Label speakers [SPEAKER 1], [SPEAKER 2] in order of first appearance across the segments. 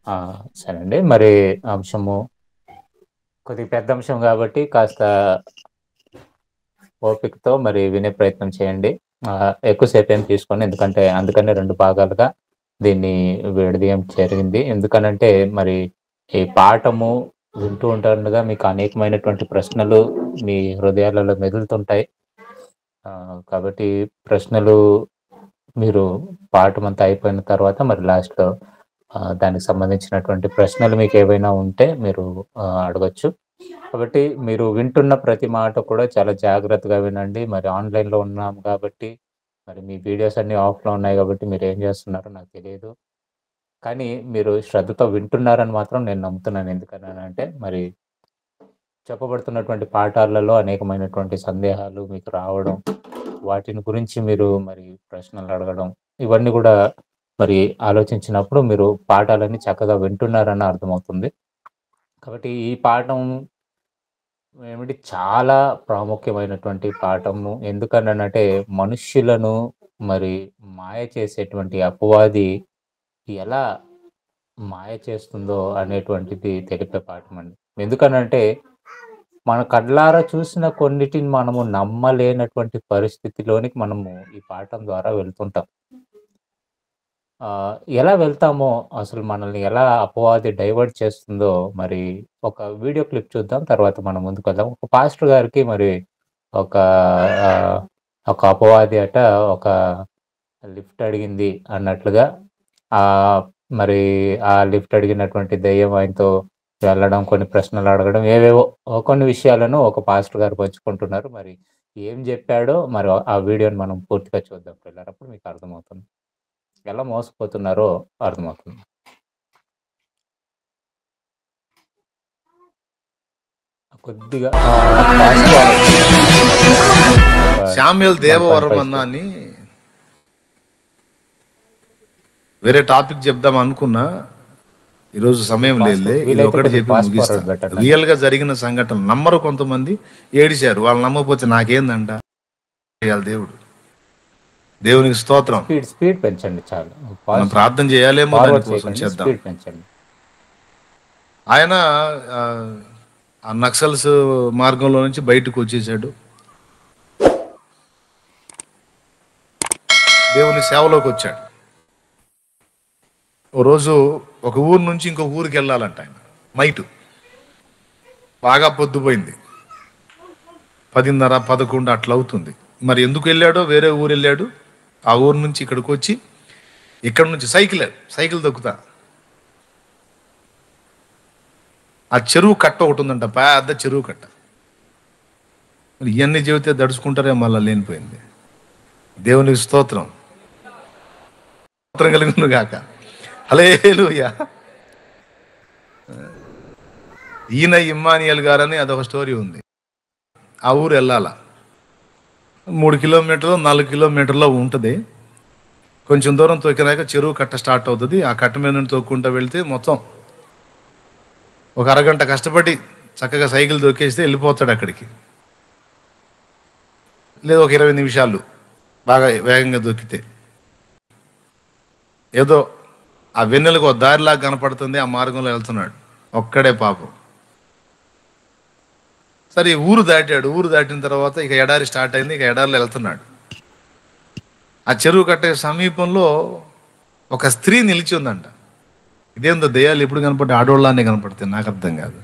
[SPEAKER 1] ఆ! సరే అండి. మరి అంశము కొద్దిగా పెద్ద అంశం గాబట్టి కాస్త ఓపికతో మరి వినే ప్రయత్నం చేయండి. ఎక్కువ సేపేం తీసుకోను. ఎందుకంటే అందుకనే 2 భాగాలుగా దీన్ని విడదీయడం జరిగింది. ఎందుకనంటే మరి ఈ పాఠము వింటూ ఉంటుండగా మీకు అనేకమైనటువంటి ప్రశ్నలు మీ హృదయాలలో మెదులుతుంటాయి. కాబట్టి ప్రశ్నలు మీరు పాఠమంతా అయిపోయిన తర్వాత మరి లాస్ట్‌లో దానికి సంబంధించినటువంటి ప్రశ్నలు మీకేవైనా ఉంటే మీరు అడగొచ్చు. కాబట్టి మీరు వింటున్న ప్రతి మాట కూడా చాలా జాగ్రత్తగా వినండి. మరి ఆన్‌లైన్‌లో ఉన్నాం కాబట్టి, మరి మీ వీడియోస్ అన్నీ ఆఫ్‌లో ఉన్నాయి గాబట్టి మీరేం జేస్తున్నారో నాకు తెలియదు. కానీ మీరు శ్రద్ధతో వింటున్నారని మాత్రం నేను నమ్ముతున్నాను. ఎందుకనంటే మరి చెప్పబడుతున్నటువంటి పాఠాలలో అనేకమైనటువంటి సందేహాలు మీకు రావడం, వాటిని గురించి మీరు మరి ప్రశ్నలడగడం, ఇవన్నీ గూడా మరి ఆలోచించినప్పుడు మీరు పాఠాలన్నీ చక్కగా వింటున్నారని అర్థమవుతుంది. కాబట్టి ఈ పాఠం ఏమిటి చాలా ప్రాముఖ్యమైనటువంటి పాఠము. ఎందుకనంటే మనుష్యులను మరి మాయ చేసేటువంటి అపవాది ఎలా మాయ చేస్తుందో అనేటువంటిది తెలిపే పాఠమండి. ఎందుకనంటే మన కళ్ళారా చూసిన కొన్నిటిని మనము నమ్మలేనటువంటి పరిస్థితిలోనికి మనము ఈ పాఠం ద్వారా వెళ్తుంటాం. ఎలా వెళ్తామో అసలు మనల్ని ఎలా అపవాది డైవర్ట్ చేస్తుందో మరి ఒక వీడియో క్లిప్ చూద్దాం. తర్వాత మనం ముందుకెళ్దాం. ఒక పాస్టర్ గారికి మరి ఒక ఆహ్, ఒక అపవాది ఒక లిఫ్ట్ అడిగింది అన్నట్లుగా ఆహ్, మరి ఆ లిఫ్ట్ అడిగినటువంటి దెయ్యం ఆయనతో వెళ్ళడం, కొన్ని ప్రశ్నలు అడగడం, ఏవేవో కొన్ని విషయాలను ఒక పాస్టర్ గారు పంచుకుంటున్నారు. మరి ఏం జెప్పాడో మరి ఆ వీడియోని మనం పూర్తిగా చూద్దాం పిల్లలు. అప్పుడు మీకు అర్థమవుతుంది. ఎలా మోసపోతున్నారో అర్థమవుతుంది. కొద్దిగా ఫాస్ట్‌గా ఒక
[SPEAKER 2] శామ్యూల్ దేవవరం
[SPEAKER 1] 1.5
[SPEAKER 2] అన్న
[SPEAKER 1] స్పీడ్.
[SPEAKER 2] అని వేరే టాపిక్ చెప్దాం అనుకున్నా, ఈరోజు సమయం లేదులే. ఇది
[SPEAKER 1] వీలైతే
[SPEAKER 2] ఒకటి
[SPEAKER 1] కొద్దిగా
[SPEAKER 2] చెప్పి
[SPEAKER 1] ఫాస్ట్
[SPEAKER 2] ముగిస్తా.
[SPEAKER 1] ఫార్వర్డ్ బెటర్ అండి.
[SPEAKER 2] రియల్ గా జరిగిన సంఘటన నమ్మరు, కొంతమంది ఏడిశారు. వాళ్ళు నమ్మకపోతే నాకేందంట చేయాలి దేవుడు. దేవునికి స్తోత్రం.
[SPEAKER 1] స్పీడ్ పెంచండి చాలు.
[SPEAKER 2] మనం
[SPEAKER 1] ఫాస్ట్
[SPEAKER 2] ప్రార్థన చేయాలేమో
[SPEAKER 1] ఫార్వర్డ్
[SPEAKER 2] దానికోసం
[SPEAKER 1] చేయకండి.
[SPEAKER 2] చేద్దాం.
[SPEAKER 1] స్పీడ్ పెంచండి.
[SPEAKER 2] ఆయన ఆ, ఆ నక్సల్స్ మార్గంలో నుంచి బయటకు వచ్చేసాడు. దేవుని సేవలోకి వచ్చాడు. ఓ రోజు ఒక ఊరు నుంచి ఇంకో ఊరికి వెళ్ళాలంట ఆయన. నైట్ బాగా పొద్దుపోయింది, 10:30, 11 అట్లా అవుతుంది. మరి ఎందుకు వెళ్ళాడో, వేరే ఊరు వెళ్ళాడు. ఆ ఊరు నుంచి ఇక్కడికి వచ్చి, ఇక్కడ నుంచి సైకిల్ దొక్కుతా ఆ చెరువు కట్ట ఒకటి ఉందంట, పెద్ద చెరువు కట్ట. మరి ఇవన్నీ చెబితే దడుచుకుంటారే, మళ్ళా లేనిపోయింది. దేవునికి స్తోత్రం కలిగిన గాక. హల్లెలూయా. ఈయన ఇమ్మానియల్ గారని అదొక స్టోరీ ఉంది. ఆ ఊరు వెళ్ళాల 3 కిలోమీటర్లు 4 కిలోమీటర్లో ఉంటుంది. కొంచెం దూరం తొక్కినాక చెరువు కట్ట స్టార్ట్ అవుతుంది. ఆ కట్ట మీద నుండి తొక్కుంటూ వెళ్తే మొత్తం ఒక అరగంట కష్టపడి చక్కగా సైకిల్ దొక్కేస్తే వెళ్ళిపోతాడు అక్కడికి. లేదా ఒక 20 నిమిషాలు బాగా వేగంగా దొక్కితే. ఏదో ఆ వెన్నెలకు ఒక దారిలాగా కనపడుతుంది, ఆ మార్గంలో వెళ్తున్నాడు ఒక్కడే పాపం. సరే ఊరు దాటాడు. ఊరు దాటిన తర్వాత ఇక ఎడారి స్టార్ట్ అయింది. ఇక ఎడారిలో వెళ్తున్నాడు. ఆ చెరువు కట్టే సమీపంలో ఒక స్త్రీ నిలిచి ఉందంట. ఇదేందో దెయ్యాలు ఎప్పుడు కనపడి ఆడోళ్ళనే కనపడతాయి, నాకు అర్థం కాదు.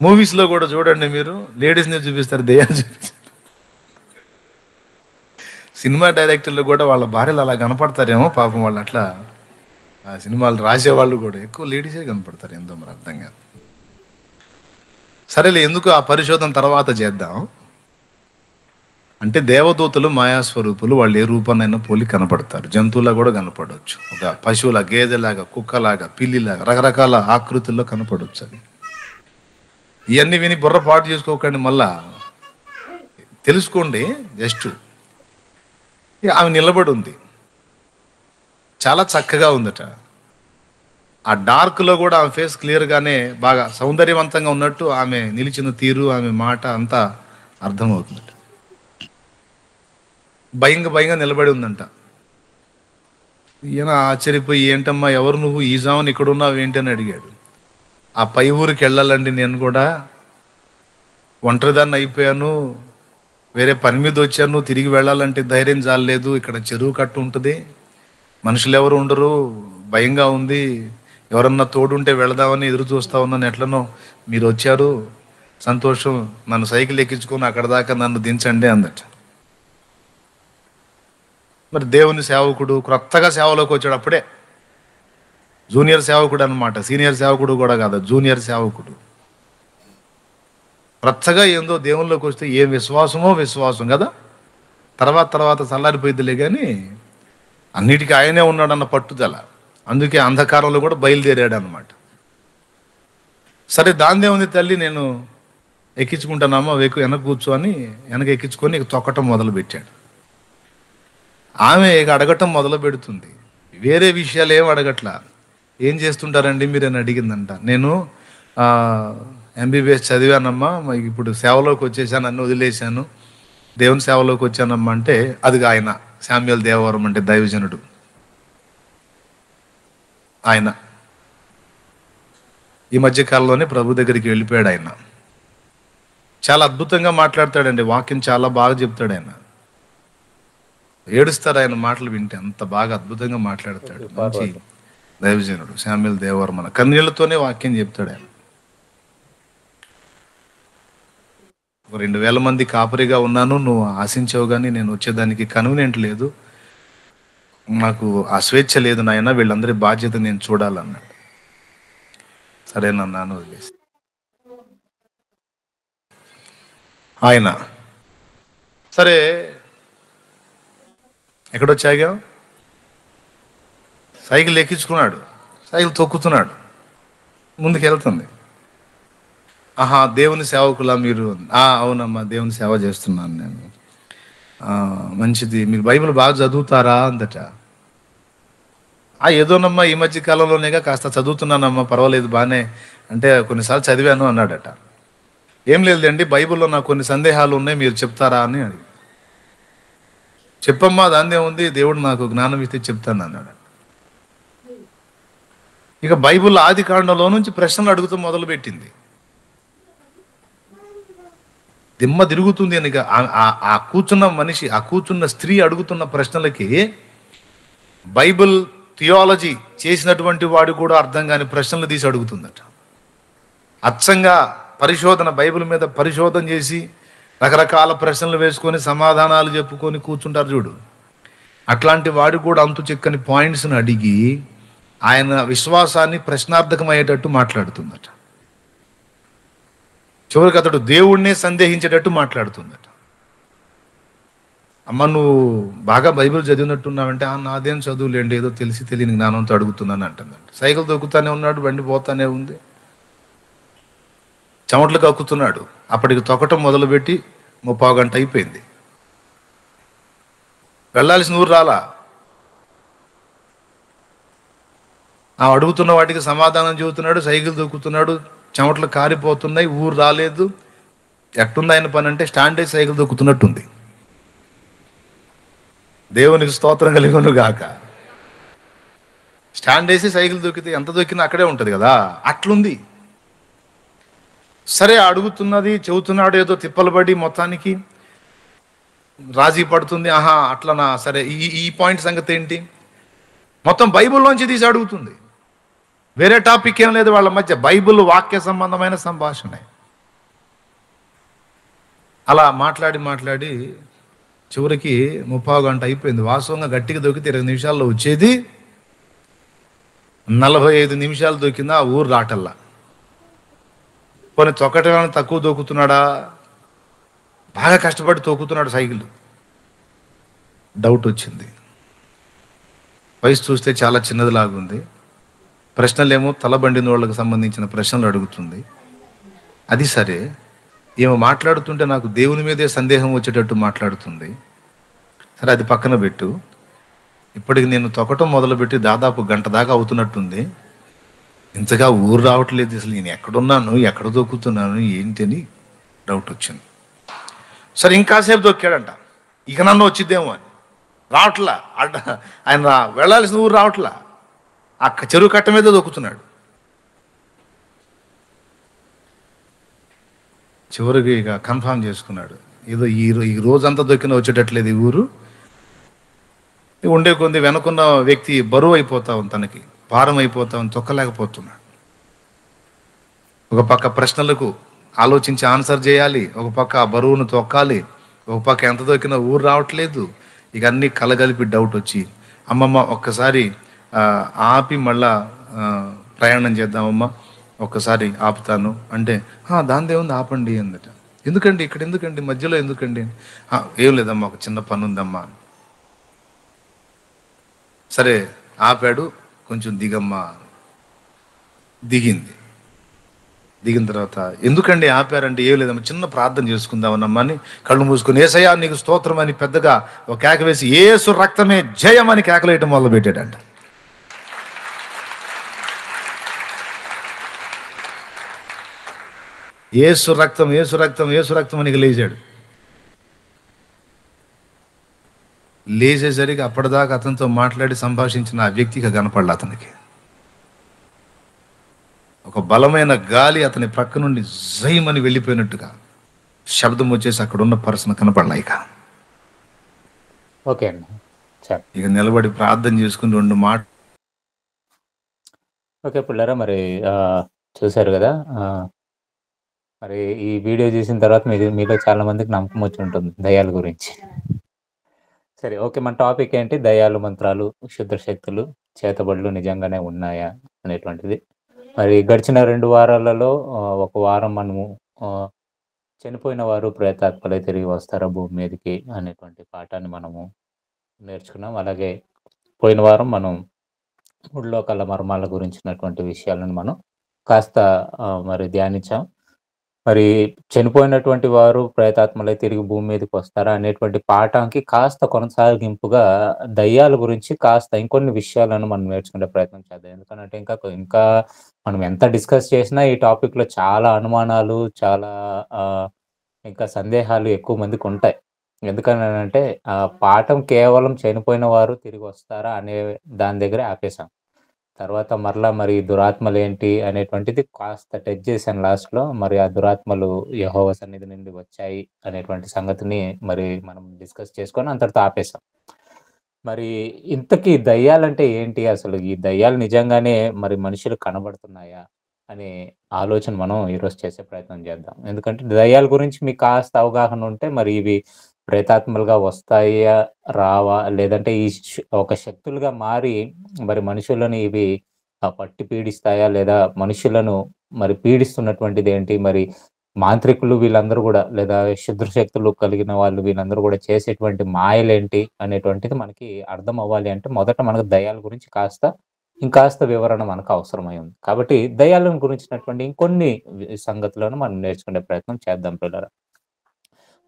[SPEAKER 2] మూవీస్లో కూడా చూడండి మీరు, లేడీస్ని చూపిస్తారు, దెయ్యాలు చూపిస్తారు. సినిమా డైరెక్టర్లు కూడా వాళ్ళ భార్యలు అలా కనపడతారేమో పాపం. వాళ్ళు అట్లా ఆ సినిమాలు రాసేవాళ్ళు కూడా ఎక్కువ లేడీసే కనపడతారు, ఎంతో మరి అర్థం కాదు. సరేలే, ఎందుకు ఆ పరిశోధన తర్వాత చేద్దాం. అంటే దేవదూతలు మాయాస్వరూపులు, వాళ్ళు ఏ రూపాన్నైనా పోలి కనపడతారు. జంతువులా కూడా కనపడవచ్చు. ఒక పశువుల, గేదెలాగా, కుక్కలాగా, పిల్లిలాగా, రకరకాల ఆకృతుల్లో కనపడవచ్చు. అది ఇవన్నీ విని బుర్ర పాటు చేసుకోకండి, మళ్ళా తెలుసుకోండి. జస్ట్ ఆమె నిలబడి ఉంది, చాలా చక్కగా ఉందట. ఆ డార్క్లో కూడా ఆమె ఫేస్ క్లియర్గానే బాగా సౌందర్యవంతంగా ఉన్నట్టు ఆమె నిలిచిన తీరు, ఆమె మాట అంతా అర్థమవుతుందట. భయంగా నిలబడి ఉందంట. ఈయన ఆశ్చర్యపోయి, ఏంటమ్మా ఎవరు నువ్వు, ఈ జామున ఇక్కడ ఉన్నావు ఏంటి అని అడిగాడు. ఆ పై ఊరికి వెళ్ళాలండి, నేను కూడా ఒంటరిదాన్ని అయిపోయాను, వేరే పని మీద వచ్చాను, తిరిగి వెళ్ళాలంటే ధైర్యం చాలలేదు, ఇక్కడ చెరువు కట్టు ఉంటుంది, మనుషులు ఎవరు ఉండరు, భయంగా ఉంది, ఎవరన్నా తోడుంటే వెళదామని ఎదురు చూస్తా ఉన్నాను, ఎట్లనో మీరు వచ్చారు, సంతోషం, నన్ను సైకిల్ ఎక్కించుకొని అక్కడ దాకా నన్ను దించండి అందట. మరి దేవుని సేవకుడు క్రొత్తగా సేవలోకి వచ్చాడు, అప్పుడే జూనియర్ సేవకుడు అనమాట, సీనియర్ సేవకుడు కూడా కాదు, జూనియర్ సేవకుడు. క్రొత్తగా ఏందో దేవునిలోకి వస్తే ఏం విశ్వాసమో విశ్వాసం కదా, తర్వాత చల్లారిపోయిద్దిలే కానీ అన్నిటికీ ఆయనే ఉన్నాడన్న పట్టుదల, అందుకే అంధకారంలో కూడా బయలుదేరాడు అనమాట. సరే దాందే ఉంది తల్లి, నేను ఎక్కించుకుంటానమ్మా, వెనక కూర్చొని వెనక ఎక్కించుకొని ఇక తొక్కటం మొదలు పెట్టాడు. ఆమె ఇక అడగటం మొదలు పెడుతుంది, వేరే విషయాలు ఏం అడగట్లా. ఏం చేస్తుంటారండి మీరు అని అడిగిందంట. నేను MBBS చదివానమ్మా, ఇప్పుడు సేవలోకి వచ్చేసాను, అన్ని వదిలేశాను, దేవుని సేవలోకి వచ్చానమ్మా అంటే, అదిగా ఆయన శామ్యూల్ దేవవరం అంటే దైవజనుడు, ఆయన ఈ మధ్య కాలంలోనే ప్రభు దగ్గరికి వెళ్ళిపోయాడు. ఆయన చాలా అద్భుతంగా మాట్లాడతాడండి, వాక్యం చాలా బాగా చెప్తాడు. ఆయన ఏడుస్తారు ఆయన మాటలు వింటే, అంత బాగా అద్భుతంగా మాట్లాడతాడు. మంచి దైవజనుడు శామ్యూల్ దేవవరం, మన కన్నీళ్లతోనే వాక్యం చెప్తాడు ఆయన. 2000 మంది కాపరిగా ఉన్నాను, నువ్వు ఆశించావు కానీ నేను వచ్చేదానికి కన్వీనియంట్ లేదు, నాకు ఆ స్వేచ్ఛ లేదు నాయన, వీళ్ళందరి బాధ్యత నేను చూడాలన్నాడు. సరేనన్నాను, వదిలేసి ఆయన సరే ఎక్కడొచ్చాగా సైకిల్ ఎక్కించుకున్నాడు, సైకిల్ తొక్కుతున్నాడు, ముందుకు వెళ్తుంది. ఆహా, దేవుని సేవకులా మీరు? అవునమ్మా, దేవుని సేవ చేస్తున్నాను నేను. మంచిది, మీరు బైబిల్ బాగా చదువుతారా అందట. ఏదోనమ్మా, ఈ మధ్య కాలంలోనేగా కాస్త చదువుతున్నానమ్మా, పర్వాలేదు బాగానే, అంటే కొన్నిసార్లు చదివాను అన్నాడట. ఏం లేదండి, బైబిల్లో నాకు కొన్ని సందేహాలు ఉన్నాయి, మీరు చెప్తారా అని అడిగి. చెప్పమ్మా, దాన్నే ఉంది, దేవుడు నాకు జ్ఞానం ఇస్తే చెప్తాను అన్నాడు. ఇక బైబిల్ ఆది కాండంలో నుంచి ప్రశ్నలు అడుగుతూ మొదలుపెట్టింది. దిమ్మ తిరుగుతుంది అని ఆ కూర్చున్న మనిషి, ఆ కూర్చున్న స్త్రీ అడుగుతున్న ప్రశ్నలకి బైబిల్ థియాలజీ చేసినటువంటి వాడు కూడా అర్థం కాని ప్రశ్నలు తీసి అడుగుతుందట. అచ్చంగా పరిశోధన, బైబిల్ మీద పరిశోధన చేసి రకరకాల ప్రశ్నలు వేసుకొని సమాధానాలు చెప్పుకొని కూర్చుంటారు చూడు, అట్లాంటి వాడు కూడా అంతు చిక్కని పాయింట్స్ని అడిగి ఆయన విశ్వాసాన్ని ప్రశ్నార్థకమయ్యేటట్టు మాట్లాడుతుందట. చివరికి అతడు దేవుణ్ణే సందేహించేటట్టు మాట్లాడుతుందట. అమ్మ, నువ్వు బాగా బైబిల్ చదివినట్టున్నావంటే, నాదేం చదువులేండి, ఏదో తెలిసి తెలియని జ్ఞానంతో అడుగుతున్నాను అంటుందంట. సైకిల్ దొక్కుతానే ఉన్నాడు, బండి పోతానే ఉంది, చెమటలు కక్కుతున్నాడు. అప్పటికి తొక్కటం మొదలుపెట్టి 30 గంట అయిపోయింది. వెళ్ళాల్సిన ఊరు రాలా. అడుగుతున్న వాటికి సమాధానం చెబుతున్నాడు, సైకిల్ దొక్కుతున్నాడు, చెమటలు కారిపోతున్నాయి, ఊరు రాలేదు. ఎట్టుంది ఆయన పని అంటే, స్టాండ్ వేసి సైకిల్ దొక్కుతున్నట్టుంది. దేవునికి స్తోత్రం కలిగను గాక. స్టాండ్ వేసి సైకిల్ దొక్కితే ఎంత దొక్కినా అక్కడే ఉంటుంది కదా, అట్లుంది. సరే, అడుగుతున్నది, చెబుతున్నాడు, ఏదో తిప్పలు పడి మొత్తానికి రాజీ పడుతుంది. అట్లనా, సరే, ఈ పాయింట్ సంగతి ఏంటి? మొత్తం బైబిల్లోంచి తీసి అడుగుతుంది. వేరే టాపిక్ ఏం లేదు వాళ్ళ మధ్య, బైబిల్ వాక్య సంబంధమైన సంభాషణ. అలా మాట్లాడి చివరికి 30 గంట అయిపోయింది. వాస్తవంగా గట్టిగా దొక్కితే 20 నిమిషాల్లో వచ్చేది, 45 నిమిషాలు దొక్కిందా ఆ ఊరు రాటల్లా. కొన్ని తొక్కటం తక్కువ దొక్కుతున్నాడా, బాగా కష్టపడి తొక్కుతున్నాడు సైకిల్. డౌట్ వచ్చింది. వయసు చూస్తే చాలా చిన్నది లాగుంది. ప్రశ్నలేమో తలబండిన వాళ్ళకి సంబంధించిన ప్రశ్నలు అడుగుతుంది. అది సరే, ఏమో మాట్లాడుతుంటే నాకు దేవుని మీదే సందేహం వచ్చేటట్టు మాట్లాడుతుంది. సరే, అది పక్కన పెట్టు. ఇప్పటికి నేను తొక్కటం మొదలుపెట్టి దాదాపు గంట దాకా అవుతున్నట్టుంది, ఇంతగా ఊరు రావట్లేదు, అసలు నేను ఎక్కడున్నాను, ఎక్కడ దొక్కుతున్నాను ఏంటి అని డౌట్ వచ్చింది. సరే, ఇంకాసేపు దొక్కాడంట, ఇక నన్ను వచ్చిద్దేమో అని. రావట్లా. ఆయన వెళ్ళాల్సిన ఊరు రావట్లా. ఆ చెరువు కట్ట మీద దొక్కుతున్నాడు. చివరికి ఇక కన్ఫామ్ చేసుకున్నాడు, ఏదో ఈ రోజంతా దొక్కిన వచ్చేటట్లేదు ఈ ఊరు. ఉండే కొంది వెనుకున్న వ్యక్తి బరువు అయిపోతా ఉంది, తనకి భారం అయిపోతా ఉంది, తొక్కలేకపోతున్నాడు. ఒక పక్క ప్రశ్నలకు ఆలోచించి ఆన్సర్ చేయాలి, ఒక పక్క ఆ బరువును తొక్కాలి, ఒక పక్క ఎంత దొక్కినా ఊరు రావట్లేదు. ఇక అన్నీ కలగలిపి డౌట్ వచ్చి, అమ్మమ్మ ఒక్కసారి ఆపి మళ్ళా ప్రయాణం చేద్దామమ్మా, ఒక్కసారి ఆపుతాను అంటే, దాందే ఉంది ఆపండి అందట. ఎందుకండి ఇక్కడ ఎందుకండి మధ్యలో ఎందుకండి? ఏం లేదమ్మా, ఒక చిన్న పని ఉందమ్మా. సరే ఆపాడు, కొంచెం దిగమ్మా. దిగింది. దిగిన తర్వాత ఎందుకండి ఆపారంటే, ఏం లేదమ్మా చిన్న ప్రార్థన చేసుకుందామన్నమ్మా అని కళ్ళు మూసుకొని, యేసయ్యా నీకు స్తోత్రం అని పెద్దగా ఒక కేక వేసి, యేసు రక్తమే జయమని కేకలేయటం మొదలు పెట్టాడంట. యేసు రక్తం యేసు రక్తం యేసు రక్తం అని లేచాడు. లేచేసరికి అప్పటిదాకా అతనితో మాట్లాడి సంభాషించిన ఆ వ్యక్తిగా కనపడలే అతనికి. ఒక బలమైన గాలి అతని ప్రక్క నుండి జయమని వెళ్ళిపోయినట్టుగా శబ్దం వచ్చేసి అక్కడ ఉన్న పర్సన్ కనపడలే.
[SPEAKER 1] ఓకే అండి,
[SPEAKER 2] ఇక నిలబడి ప్రార్థన చేసుకుని 2 మాట.
[SPEAKER 1] ఓకే పిల్లరా, మరి చూశారు కదా. మరి ఈ వీడియో చూసిన తర్వాత మీలో చాలా మందికి నమ్మకం వచ్చి ఉంటుంది దయ్యాల గురించి. సరే, ఓకే, మన టాపిక్ ఏంటి? దయ్యాలు, మంత్రాలు, క్షుద్ర శక్తులు, చేతబడులు నిజంగానే ఉన్నాయా అనేటువంటిది. మరి గడిచిన 2 వారాలలో ఒక వారం మనము చనిపోయిన వారు ప్రేతాత్మలే తిరిగి వస్తారా భూమి మీదకి అనేటువంటి పాఠాన్ని మనము నేర్చుకున్నాం. అలాగే పోయిన వారం మనం ముల్లోకాల మర్మాల గురించినటువంటి విషయాలను మనం కాస్త మరి ధ్యానించాం. మరి చనిపోయినటువంటి వారు ప్రేతాత్మలే తిరిగి భూమి మీదకి వస్తారా అనేటువంటి పాఠానికి కాస్త కొనసాగింపుగా దయ్యాల గురించి కాస్త ఇంకొన్ని విషయాలను మనం నేర్చుకునే ప్రయత్నం చేద్దాం. ఎందుకంటే ఇంకా మనం ఎంత డిస్కస్ చేసినా ఈ టాపిక్లో చాలా అనుమానాలు, చాలా ఇంకా సందేహాలు ఎక్కువ మందికి ఉంటాయి. ఎందుకనంటే ఆ పాఠం కేవలం చనిపోయిన వారు తిరిగి వస్తారా అనే దాని దగ్గరే ఆపేశాం. తర్వాత మరలా మరి దురాత్మలు ఏంటి అనేటువంటిది కాస్త టచ్ చేశాను లాస్ట్లో. మరి ఆ దురాత్మలు యెహోవా సన్నిధి నుండి వచ్చాయి అనేటువంటి సంగతిని మరి మనం డిస్కస్ చేసుకొని అంతటితో ఆపేశాం. మరి ఇంతకీ దయ్యాలంటే ఏంటి? అసలు ఈ దయ్యాలు నిజంగానే మరి మనుషులు కనబడుతున్నాయా అనే ఆలోచన మనం ఈరోజు చేసే ప్రయత్నం చేద్దాం. ఎందుకంటే దయ్యాల గురించి మీకు కాస్త అవగాహన ఉంటే మరి ఇవి ప్రేతాత్మలుగా వస్తాయా, రావా, లేదంటే ఈ ఒక శక్తులుగా మారి మరి మనుషులను ఇవి పట్టి పీడిస్తాయా, లేదా మనుషులను మరి పీడిస్తున్నటువంటిది ఏంటి? మరి మాంత్రికులు వీళ్ళందరూ కూడా, లేదా క్షుద్ర శక్తులు కలిగిన వాళ్ళు వీళ్ళందరూ కూడా చేసేటువంటి మాయలేంటి అనేటువంటిది మనకి అర్థం అవ్వాలి అంటే మొదట మనకు దయ్యాల గురించి ఇంకాస్త వివరణ మనకు అవసరమై ఉంది. కాబట్టి దయ్యాలను గురించినటువంటి ఇంకొన్ని సంగతులను మనం నేర్చుకునే ప్రయత్నం చేద్దాం పిల్లరా.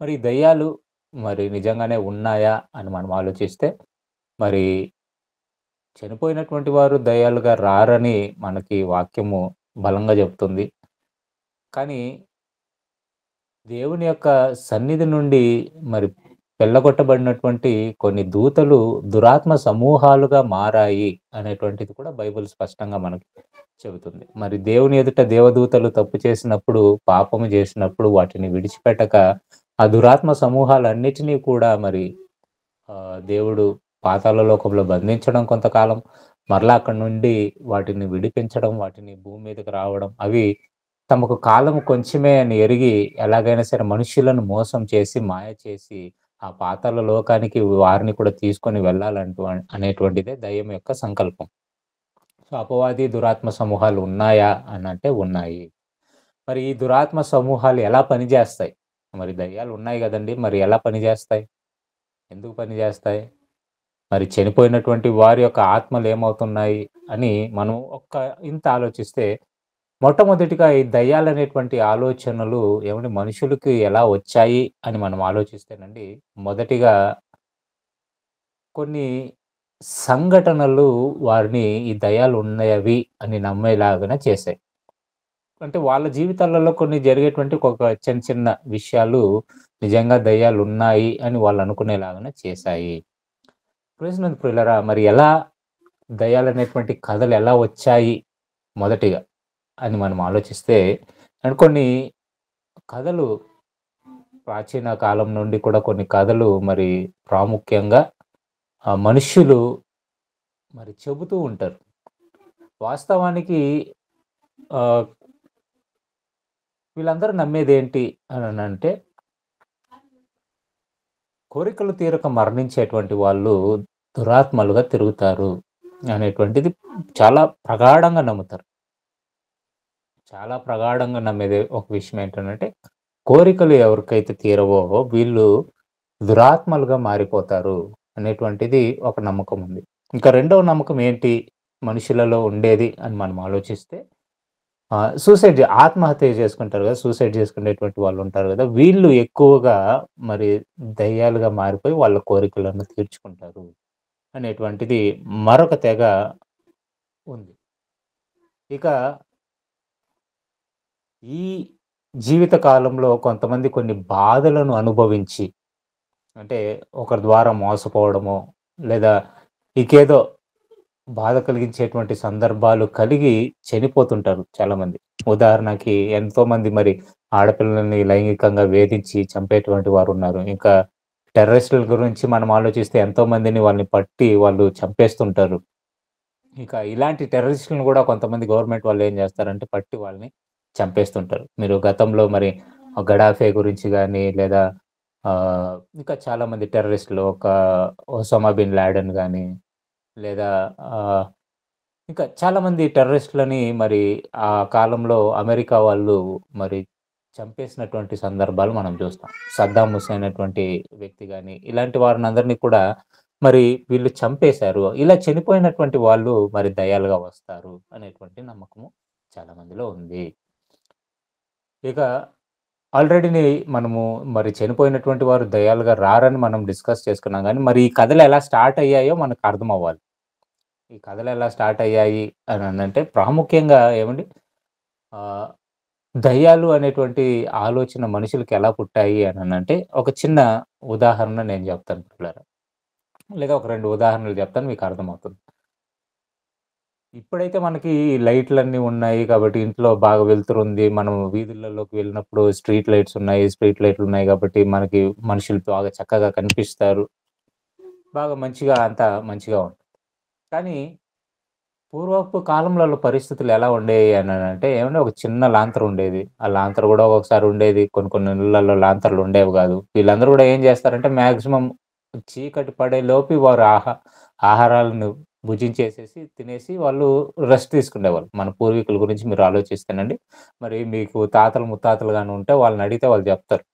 [SPEAKER 1] మరి దయ్యాలు మరి నిజంగానే ఉన్నాయా అని మనం ఆలోచిస్తే, మరి చనిపోయినటువంటి వారు దయ్యాలుగా రారని మనకి వాక్యము బలంగా చెప్తుంది. కానీ దేవుని యొక్క సన్నిధి నుండి మరి వెళ్ళగొట్టబడినటువంటి కొన్ని దూతలు దురాత్మ సమూహాలుగా మారాయి అనేటువంటిది కూడా బైబిల్ స్పష్టంగా మనకి చెబుతుంది. మరి దేవుని ఎదుట దేవదూతలు తప్పు చేసినప్పుడు, పాపము చేసినప్పుడు వాటిని విడిచిపెట్టక ఆ దురాత్మ సమూహాలన్నిటినీ కూడా మరి దేవుడు పాతాళ లోకంలో బంధించడం కొంతకాలం, మరలా అక్కడి నుండి వాటిని విడిపించడం, వాటిని భూమి మీదకి రావడం, అవి తమకు కాలం కొంచెమే అని ఎరిగి ఎలాగైనా సరే మనుషులను మోసం చేసి, మాయ చేసి ఆ పాతాళ లోకానికి వారిని కూడా తీసుకొని వెళ్ళాలంటూ అనేటువంటిదే దయ్యం యొక్క సంకల్పం. సో అపవాది దురాత్మ సమూహాలు ఉన్నాయా అని అంటే ఉన్నాయి. మరి ఈ దురాత్మ సమూహాలు ఎలా పనిచేస్తాయి? మరి దయ్యాలు ఉన్నాయి కదండి, మరి ఎలా పనిచేస్తాయి? ఎందుకు పనిచేస్తాయి? మరి చనిపోయినటువంటి వారి యొక్క ఆత్మలు ఏమవుతున్నాయి అని మనం ఇంత ఆలోచిస్తే, మొట్టమొదటిగా ఈ దయ్యాలనేటువంటి ఆలోచనలు మనుషులకి ఎలా వచ్చాయి అని మనం ఆలోచిస్తేనండి, మొదటిగా కొన్ని సంఘటనలు వారిని ఈ దయ్యాలు ఉన్నవి అని నమ్మేలాగానే చేశాయి. అంటే వాళ్ళ జీవితాలలో కొన్ని జరిగేటువంటి ఒక చిన్న విషయాలు నిజంగా దయ్యాలు ఉన్నాయి అని వాళ్ళు అనుకునేలాగానే చేశాయి. క్రీస్తునందు ప్రియులారా, మరి ఎలా దయ్యాలనేటువంటి కథలు ఎలా వచ్చాయి మొదటిగా అని మనం ఆలోచిస్తే, అండ్ కొన్ని కథలు ప్రాచీన కాలం నుండి కూడా కొన్ని కథలు మరి ప్రాముఖ్యంగా మనుష్యులు మరి చెబుతూ ఉంటారు. వాస్తవానికి ఆహ్, వీళ్ళందరూ నమ్మేదేంటి అననంటే, కోరికలు తీరక మరణించేటువంటి వాళ్ళు దురాత్మలుగా తిరుగుతారు అనేటువంటిది చాలా ప్రగాఢంగా నమ్ముతారు. చాలా ప్రగాఢంగా నమ్మేది ఒక విషయం ఏంటనంటే, కోరికలు ఎవరికైతే తీరవో వీళ్ళు దురాత్మలుగా మారిపోతారు అనేటువంటిది ఒక నమ్మకం ఉంది. ఇంకా రెండవ నమ్మకం ఏంటి మనుషులలో ఉండేది అని మనం ఆలోచిస్తే, ఆత్మహత్య చేసుకుంటారు కదా! సూసైడ్ చేసుకునేటువంటి వాళ్ళుంటారు గదా! వీళ్ళు ఎక్కువగా మరి దయ్యాలుగా మారిపోయి వాళ్ళ కోరికలను తీర్చుకుంటారు అనేటువంటిది మరొక తెగ ఉంది. ఇక ఈ జీవిత కాలంలో కొంతమంది కొన్ని బాధలను అనుభవించి, అంటే ఒకరి ద్వారా మోసపోవడమో, లేదా ఇంకేదో బాధ కలిగించేటువంటి సందర్భాలు కలిగి చనిపోతుంటారు చాలామంది. ఉదాహరణకి ఎంతోమంది మరి ఆడపిల్లల్ని లైంగికంగా వేధించి చంపేటువంటి వారున్నారు. ఇంకా టెర్రరిస్టుల గురించి మనం ఆలోచిస్తే ఎంతోమందిని వాళ్ళని పట్టి వాళ్ళు చంపేస్తుంటారు. ఇక ఇలాంటి టెర్రరిస్టులను గూడా కొంతమంది గవర్నమెంట్ వాళ్ళేం జేస్తారంటే పట్టి వాళ్ళని చంపేస్తుంటారు. మీరు గతంలో మరి గడాఫే గురించి గాని, లేదా ఇంకా చాలామంది టెర్రరిస్టులు ఒసామా బిన్ లాడెన్ గాని, లేదా ఆహ్, ఇంకా చాలామంది టెర్రరిస్టులని మరి ఆ కాలంలో అమెరికా వాళ్ళు మరి చంపేసినటువంటి సందర్భాలు మనం చూస్తాం. సద్దాం హుసేన్ అటువంటి వ్యక్తి గాని, ఇలాంటి వారినందరిని కూడా మరి వీళ్ళు చంపేశారు. ఇలా చనిపోయినటువంటి వాళ్ళు మరి దయ్యాలుగా వస్తారు అనేటువంటి నమ్మకము చాలా మందిలో ఉంది. ఇక ఆల్రెడీని మనము మరి చనిపోయినటువంటి వారు దయ్యాలుగా రారని మనం డిస్కస్ చేసుకున్నాం గానీ, మరి ఈ కథలు ఎలా స్టార్ట్ అయ్యాయో మనకు అర్థమవ్వాలి. ఈ కథలు ఎలా స్టార్ట్ అయ్యాయి అననంటే ప్రాముఖ్యంగా ఏవండి ఆహ్, దయ్యాలు అనేటువంటి ఆలోచన మనుషులకి ఎలా పుట్టాయి అననంటే, ఒక చిన్న ఉదాహరణ నేను జెప్తాను మిత్రులారా. లేదా ఒక 2 ఉదాహరణలు జెప్తాను మీకు అర్థమవుతుంది. ఇప్పుడైతే మనకి లైట్‌లన్నీ ఉన్నాయి కాబట్టి ఇంట్లో బాగా వెలుతురుంది. మనం వీధులలోకి వెళ్ళినప్పుడు స్ట్రీట్ లైట్స్ ఉన్నాయి. స్ట్రీట్ లైట్‌లున్నాయి గాబట్టి మనకి మనుషులు బాగా చక్కగా కనిపిస్తారు. బాగా మంచిగా అంతా మంచిగా ఉంటుంది. కానీ పూర్వపు కాలంలలో పరిస్థితులు ఎలా ఉండేయి అననంటే ఏవండీ ఒక చిన్న లాంతరు ఉండేది. ఆ లాంతరు గూడా ఒక్కొక్కసారి ఉండేది. కొన్ని కొన్ని ఇళ్లల్లో లాంతర్లు ఉండేవి గాదు. వీళ్ళందరూ గూడా ఏం జేస్తారంటే మాక్సిమం చీకటి పడేలోపు వారు ఆహారాలను భుజించేసేసి, తినేసి వాళ్ళు రెస్ట్ తీసుకునేవాళ్ళు. మన పూర్వీకుల గురించి మీరు ఆలోచిస్తేనండి. మరి మీకు తాతలు, ముత్తాతలు గాని ఉంటే వాళ్ళనడిగితే వాళ్ళు జెప్తారు.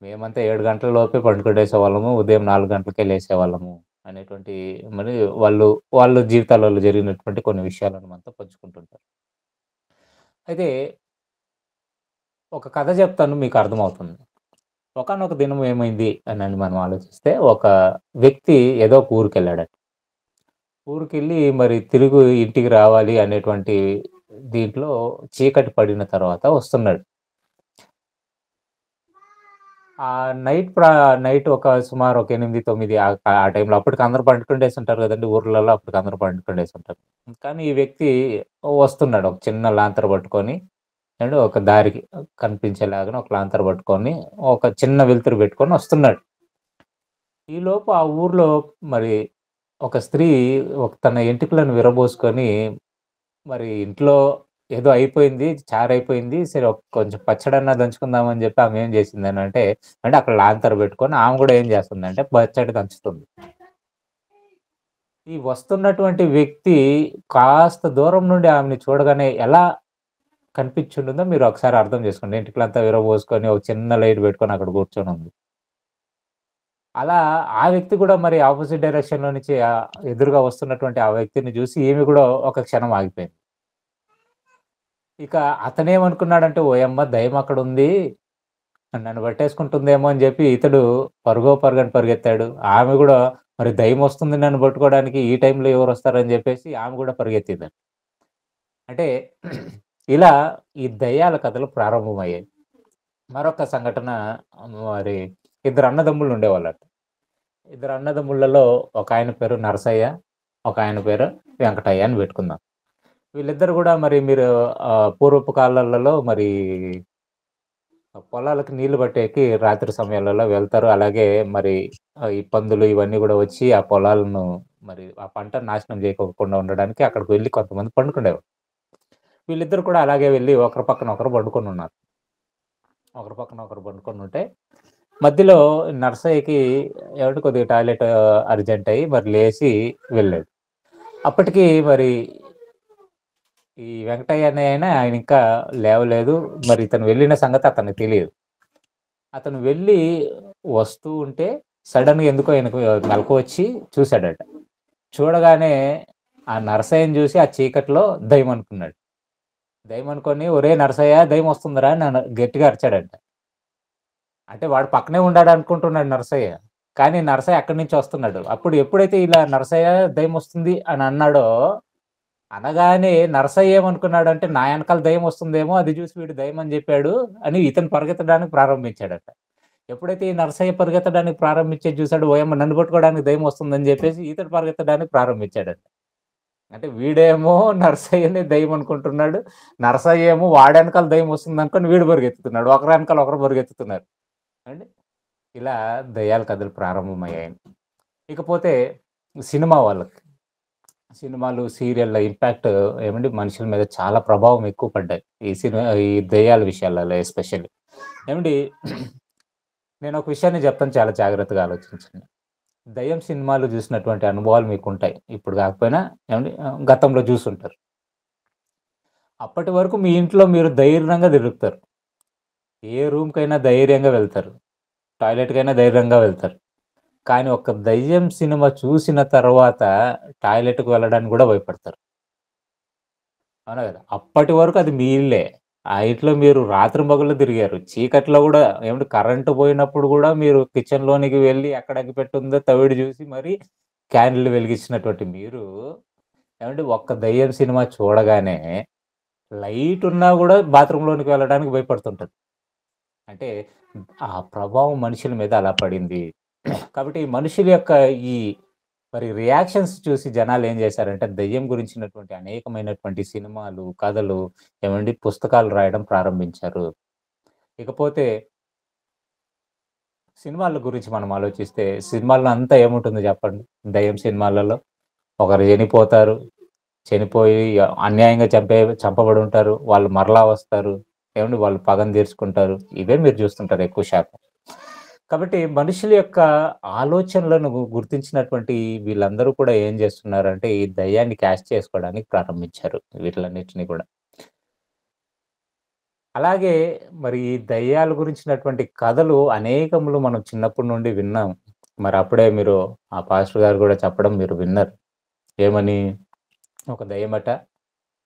[SPEAKER 1] మేమంతా 7 గంటల లోపే పడుకునేసేవాళ్ళము. ఉదయం 4 గంటలకే లేసేవాళ్ళము అనేటువంటి మరి వాళ్ళు, వాళ్ళ జీవితాలలో జరిగినటువంటి కొన్ని విషయాలను మనతో పంచుకుంటుంటారు. అయితే ఒక కథ జెప్తాను మీకు అర్థమవుతుంది. ఒకానొక దినం ఏమైంది అనని మనం ఆలోచిస్తే, ఒక వ్యక్తి ఏదో ఒక ఊరికెళ్ళాడట. ఊరికెళ్ళి మరి తిరుగు ఇంటికి రావాలి అనేటువంటి దీంట్లో చీకటి పడిన తర్వాత వస్తున్నాడు. నైట్ సుమారు ఒక 8, 9 ఆ టైంలో అప్పటికి అందరూ పండుకుండేసుంటారు గదండీ! ఊర్లలో అప్పటికి అందరూ పండుకుండేసుంటారు. కానీ ఈ వ్యక్తి వస్తున్నాడు. ఒక చిన్న లాంతరు పట్టుకొని ఒక దారికి కనిపించేలాగాన ఒక లాంతరు పట్టుకొని, ఒక చిన్న వెలుతురు పెట్టుకొని వస్తున్నాడు. ఈలోపు ఆ ఊర్లో మరి ఒక స్త్రీ తన ఎంటికలను విరబోసుకొని మరి ఇంట్లో ఏదో అయిపోయింది. చారైపోయింది. సరే కొంచెం పచ్చడన్నా దంచుకుందాం అని చెప్పి ఆమె ఏం చేసిందనంటే, అంటే అక్కడ లాంతరు పెట్టుకొని ఆమె గూడా ఏం చేస్తుందంటే పచ్చడి దంచుతుంది. ఈ వస్తున్నటువంటి వ్యక్తి కాస్త దూరం నుండి ఆమెని చూడగానే ఎలా కనిపించుంటుందో మీరు ఒకసారి అర్థం చేసుకోండి. ఎంటికలంతా విరబోసుకొని ఒక చిన్న లైట్ పెట్టుకొని అక్కడ కూర్చొనుంది. అలా ఆ వ్యక్తి కూడా మరి అపోజిట్ డైరెక్షన్‌లో నుంచి ఎదురుగా వస్తున్నటువంటి ఆ వ్యక్తిని చూసి ఈమె కూడా ఒక క్షణం ఆగిపోయింది. ఇక అతనేమనుకున్నాడంటే, ఓయమ్మ! దెయ్యం అక్కడుంది. నన్ను పట్టేసుకుంటుందేమో అని జెప్పి ఇతడు పరుగో పరుగని పరిగెత్తాడు. ఆమె గూడా మరి దెయ్యమొస్తుంది నన్ను పట్టుకోవడానికి ఈ టైంలో ఎవరొస్తారని జెప్పేసి ఆమె గూడా పరిగెత్తిందండి. అంటే ఇలా ఈ దెయ్యాల కథలు ప్రారంభమయ్యాయి. మరొక సంఘటన మరి ఇద్దరు అన్నదమ్ములు ఉండేవాళ్ళట. ఇద్దరు అన్నదమ్ములలో ఒక ఆయన పేరు నరసయ్య, ఒక ఆయన పేరు వెంకటయ్య అని పెట్టుకుందాం. వీళ్ళిద్దరు కూడా మరి మీరు పూర్వపు కాలాలలో మరి పొలాలకు నీళ్లు పట్టేకి రాత్రి సమయాలలో వెళ్తారు. అలాగే మరి ఈ పందులు ఇవన్నీ గూడా వచ్చి ఆ పొలాలను మరి ఆ పంటను నాశనం చేయకోకుండా ఉండడానికి అక్కడికి వెళ్లి కొంతమంది పండుకునేవారు. వీళ్ళిద్దరు కూడా అలాగే వెళ్లి ఒకరి పక్కన ఒకరు పండుకొనున్నారు. ఒకరి పక్కన ఒకరు పండుకొనుంటే మధ్యలో నర్సయ్యకి ఏవంటే కొద్దిగా టాయిలెట్ అర్జెంట్ అయ్యి మరి లేసి వెళ్ళాడు. అప్పటికి మరి ఈ వెంకటయ్య అనే ఆయన ఇంకా లేవలేదు. మరి ఇతను వెళ్ళిన సంగతి అతనికి తెలీదు. అతను వెళ్ళి వస్తూ ఉంటే సడెన్‌గా ఎందుకో ఆయనకు మెలకువ వచ్చి చూసాడట. చూడగానే ఆ నరసయ్యని చూసి ఆ చీకట్లో దెయ్యమనుకున్నాడు. దెయ్యమనుకోని "ఒరేయ్ నరసయ్య దెయ్యమొస్తుందిరా" అని గట్టిగా అరిచాడంట. అంటే వాడు పక్కనే ఉన్నాడనుకుంటున్నాడు నరసయ్య. కానీ నరసయ్య అక్కడి నుంచి వస్తున్నాడు. అప్పుడు ఎప్పుడైతే ఇలా నరసయ్య దెయ్యమొస్తుంది అని అన్నాడో, అనగానే నరసయ్య ఏమనుకున్నాడంటే నా ఎనకాల దెయ్యమొస్తుందేమో అది చూసి వీడు దెయ్యమని చెప్పాడు అని ఇతను పరిగెత్తడానికి ప్రారంభించాడట. ఎప్పుడైతే ఈ నరసయ్య పరిగెత్తడానికి ప్రారంభించేది చూసాడో, ఓయమ్మ నన్ను పట్టుకోవడానికి దెయ్యమొస్తుందని చెప్పేసి ఇతడు పరిగెత్తడానికి ప్రారంభించాడట. అంటే వీడేమో నరసయ్యని దెయ్యం అనుకుంటున్నాడు. నరసయ్య ఏమో వాడెనకాల దెయ్యం వస్తుందనుకోని వీడు పరిగెత్తుతున్నాడు. ఒకరెనకాల ఒకరు పరిగెత్తుతున్నారు. అండి. ఇలా దెయ్యాల కథలు ప్రారంభమయ్యాయి. ఇకపోతే సినిమా వాళ్ళకి. సినిమాలు, సీరియళ్ళ ఇంపాక్ట్ ఏమండి మనుషుల మీద చాలా ప్రభావం ఎక్కువ పడ్డాయి. ఈ దెయ్యాల విషయాలలో ఎస్పెషల్లీ. ఏవండీ నేనొక విషయాన్ని చెప్తాను చాలా జాగ్రత్తగా ఆలోచించండి. దెయ్యం సినిమాలు చూసినటువంటి అనుభవాలు మీకుంటాయి. ఇప్పుడు కాకపోయినా ఏవండీ గతంలో జూసుంటారు. అప్పటి వరకు మీ ఇంట్లో మీరు ధైర్యంగా తిరుగుతారు. ఏ రూమ్‌కైనా ధైర్యంగా వెళ్తారు. టాయిలెట్‌కైనా ధైర్యంగా వెళ్తారు. కానీ ఒక దెయ్యం సినిమా చూసిన తర్వాత టాయిలెట్‌కి వెళ్ళడానికి గూడా భయపడతారు. అవునా గదా! అప్పటి వరకు అది మీ ఇల్లే. ఆ ఇంట్లో మీరు రాత్రింబగళ్ళు తిరిగారు. చీకట్లో గూడా ఏమంటే కరెంట్ పోయినప్పుడు గూడా మీరు కిచెన్‌లోనికి వెళ్లి ఎక్కడ అగ్గిపెట్టుందో తవిడి జూసి మరి క్యాండిల్ వెలిగించినటువంటి మీరు, ఏమంటే ఒక్క దెయ్యం సినిమా చూడగానే లైటున్నా గూడా బాత్రూమ్‌లోనికి వెళ్ళడానికి భయపడుతుంటారు. అంటే ఆ ప్రభావం మనుషుల మీద అలా పడింది. కాబట్టి మనుషుల యొక్క ఈ మరి రియాక్షన్స్ చూసి జనాలేం జేశారంటే, దెయ్యం గురించినటువంటి అనేకమైనటువంటి సినిమాలు, కథలు, ఏవండీ పుస్తకాలు రాయడం ప్రారంభించారు. ఇకపోతే సినిమాల గురించి మనం ఆలోచిస్తే, సినిమాల్లో అంతా ఏముంటుంది జెప్పండి? దెయ్యం సినిమాలలో ఒకరు చనిపోతారు. చనిపోయి అన్యాయంగా చంపబడుంటారు. వాళ్ళు మరలా వస్తారు. ఏవండీ వాళ్ళు పగను తీర్చుకుంటారు. ఇవే మీరు జూస్తుంటారు ఎక్కువ శాతం. కాబట్టి మనుషుల యొక్క ఆలోచనలను గుర్తించినటువంటి వీళ్ళందరూ కూడా ఏం జేస్తున్నారంటే, ఈ దయ్యాన్ని క్యాష్ చేసుకోవడానికి ప్రారంభించారు వీటిలన్నిటిని కూడా. అలాగే మరి ఈ దయ్యాల గురించినటువంటి కథలు అనేకములు మనం చిన్నప్పటి నుండి విన్నాం. మరి అప్పుడే మీరు ఆ పాస్టర్ గారు గూడా చెప్పడం మీరు విన్నారు. ఏమని? ఒక దెయ్యమట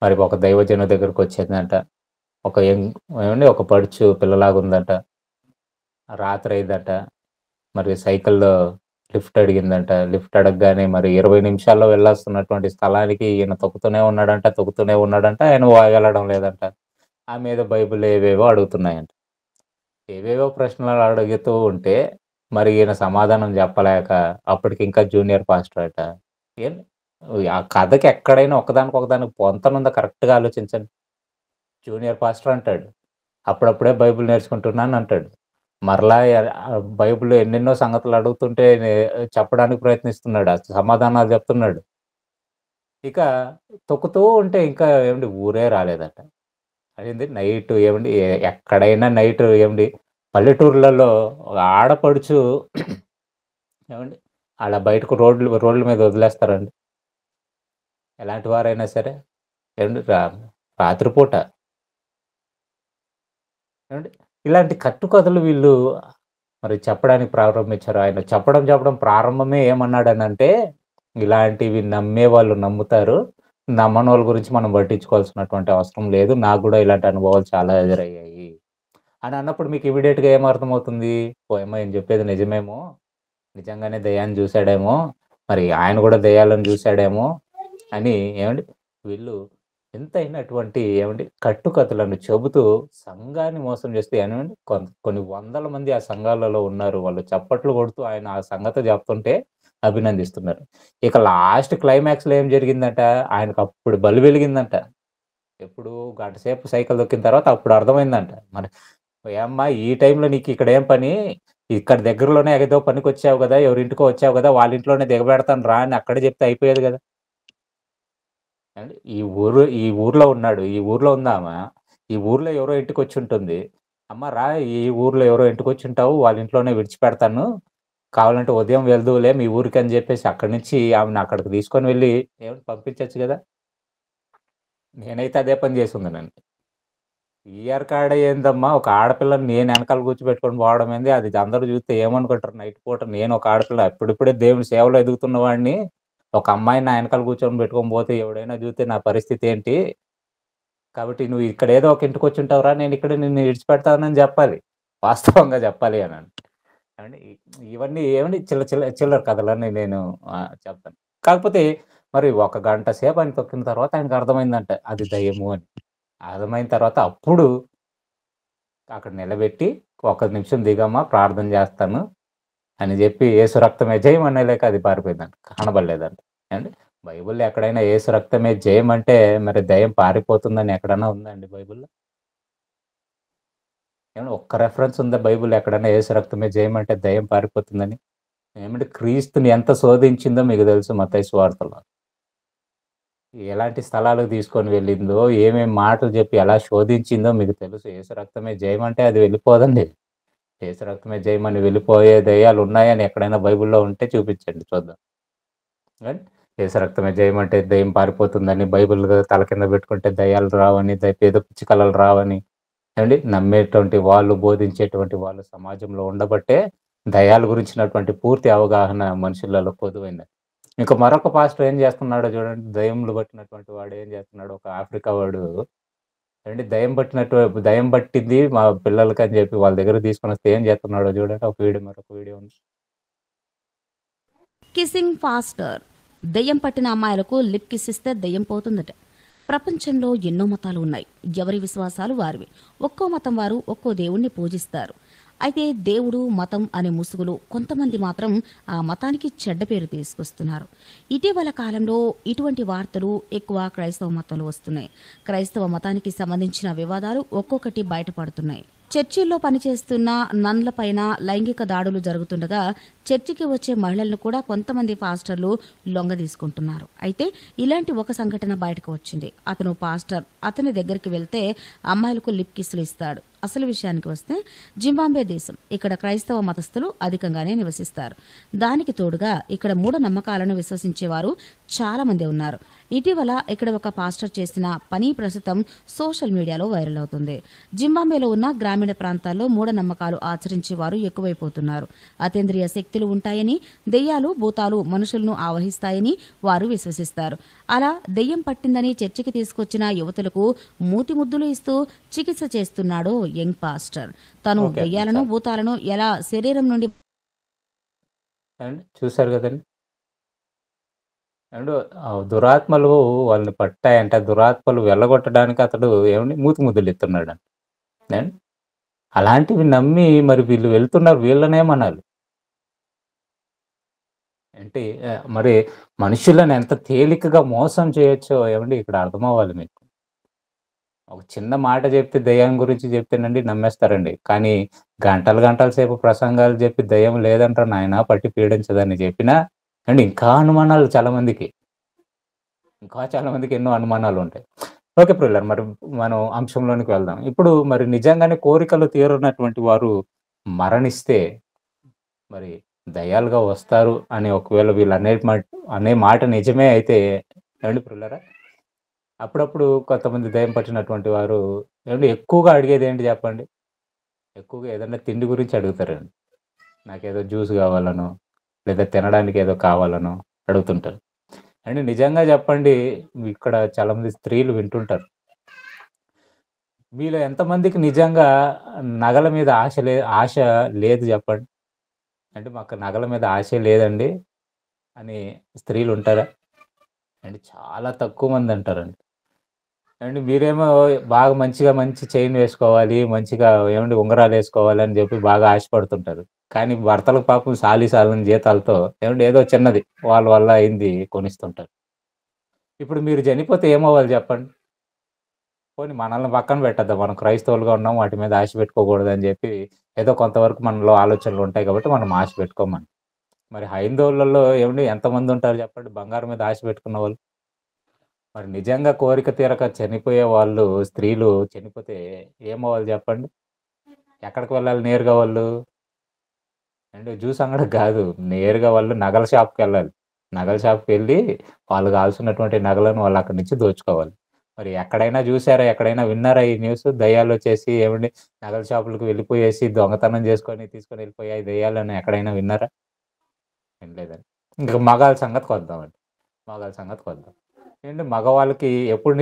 [SPEAKER 1] మరి ఒక దైవజనుడి దగ్గరకొచ్చిందంట. ఒక ఏవండీ ఒక పడుచు పిల్లలాగుందంట. రాత్రయిందట. మరి సైకిల్‌లో లిఫ్ట్ అడిగిందంట. లిఫ్ట్ అడగగానే మరి 20 నిమిషాల్లో వెళ్ళాల్సినటువంటి స్థలానికి ఈయన తొక్కుతూనే ఉన్నాడంట, తొక్కుతూనే ఉన్నాడంట. ఆయన వెళ్ళడం లేదంట. ఆమె ఏదో బైబిల్ ఏవేవో అడుగుతున్నాయంట. ఏవేవో ప్రశ్నలు అడుగుతూ ఉంటే మరి ఈయన సమాధానం చెప్పలేక అప్పటికి ఇంకా జూనియర్ పాస్టర్ అట. ఏం ఆ కథకి ఎక్కడైనా ఒకదానికి పొంతనుందా కరెక్ట్‌గా ఆలోచించండి. జూనియర్ పాస్టర్ అంటాడు. అప్పుడప్పుడే బైబిల్ నేర్చుకుంటున్నానంటాడు. మరలా బైబిల్‌లో ఎన్నెన్నో సంగతులు అడుగుతుంటే చెప్పడానికి ప్రయత్నిస్తున్నాడు. సమాధానాలు చెప్తున్నాడు. ఇక తొక్కుతూ ఉంటే ఇంకా ఏవండీ ఊరే రాలేదట. అదేంది నైట్ ఏవండీ ఎక్కడైనా నైట్ ఏవండీ పల్లెటూర్లలో ఒక ఆడపడుచు ఏవండీ అలా బయటకు రోడ్ల మీద వదిలేస్తారండి. ఎలాంటి వారైనా సరే. ఏవండీ రాత్రిపూట ఏవండీ ఇలాంటి కట్టుకథలు వీళ్ళు మరి చెప్పడానికి ప్రారంభించారు. ఆయన చెప్పడం ప్రారంభమే ఏమన్నాడనంటే, ఇలాంటివి నమ్మేవాళ్ళు నమ్ముతారు. నమ్మనోళ్ళ గురించి మనం పట్టించుకోవాల్సినటువంటి అవసరం లేదు. నాకు గూడా ఇలాంటి అనుభవాలు చాలా ఎదురయ్యాయి. అని అన్నప్పుడు మీకు ఇమ్మీడియేట్‌గా ఏం అర్థమవుతుంది? ఓయమ్మ! ఈయన చెప్పేది నిజమేమో! నిజంగానే దెయ్యాన్ని చూసాడేమో! మరి ఆయన గూడా దెయ్యాలను చూసాడేమో! అని ఏవండీ వీళ్ళు ఎంతైనా అటువంటి కట్టుకథలను చెబుతూ సంఘాన్ని మోసం చేస్తూ కొన్ని వందల మంది ఆ సంఘాలలో ఉన్నారు. వాళ్ళు చప్పట్లు కొడుతూ ఆయన ఆ సంగతి చెప్తుంటే అభినందిస్తున్నారు. ఇక లాస్ట్ క్లైమాక్స్‌లో ఏం జరిగిందంట, ఆయనకప్పుడు బలి వెలిగిందంట. ఎప్పుడు గంట సేపు సైకిల్ తొక్కిన తర్వాత అప్పుడు అర్థమైందంట. మరి "ఏమ్మా! ఈ టైంలో నీకిక్కడేం పని? ఇక్కడ దగ్గరలోనే ఏదో పనికొచ్చావు గదా! ఎవరింటికో వచ్చావు గదా! వాళ్ళ ఇంట్లోనే దిగబెడతాను రా" అని అక్కడే చెప్తే అయిపోయేది గదా! ఈ ఊర్లో ఉన్నాడు. ఈ ఊర్లో ఉందామ. ఈ ఊర్లో ఎవరో ఇంటికొచ్చుంటుంది. "అమ్మ రా! ఈ ఊర్లో ఎవరో ఇంటికొచ్చుంటావు. వాళ్ళ ఇంట్లోనే విడిచిపెడతాను. కావాలంటే ఉదయం వెళ్దువులే మీ ఊరికని" జెప్పేసి అక్కడి నుంచి ఆమెను అక్కడికి తీసుకొని వెళ్లి పంపించొచ్చు గదా! నేనైతే అదే పని చేసుందునండి. ఈఆర్ కాడ ఏందమ్మా! ఒక ఆడపిల్లని నేను ఎనకాల కూర్చోబెట్టుకొని పోవడం ఏంది? అది అందరూ చూస్తే ఏమనుకుంటారు నైట్ పూట నేను ఒక ఆడపిల్ల ఇప్పుడిప్పుడే దేవుని సేవలో ఎదుగుతున్న వాడిని, ఒక అమ్మాయిని నా ఎనకాల కూర్చొని పెట్టుకొని పోతే ఎవడైనా చూస్తే నా పరిస్థితి ఏంటి? కాబట్టి నువ్వు ఇక్కడ ఏదో ఒక ఇంటికొచ్చుంటావురా! నేను ఇక్కడ నిన్ను ఇడిచిపెడతానని చెప్పాలి. వాస్తవంగా చెప్పాలి అనంటే. ఏవండీ ఇవన్నీ చిల్లర కథలని నేను చెప్తాను. కాకపోతే మరి ఒక గంట సేపు ఆయన తొక్కిన తర్వాత ఆయనకు అర్థమైందంట. అది దయ్యము అని. అర్థమైన తర్వాత అప్పుడు అక్కడ నిలబెట్టి, "ఒక్క నిమిషం దిగమ్మా ప్రార్థన జేస్తాను" అని జెప్పి "యేసు రక్తమే జయం" అనేలేక అది పారిపోయిందంట. కనబడలేదంట. ఏవండీ బైబిల్‌లో ఎక్కడైనా యేసు రక్తమే జయం అంటే మరి దెయ్యం పారిపోతుందని ఎక్కడన్నా ఉందా అండి బైబిల్‌లో? ఒక్క రెఫరెన్స్ ఉందా బైబిల్‌లో ఎక్కడన్నా యేసు రక్తమే జయం అంటే దెయ్యం పారిపోతుందని? క్రీస్తుని ఎంత శోధించిందో మీకు తెలుసు మత్తయి సువార్తలో. ఎలాంటి స్థలాలకు తీసుకొని వెళ్ళిందో, ఏమేం మాటలు జెప్పి ఎలా శోధించిందో మీకు తెలుసు. యేసు రక్తమే జయం అంటే అది వెళ్ళిపోదండి. యేసు రక్తమే జయమని వెళ్ళిపోయే దెయ్యాలున్నాయని ఎక్కడైనా బైబిల్‌లో ఉంటే చూపించండి చూద్దాం. అండ్ యేసు రక్తమే జయమంటే దెయ్యం పారిపోతుందని, బైబిల్ తల కింద పెట్టుకుంటే దెయ్యాలు రావని, ఏదో పిచ్చి కలలు రావని, నమ్మేటువంటి వాళ్ళు, బోధించేటువంటి వాళ్ళు సమాజంలో ఉండబట్టే దెయ్యాల గురించినటువంటి పూర్తి అవగాహన మనుషులలో కొదువైంది. ఇంక మరొక పాస్టర్ ఏం చేస్తున్నాడో చూడండి. దెయ్యములు పట్టినటువంటి వాడు ఏం చేస్తున్నాడు, ఒక ఆఫ్రికా వాడు దెయ్యం పట్టింది మా పిల్లలకని చెప్పి వాళ్ళ దగ్గరకి తీసుకొనొస్తే ఏం చేస్తున్నాడో చూడండి. మరొక వీడియో ఉంది.
[SPEAKER 3] Kissing pastor. దెయ్యం పట్టిన అమ్మాయిలకు లిప్ కిస్ ఇస్తే దెయ్యం పోతుందట. ప్రపంచంలో ఎన్నో మతాలు ఉన్నాయి. ఎవరి విశ్వాసాలు వారివి. ఒక్కో మతం వారు ఒక్కో దేవుణ్ణి పూజిస్తారు. అయితే దేవుడు, మతం అనే ముసుగులో కొంతమంది మాత్రం ఆ మతానికి చెడ్డ పేరు తీసుకొస్తున్నారు. ఇటీవల కాలంలో ఇటువంటి వార్తలు ఎక్కువ క్రైస్తవ మతంలో వస్తున్నాయి. క్రైస్తవ మతానికి సంబంధించిన వివాదాలు ఒక్కొక్కటి బయటపడుతున్నాయి. చర్చిల్లో పనిచేస్తున్న నన్లపైన లైంగిక దాడులు జరుగుతుండగా చర్చికి వచ్చే మహిళలను కూడా కొంతమంది పాస్టర్లు లొంగదీసుకుంటున్నారు. అయితే ఇలాంటి ఒక సంఘటన బయటకు వచ్చింది. అతను పాస్టర్. అతని దగ్గరికి వెళ్తే అమ్మాయిలకు లిప్ కిస్సులు ఇస్తాడు. అసలు విషయానికి వస్తే జింబాబ్వే దేశం. ఇక్కడ క్రైస్తవ మతస్థులు అధికంగానే నివసిస్తారు. దానికి తోడుగా ఇక్కడ మూఢనమ్మకాలను విశ్వసించేవారు చాలా మంది ఉన్నారు. ఇటీవల ఇక్కడ ఒక పాస్టర్ చేసిన పని ప్రస్తుతం సోషల్ మీడియాలో వైరల్ అవుతుంది. జింబాబ్వేలో ఉన్న గ్రామీణ ప్రాంతాల్లో మూఢనమ్మకాలు ఆచరించే వారు ఎక్కువైపోతున్నారు. అతీంద్రియ శక్తులు ఉంటాయని, దెయ్యాలు, భూతాలు మనుషులను ఆవహిస్తాయని వారు విశ్వసిస్తారు. అలా దెయ్యం పట్టిందని చర్చికి తీసుకొచ్చిన యువతులకు మూతి ముద్దులు ఇస్తూ చికిత్స చేస్తున్నాడు యంగ్ పాస్టర్. తను
[SPEAKER 1] ఓకే.
[SPEAKER 3] దెయ్యాలను, భూతాలను ఎలా శరీరం నుండి
[SPEAKER 1] చూసారు గదండీ! దురాత్మలు వాళ్ళని పట్టాయంట. దురాత్మలు వెళ్ళగొట్టడానికి అతడు మూతి ముద్దులిస్తున్నాడంట. ఏవండీ అలాంటివి నమ్మి మరి వీళ్ళు వెళ్తున్నారు. వీళ్ళనేమనాలి? అంటే మరి మనుషులను ఎంత తేలికగా మోసం చేయొచ్చో ఇక్కడ అర్థమవ్వాలి మీకు. ఒక చిన్న మాట జెప్తే దెయ్యం గురించి జెప్తేనండి నమ్మేస్తారండి. కానీ గంటల సేపు ప్రసంగాలు జెప్పి దెయ్యం లేదంట్రా నాయనా పట్టి పీడించదని జెప్పినా ఇంకా అనుమానాలు చాలా మందికి. ఎన్నో అనుమానాలుంటాయి. ఓకే ప్రియులారా మరి మనం అంశంలోనికి వెళ్దాం. ఇప్పుడు మరి నిజంగానే కోరికలు తీరనటువంటి వారు మరణిస్తే మరి దయ్యాలుగా వస్తారు అని ఒకవేళ వీళ్ళు అనే మాట నిజమే అయితే ప్రియులారా అప్పుడప్పుడు కొంతమంది దెయ్యం పట్టినటువంటి వారు ఎక్కువగా అడిగేదేంటి చెప్పండి? ఎక్కువగా ఏదన్నా తిండి గురించి అడుగుతారండి. నాకేదో జ్యూస్ గావాలనో, లేదా తినడానికి ఏదో కావాలనో అడుగుతుంటారు. నిజంగా చెప్పండి ఇక్కడ చాలామంది స్త్రీలు వింటుంటారు. మీలో ఎంతమందికి నిజంగా నగల మీద ఆశ లేదు చెప్పండి? మాకు నగల మీద ఆశే లేదండి అని స్త్రీలుంటారా? చాలా తక్కువ మంది అంటారండి. ఏవండి మీరేమో బాగా మంచిగా మంచి చైన్ వేసుకోవాలి, మంచిగా ఏవండీ ఉంగరాలు వేసుకోవాలి అని చెప్పి బాగా ఆశపడుతుంటారు. కానీ భర్తలకు పాపం సాలిసాలని జీతాలతో ఏవండీ ఏదో చిన్నది వాళ్ళ వల్ల అయింది కొనిస్తుంటారు. ఇప్పుడు మీరు చనిపోతే ఏమవ్వాలి చెప్పండి? పోనీ మనల్ని పక్కన పెట్టొద్దాం. మనం క్రైస్తవులుగా ఉన్నాం. వాటి మీద ఆశ పెట్టుకోకూడదని జెప్పి, ఏదో కొంతవరకు మనలో ఆలోచనలు ఉంటాయి కాబట్టి మనం ఆశ పెట్టుకోమని. మరి హైందవులలో ఏవండీ ఎంతమందుంటారు చెప్పండి బంగారం మీద ఆశ పెట్టుకున్నవాళ్ళు? మరి నిజంగా కోరిక తీరక చనిపోయే వాళ్ళు స్త్రీలు చనిపోతే ఏమవ్వాలి జెప్పండి? ఎక్కడికి వెళ్ళాలి నేరుగా వాళ్ళు? అంటే జ్యూస్ అంగడికి గాదు. నేరుగా వాళ్ళు నగల షాప్‌కెళ్ళాలి. నగల షాప్‌కెళ్ళి వాళ్ళు కావాల్సినటువంటి నగలను వాళ్ళు అక్కడి నుంచి దోచుకోవాలి. మరి ఎక్కడైనా జూసారా? ఎక్కడైనా విన్నారా ఈ న్యూస్? దెయ్యాలొచ్చేసి ఏవండీ నగల షాపులకు వెళ్ళిపోయేసి దొంగతనం చేసుకొని తీసుకొని వెళ్ళిపోయాయి దెయ్యాలని ఎక్కడైనా విన్నారా? వినలేదండి. ఇంక మగాళ్ళ సంగతికొద్దామండి. మగాళ్ళ సంగతికొద్దాం. ఏండి మగవాళ్ళకి ఎప్పుడు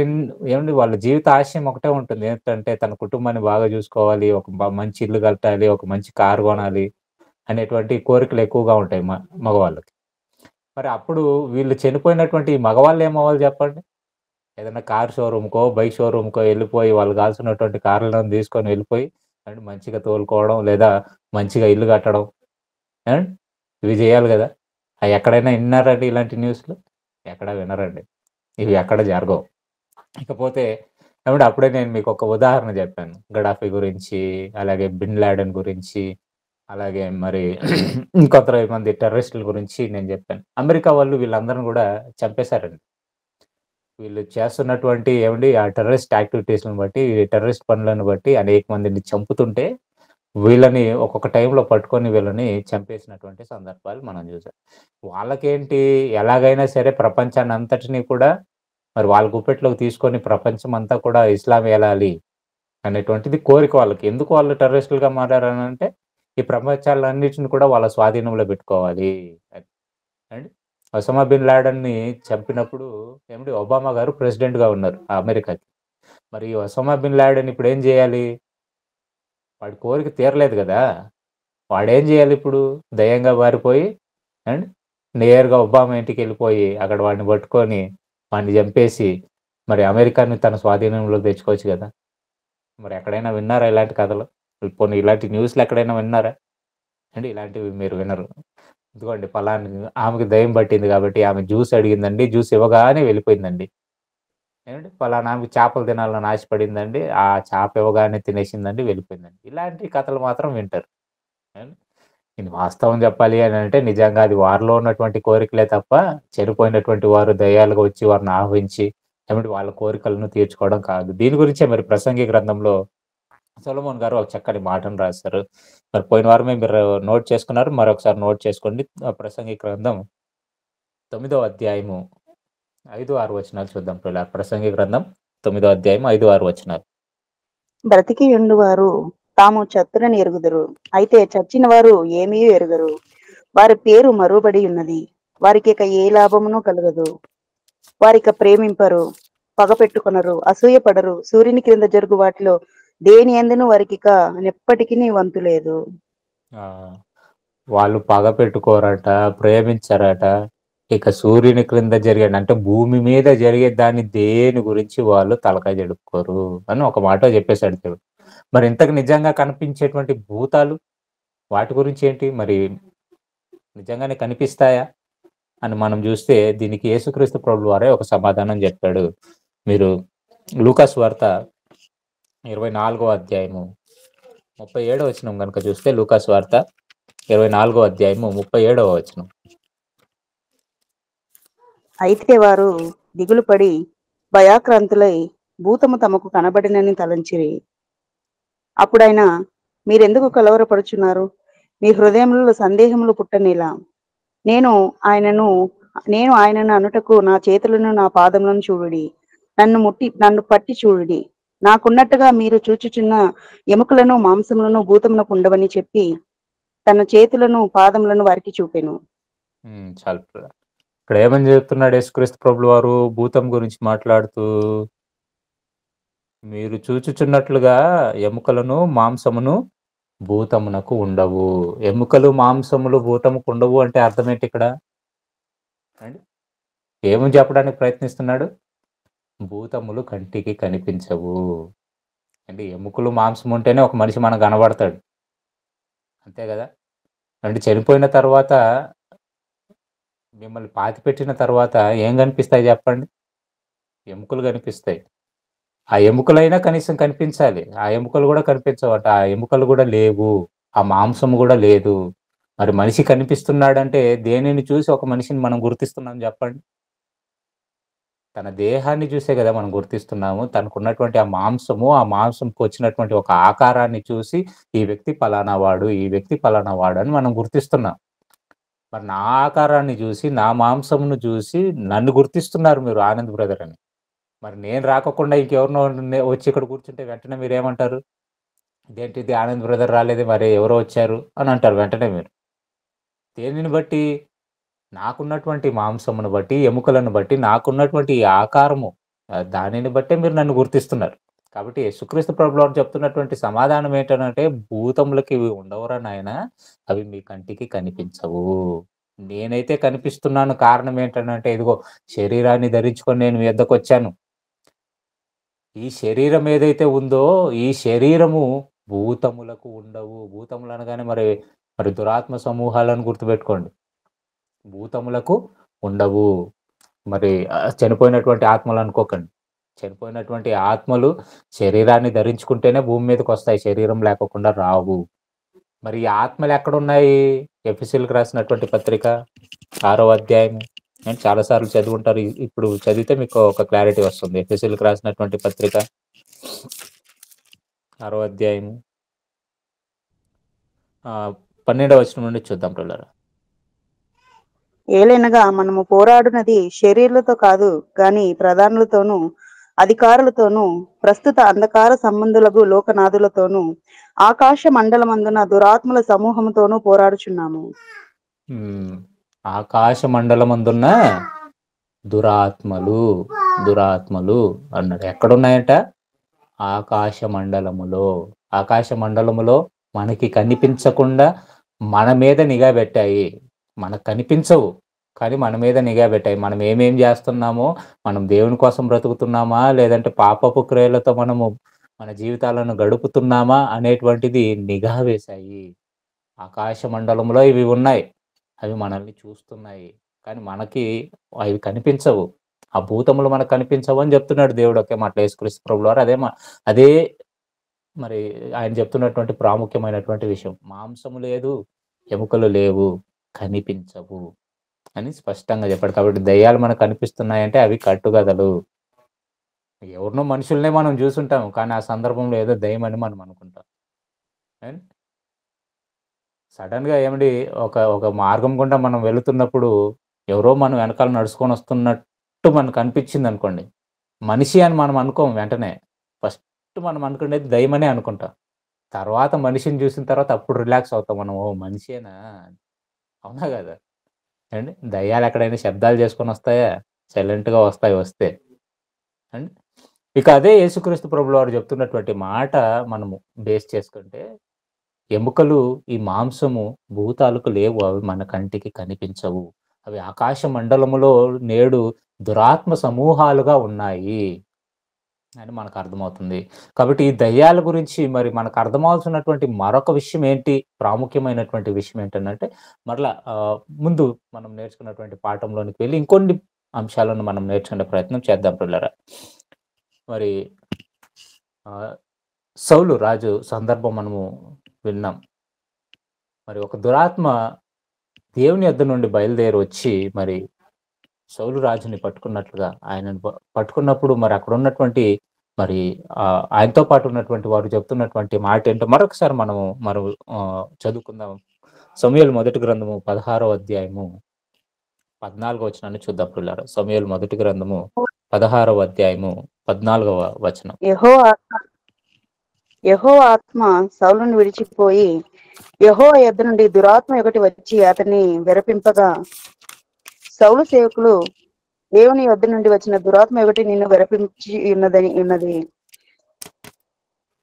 [SPEAKER 1] ఏవండీ వాళ్ళ జీవిత ఆశయం ఒకటే ఉంటుంది. ఏంటంటే తన కుటుంబాన్ని బాగా జూసుకోవాలి. ఒక మంచి ఇల్లు కట్టాలి. ఒక మంచి కారు కొనాలి. అనేటువంటి కోరికలు ఎక్కువగా ఉంటాయి మగవాళ్ళకి. మరి అప్పుడు వీళ్ళు చనిపోయినటువంటి ఈ మగవాళ్ళు ఏమవ్వాలి చెప్పండి? ఏదైనా కార్ షోరూమ్‌కో, బైక్ షోరూమ్‌కో ఎళ్ళిపోయి వాళ్ళు కావాల్సినటువంటి కార్లను తీసుకొని వెళ్ళిపోయి అండ్ మంచిగా తోలుకోవడం లేదా మంచిగా ఇల్లు కట్టడం. అండ్ ఇవి చేయాలి గదా! అయి ఎక్కడైనా ఇన్నారండి ఇలాంటి న్యూస్‌లు? ఎక్కడ వినరండి. ఇవి ఎక్కడ జరగవు. ఇకపోతే ఏవండీ అప్పుడే నేను మీకొక ఉదాహరణ చెప్పాను. గడాఫీ గురించి, అలాగే బిన్ లాడెన్ గురించి, అలాగే మరి ఇంకొంతమంది టెర్రరిస్టుల గురించి నేను జెప్పాను. అమెరికా వాళ్ళు వీళ్ళందరిని గూడా చంపేశారండి. వీళ్ళు చేస్తున్నటువంటి ఏవండీ ఆ టెర్రరిస్ట్ యాక్టివిటీస్‌ని బట్టి, ఈ టెర్రరిస్ట్ పనులను బట్టి అనేక మందిని చంపుతుంటే, వీళ్ళని ఒక్కొక్క టైంలో పట్టుకొని వీళ్ళని చంపేసినటువంటి సందర్భాలు మనం జూసాం. వాళ్ళకేంటి ఎలాగైనా సరే ప్రపంచాన్నంతటిని కూడా మరి వాళ్ళ గుప్పెట్లోకి తీసుకొని ప్రపంచమంతా కూడా ఇస్లాం ఏలాలి అనేటువంటిది కోరిక వాళ్ళకి. ఎందుకు వాళ్ళు టెర్రరిస్టులుగా మారారనంటే, ఈ ప్రపంచాలన్నిటిని కూడా వాళ్ళ స్వాధీనంలో పెట్టుకోవాలి అని. అండ్ ఒసామా బిన్ లాడెన్‌ని చంపినప్పుడు ఏమండి ఒబామా గారు ప్రెసిడెంట్‌గా ఉన్నారు అమెరికాకి. మరి ఈ ఒసామా బిన్ లాడెన్ ఇప్పుడేం జేయాలి? వాడి కోరిక తీరలేదు గదా! వాడేం జేయాలిప్పుడు? దెయ్యంగా మారిపోయి అండ్ నేరుగా ఒబామా ఇంటికెళ్ళిపోయి అక్కడ వాడిని పట్టుకొని, వాడిని చంపేసి, మరి అమెరికాని తన స్వాధీనంలోకి తెచ్చుకోవచ్చు గదా! మరి ఎక్కడైనా విన్నారా ఇలాంటి కథలు? పోనీ ఇలాంటి న్యూస్‌లు ఎక్కడైనా విన్నారా? అంటే ఇలాంటివి మీరు వినరు. ఇదిగోండి పలానా ఆమెకి దెయ్యం పట్టింది కాబట్టి ఆమె జ్యూస్ అడిగిందండి. జ్యూస్ ఇవ్వగానే వెళ్ళిపోయిందండి. ఏమండి పలానా ఆమెకి చేపలు తినాలని ఆశపడిందండి. ఆ చేప ఇవ్వగానే తినేసిందండి, వెళ్ళిపోయిందండి. ఇలాంటి కథలు మాత్రం వింటారు. ఏవండి ఇది వాస్తవం చెప్పాలి అనంటే నిజంగా అది వారిలో ఉన్నటువంటి కోరికలే తప్ప, చనిపోయినటువంటి వారు దెయ్యాలుగా వచ్చి వారిని ఆవహించి, ఏమంటే వాళ్ళ కోరికలను తీర్చుకోవడం కాదు. దీని గురించే మరి ప్రసంగి గ్రంథంలో సొలొమోన్ గారు ఒక చక్కని మాటను రాశారు. మరి పోయిన వారమే మీరు నోట్ చేసుకున్నారు. మరొకసారి నోట్ చేసుకోండి. ప్రసంగి గ్రంథం 9వ అధ్యాయము 5, 6 వచనాలు చూద్దాం ప్రియులారా. ప్రసంగి గ్రంథం 9వ అధ్యాయం 5, 6 వచనాలు.
[SPEAKER 4] బ్రతికి ఉండువారు తాము చతురని ఎరుగుదురు, అయితే చచ్చిన వారు ఏమీ ఎరుగరు. వారి పేరు మరుబడి ఉన్నది, వారికి ఇక ఏ లాభమును కలగదు. వారిక ప్రేమింపరు, పగ పెట్టుకొనరు, అసూయపడరు. సూర్యుని క్రింద జరుగు వాటిలో దేని యందును వారికి ఇక ఎప్పటికీ వంతు లేదు.
[SPEAKER 1] ఆ! వాళ్ళు పగ పెట్టుకోరట, ప్రేమించరట. ఇక సూర్యుని క్రింద జరిగే అంటే భూమి మీద జరిగే దాన్ని దేని గురించి వాళ్ళు తలకాయ జడుపుకోరు అని ఒక మాట చెప్పేసాడు దేవుడు. మరి ఇంతకు నిజంగా కనిపించేటువంటి భూతాలు వాటి గురించి ఏంటి? మరి నిజంగానే కనిపిస్తాయా? అని మనం జూస్తే దీనికి యేసుక్రీస్తు ప్రభువు వారే ఒక సమాధానం జెప్పాడు. మీరు లూకా సువార్త 24వ అధ్యాయము 37వ వచనం గనుక చూస్తే లూకా సువార్త 24వ అధ్యాయము 37వ వచనం.
[SPEAKER 4] అయితే వారు దిగులు పడి భయాక్రాంతులై భూతము తమకు కనబడినని తలంచిరి. అప్పుడైనా మీరెందుకు కలవరపడుచున్నారు? మీ హృదయములలో సందేహములు పుట్టనేలా? నేను ఆయనను అనుటకు నా చేతులను నా పాదములను చూడుడి, నన్ను పట్టి చూడుడి. నాకున్నట్టుగా మీరు చూచుచున్న ఎముకలను మాంసములను భూతమునకు ఉండవని చెప్పి తన చేతులను పాదములను వారికి చూపెను.
[SPEAKER 1] చాలు. ఇక్కడ ఏమని చెప్తున్నాడు యేసుక్రీస్తు ప్రభువు వారు భూతం గురించి మాట్లాడుతూ, మీరు చూచుచున్నట్లుగా ఎముకలను, మాంసమును భూతమునకు ఉండవు. ఎముకలు, మాంసములు భూతముకు ఉండవు అంటే అర్థం ఏంటి ఇక్కడ? అండి ఏమని చెప్పడానికి ప్రయత్నిస్తున్నాడు? భూతములు కంటికి కనిపించవు. అంటే ఎముకలు మాంసం ఉంటేనే ఒక మనిషి మనకు కనబడతాడు. అంతే కదా! అంటే చనిపోయిన తర్వాత మిమ్మల్ని పాతిపెట్టిన తర్వాత ఏం కనిపిస్తాయి చెప్పండి? ఎముకలు కనిపిస్తాయి. ఆ ఎముకలైనా కనీసం కనిపించాలి. ఆ ఎముకలు కూడా కనిపించవట. ఆ ఎముకలు కూడా లేవు. ఆ మాంసం కూడా లేదు. మరి మనిషి కనిపిస్తున్నాడంటే దేనిని చూసి ఒక మనిషిని మనం గుర్తిస్తున్నాం చెప్పండి? తన దేహాన్ని చూసే కదా మనం గుర్తిస్తున్నాము. తనకున్నటువంటి ఆ మాంసము, ఆ మాంసంకి వచ్చినటువంటి ఒక ఆకారాన్ని చూసి ఈ వ్యక్తి పలానా వాడు, ఈ వ్యక్తి పలానా వాడు అని మనం గుర్తిస్తున్నాం. మరి నా ఆకారాన్ని చూసి, నా మాంసమును చూసి నన్ను గుర్తిస్తున్నారు మీరు ఆనంద్ బ్రదర్ అని. మరి నేను రాకోకుండా ఇంకెవరినో వచ్చి ఇక్కడ కూర్చుంటే వెంటనే మీరేమంటారు? ఇదేంటిది ఆనంద్ బ్రదర్ రాలేదు, మరి ఎవరో వచ్చారు అని అంటారు వెంటనే మీరు. దేనిని బట్టి? నాకున్నటువంటి మాంసమును బట్టి, ఎముకలను బట్టి, నాకున్నటువంటి ఈ ఆకారము దానిని బట్టే మీరు నన్ను గుర్తిస్తున్నారు. కాబట్టి యేసుక్రీస్తు ప్రభువారు చెప్తున్నటువంటి సమాధానం ఏంటనంటే, భూతములకి ఇవి ఉండవురా నాయనా, అవి మీ కంటికి కనిపించవు. నేనైతే కనిపిస్తున్నాను. కారణం ఏంటనంటే, ఇదిగో శరీరాన్ని ధరించుకొని నేను మీ యొద్దకొచ్చాను. ఈ శరీరం ఏదైతే ఉందో, ఈ శరీరము భూతములకు ఉండవు. భూతములు అనగానే మరి దురాత్మ సమూహాలను గుర్తుపెట్టుకోండి. భూతములకు ఉండవు. మరి చనిపోయినటువంటి ఆత్మలు అనుకోకండి. చనిపోయినటువంటి ఆత్మలు శరీరాన్ని ధరించుకుంటేనే భూమి మీదకొస్తాయి. శరీరం లేకోకుండా రావు. మరి ఈ ఆత్మలు ఎక్కడున్నాయి? ఎఫెసీయులకు రాసినటువంటి పత్రిక 6వ అధ్యాయము. నేను చాలా సార్లు చదివుంటారు. ఇప్పుడు చదివితే మీకు ఒక క్లారిటీ వస్తుంది. ఎఫెసీయులకు రాసినటువంటి పత్రిక 6వ అధ్యాయము 12వ వచనం నుండి చూద్దాం పిల్లరా.
[SPEAKER 4] ఏలైనగా మనము పోరాడునది శరీరులతో కాదు గాని ప్రధానులతోనూ, అధికారులతోనూ, ప్రస్తుత అంధకార సంబంధులకు లోకనాథులతోనూ, ఆకాశ మండలమందున దురాత్మల సమూహముతోనూ పోరాడుచున్నాము.
[SPEAKER 1] ఆకాశ మండలమందున్న దురాత్మలు అన్నాడు. ఎక్కడున్నాయంట? ఆకాశ మండలములో. ఆకాశ మండలములో మనకి కనిపించకుండా మన మీద నిఘా పెట్టాయి. మనకు కనిపించవు కానీ మన మీద నిఘా పెట్టాయి. మనం ఏమేం చేస్తున్నామో, మనం దేవుని కోసం బ్రతుకుతున్నామా, లేదంటే పాపపు క్రియలతో మనము మన జీవితాలను గడుపుతున్నామా అనేటువంటిది నిఘా వేశాయి. ఆకాశ మండలంలో ఇవి ఉన్నాయి. అవి మనల్ని చూస్తున్నాయి కానీ మనకి అవి కనిపించవు. ఆ భూతములు మనకు కనిపించవు అని చెప్తున్నాడు దేవుడు. ఒకే మాట యేసుక్రీస్తు ప్రభువారు అదే మరి ఆయన చెప్తున్నటువంటి ప్రాముఖ్యమైనటువంటి విషయం. మాంసము లేదు, ఎముకలు లేవు, కనిపించవు అని స్పష్టంగా చెప్పాడు. కాబట్టి దయ్యాలు మనకు కనిపిస్తున్నాయంటే అవి కట్టుకథలు. ఎవరినో మనుషుల్నే మనం చూసుంటాం కానీ ఆ సందర్భంలో ఏదో దయ్యం అని మనం అనుకుంటాం. సడన్ గా ఏమిటి ఒక మార్గం గుండా మనం వెళుతున్నప్పుడు ఎవరో మనం వెనకాల నడుచుకొని వస్తున్నట్టు మనకు అనిపించింది అనుకోండి, మనిషి అని మనం అనుకోం. వెంటనే ఫస్ట్ మనం అనుకునేది దయ్యమనే అనుకుంటాం. తర్వాత మనిషిని చూసిన తర్వాత అప్పుడు రిలాక్స్ అవుతాం మనం. ఓ మనిషేనా? అవునా కదా అండి? దయ్యాలు ఎక్కడైనా శబ్దాలు చేసుకొని వస్తాయా? సైలెంట్గా వస్తాయి వస్తే అండి. ఇక అదే యేసుక్రీస్తు ప్రభువారు చెప్తున్నటువంటి మాట మనము బేస్ చేసుకుంటే, ఎముకలు, ఈ మాంసము భూతాలకు లేవు, అవి మన కంటికి కనిపించవు. అవి ఆకాశ మండలములో నేడు దురాత్మ సమూహాలుగా ఉన్నాయి అని మనకు అర్థమవుతుంది. కాబట్టి ఈ దయ్యాల గురించి మరి మనకు అర్థమవుతున్నటువంటి మరొక విషయం ఏంటి, ప్రాముఖ్యమైనటువంటి విషయం ఏంటంటే, మరలా ముందు మనం నేర్చుకున్నటువంటి పాఠంలోనికి వెళ్ళి ఇంకొన్ని అంశాలను మనం నేర్చుకునే ప్రయత్నం చేద్దాం పిల్లరా. మరి సౌలు రాజు సందర్భం మనము విన్నాం. మరి ఒక దురాత్మ దేవుని యొద్ద నుండి బయలుదేరి వచ్చి మరి సౌలు రాజుని పట్టుకున్నట్లుగా ఆయనను పట్టుకున్నప్పుడు మరి అక్కడ ఉన్నటువంటి మరి ఆయనతో పాటు ఉన్నటువంటి వారు చెప్తున్నటువంటి మాట ఏంటో మరొకసారి మనము చదువుకుందాం. సమూయేలు మొదటి గ్రంథము 16వ అధ్యాయము 14వ వచనాన్ని చూద్దాం పిల్లరా. సమూయేలు మొదటి గ్రంథము 16వ అధ్యాయము 14వ వచనం.
[SPEAKER 4] యెహోవా ఆత్మ సౌలుని విడిచిపోయి యెహోవా యొద్ద నుండి దురాత్మ ఒకటి వచ్చి అతన్ని వెరపింపగా, సౌలు సేవకులు, దేవుని యొద్ద నుండి వచ్చిన దురాత్మ ఒకటి నిన్ను వెరపించి ఉన్నది.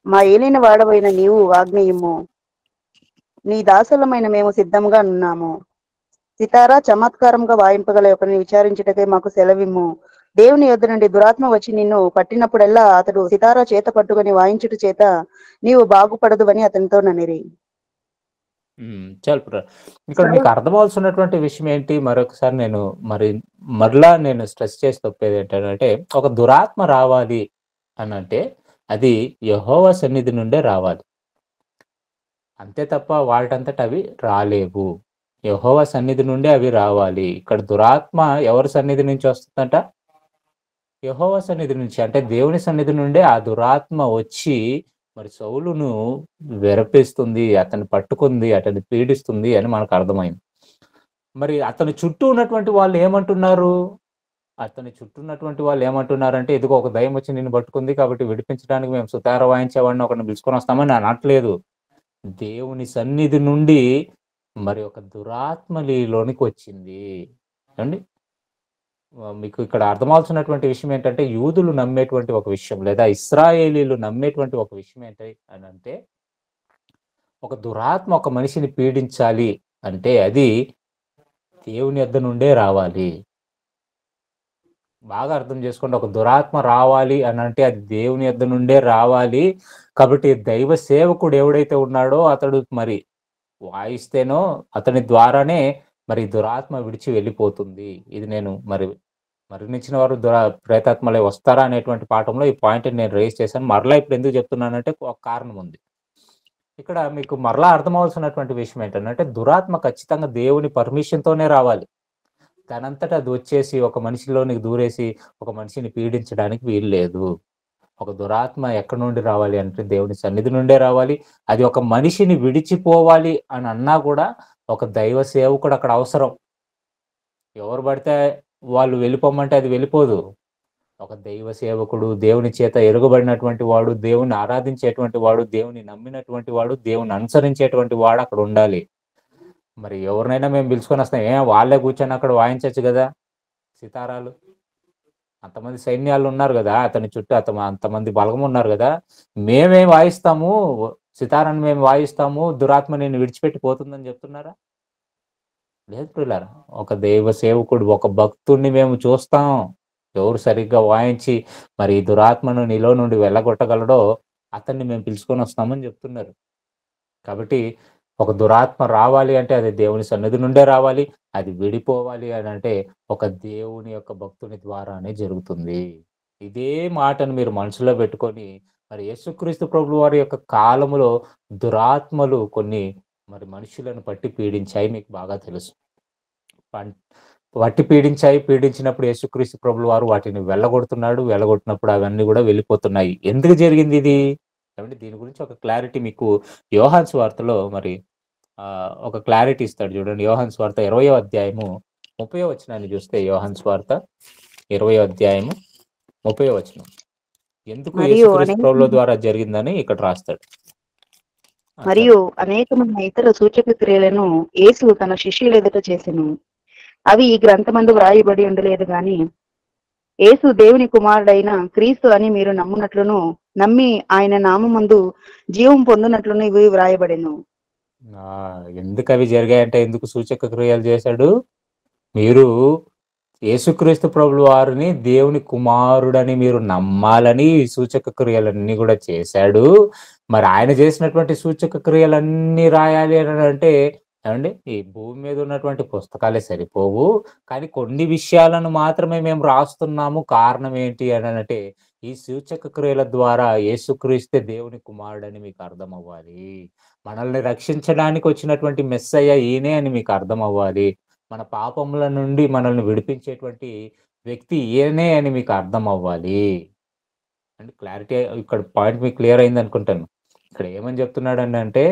[SPEAKER 4] మా ఏలిన వాడవైన నీవు ఆజ్ఞయిమ్ము, నీ దాసులమైన మేము సిద్ధంగా ఉన్నాము. సితారా చమత్కారంగా వాయింపగల ఒకరిని విచారించుటకై మాకు సెలవిమ్ము. దేవుని యొద్ద నుండి దురాత్మ వచ్చి నిన్ను పట్టినప్పుడల్లా అతడు సితారా చేత పట్టుకొని వాయించుట చేత నీవు బాగుపడదువని అతనితో ననిరి.
[SPEAKER 1] చాలు ఇక్కడ మీకు అర్థమవలసినటువంటి విషయం ఏంటి? మరొకసారి నేను మరలా నేను స్ట్రెస్ చేసి చెప్పేది ఏంటంటే, ఒక దురాత్మ రావాలి అని అంటే అది యెహోవా సన్నిధి నుండే రావాలి. అంతే తప్ప వాటంతట అవి రాలేవు. యెహోవా సన్నిధి నుండే అవి రావాలి. ఇక్కడ దురాత్మ ఎవరి సన్నిధి నుంచి వస్తుందంట? యెహోవా సన్నిధి నుంచి. అంటే దేవుని సన్నిధి నుండే ఆ దురాత్మ వచ్చి మరి సౌలును వెరపిస్తుంది, అతన్ని పట్టుకుంది, అతన్ని పీడిస్తుంది అని మనకు అర్థమైంది. మరి అతని చుట్టూ ఉన్నటువంటి వాళ్ళు ఏమంటున్నారు? ఏమంటున్నారంటే, ఇదిగో ఒక దయ్యం వచ్చి నిన్ను పట్టుకుంది కాబట్టి విడిపించడానికి మేము సుతార వాయించేవాడిని ఒకరిని పిలుచుకొని వస్తామని అనట్లేదు. దేవుని సన్నిధి నుండి మరి ఒక దురాత్మ నీలోనికి వచ్చింది అండి. మీకు ఇక్కడ అర్థమవలసినటువంటి విషయం ఏంటంటే, యూదులు నమ్మేటువంటి ఒక విషయం లేదా ఇశ్రాయేలీలు నమ్మేటువంటి ఒక విషయం ఏంటి అని అంటే, ఒక దురాత్మ ఒక మనిషిని పీడించాలి అంటే అది దేవుని యొద్ద నుండే రావాలి. బాగా అర్థం చేసుకోండి. ఒక దురాత్మ రావాలి అని అంటే అది దేవుని యొద్ద నుండే రావాలి. కాబట్టి దైవ సేవకుడు ఎవడైతే ఉన్నాడో అతడు మరి వాయిస్తేనో అతని ద్వారానే మరి దురాత్మ విడిచి వెళ్ళిపోతుంది. ఇది నేను మరణించిన వారు ప్రేతాత్మలే వస్తారా అనేటువంటి పాఠంలో ఈ పాయింట్ నేను రేస్ చేశాను. మరలా ఇప్పుడు ఎందుకు చెప్తున్నానంటే ఒక కారణం ఉంది. ఇక్కడ మీకు మరలా అర్థమవలసినటువంటి విషయం ఏంటంటే, దురాత్మ ఖచ్చితంగా దేవుని పర్మిషన్తోనే రావాలి. దానంతటా అది వచ్చేసి ఒక మనిషిలోనికి దూరేసి ఒక మనిషిని పీడించడానికి వీలు లేదు. ఒక దురాత్మ ఎక్కడి నుండి రావాలి అంటే దేవుని సన్నిధి నుండే రావాలి. అది ఒక మనిషిని విడిచిపోవాలి అని అన్నా కూడా ఒక దైవ సేవకుడు అక్కడ అవసరం. ఎవరు పడితే వాళ్ళు వెళ్ళిపోమంటే అది వెళ్ళిపోదు. ఒక దైవ సేవకుడు, దేవుని చేత ఎరుగబడినటువంటి వాడు, దేవుని ఆరాధించేటువంటి వాడు, దేవుని నమ్మినటువంటి వాడు, దేవుని అనుసరించేటువంటి వాడు అక్కడ ఉండాలి. మరి ఎవరినైనా మేము పిలుచుకొని వస్తాం, వాళ్ళే కూర్చొని అక్కడ వాయించచ్చు కదా సితారాలు. అంతమంది సైన్యాలు ఉన్నారు కదా అతని చుట్టూ, అంతమంది బలగం ఉన్నారు కదా, మేమేం వాయిస్తాము, సితారాన్ని మేము వాయిస్తాము, దురాత్మ నేను విడిచిపెట్టి పోతుందని చెప్తున్నారా? లేదు ప్రియులారా. ఒక దైవ సేవకుడు, ఒక భక్తుడిని మేము చూస్తాం. ఎవరు సరిగ్గా వాయించి మరి ఈ దురాత్మను నీలో నుండి వెళ్ళగొట్టగలడో అతన్ని మేము పిలుచుకొని వస్తామని చెప్తున్నారు. కాబట్టి ఒక దురాత్మ రావాలి అంటే అది దేవుని సన్నిధి నుండే రావాలి. అది విడిపోవాలి అని అంటే ఒక దేవుని యొక్క భక్తుని ద్వారానే జరుగుతుంది. ఇదే మాటను మీరు మనసులో పెట్టుకొని మరి యేసుక్రీస్తు ప్రభువు వారి యొక్క కాలములో దురాత్మలు కొన్ని మరి మనుషులను పట్టి పీడించాయి, మీకు బాగా తెలుసు. పీడించినప్పుడు యేసుక్రీస్తు ప్రభువు వారు వాటిని వెళ్ళగొట్టినప్పుడు అవన్నీ కూడా వెళ్ళిపోతున్నాయి. ఎందుకు జరిగింది ఇది? కాబట్టి దీని గురించి ఒక క్లారిటీ మీకు యోహాను సువార్తలో మరి ఒక క్లారిటీ ఇస్తాడు చూడండి. యోహాను సువార్త 20వ అధ్యాయము 30వ వచనాన్ని చూస్తే, యోహాను సువార్త 20వ అధ్యాయము 30వ వచనం ఎందుకు యేసుక్రీస్తు ప్రభువుల ద్వారా జరిగిందని ఇక్కడ రాస్తాడు.
[SPEAKER 4] మరియు అనేకమైన ఇతర సూచక క్రియలను యేసు తన శిష్యుల ఎదుట చేసెను. అవి ఈ గ్రంథమందు వ్రాయబడి ఉండలేదు గాని యేసు దేవుని కుమారుడైన క్రీస్తు అని మీరు నమ్మునట్లును, నమ్మి ఆయన నామమందు జీవం పొందునట్లును ఇవి వ్రాయబడెను.
[SPEAKER 1] ఎందుకు అవి జరిగాయంటే, ఎందుకు సూచక క్రియలు చేశాడు? మీరు యేసుక్రీస్తు ప్రభువు వారిని దేవుని కుమారుడని మీరు నమ్మాలని ఈ సూచక క్రియలన్నీ కూడా చేశాడు. మరి ఆయన చేసినటువంటి సూచక క్రియలన్నీ రాయాలి అని అంటే ఏమండి, ఈ భూమి మీద ఉన్నటువంటి పుస్తకాలే సరిపోవు, కానీ కొన్ని విషయాలను మాత్రమే మేము రాస్తున్నాము. కారణం ఏంటి అని అంటే, ఈ సూచక క్రియల ద్వారా యేసుక్రీస్తే దేవుని కుమారుడని మీకు అర్థం అవ్వాలి. మనల్ని రక్షించడానికి వచ్చినటువంటి మెస్సయ్య ఈయనే అని మీకు అర్థం అవ్వాలి. మన పాపముల నుండి మనల్ని విడిపించేటువంటి వ్యక్తి ఈయనే అని మీకు అర్థం అవ్వాలి. అంటే క్లారిటీ ఇక్కడ పాయింట్ మీకు క్లియర్ అయింది అనుకుంటాను. ఇక్కడ ఏమని చెప్తున్నాడు అంటే,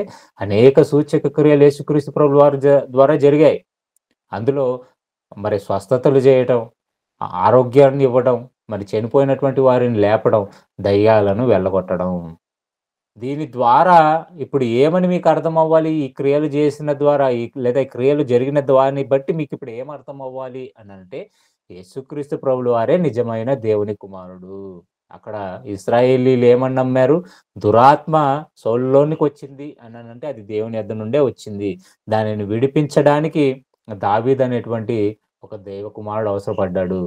[SPEAKER 1] అనేక సూచక క్రియలు యేసుక్రీస్తు ప్రభువు వారి ద్వారా జరిగాయి. అందులో మరి స్వస్థతలు చేయటం, ఆరోగ్యాన్ని ఇవ్వడం, మరి చనిపోయినటువంటి వారిని లేపడం, దయ్యాలను వెళ్ళగొట్టడం. దీని ద్వారా ఇప్పుడు ఏమని మీకు అర్థం అవ్వాలి? ఈ క్రియలు చేసిన ద్వారా లేదా ఈ క్రియలు జరిగిన దాన్ని బట్టి మీకు ఇప్పుడు ఏం అర్థం అవ్వాలి అని అంటే, యేసుక్రీస్తు ప్రభువు వారే నిజమైన దేవుని కుమారుడు. అక్కడ ఇశ్రాయేలీలు ఏమని నమ్మారు? దురాత్మ సౌలులోనికి వచ్చింది అని అంటే అది దేవుని యొద్ద నుండే వచ్చింది. దానిని విడిపించడానికి దావీదు అనేటువంటి ఒక దైవ కుమారుడు అవసరపడ్డాడు.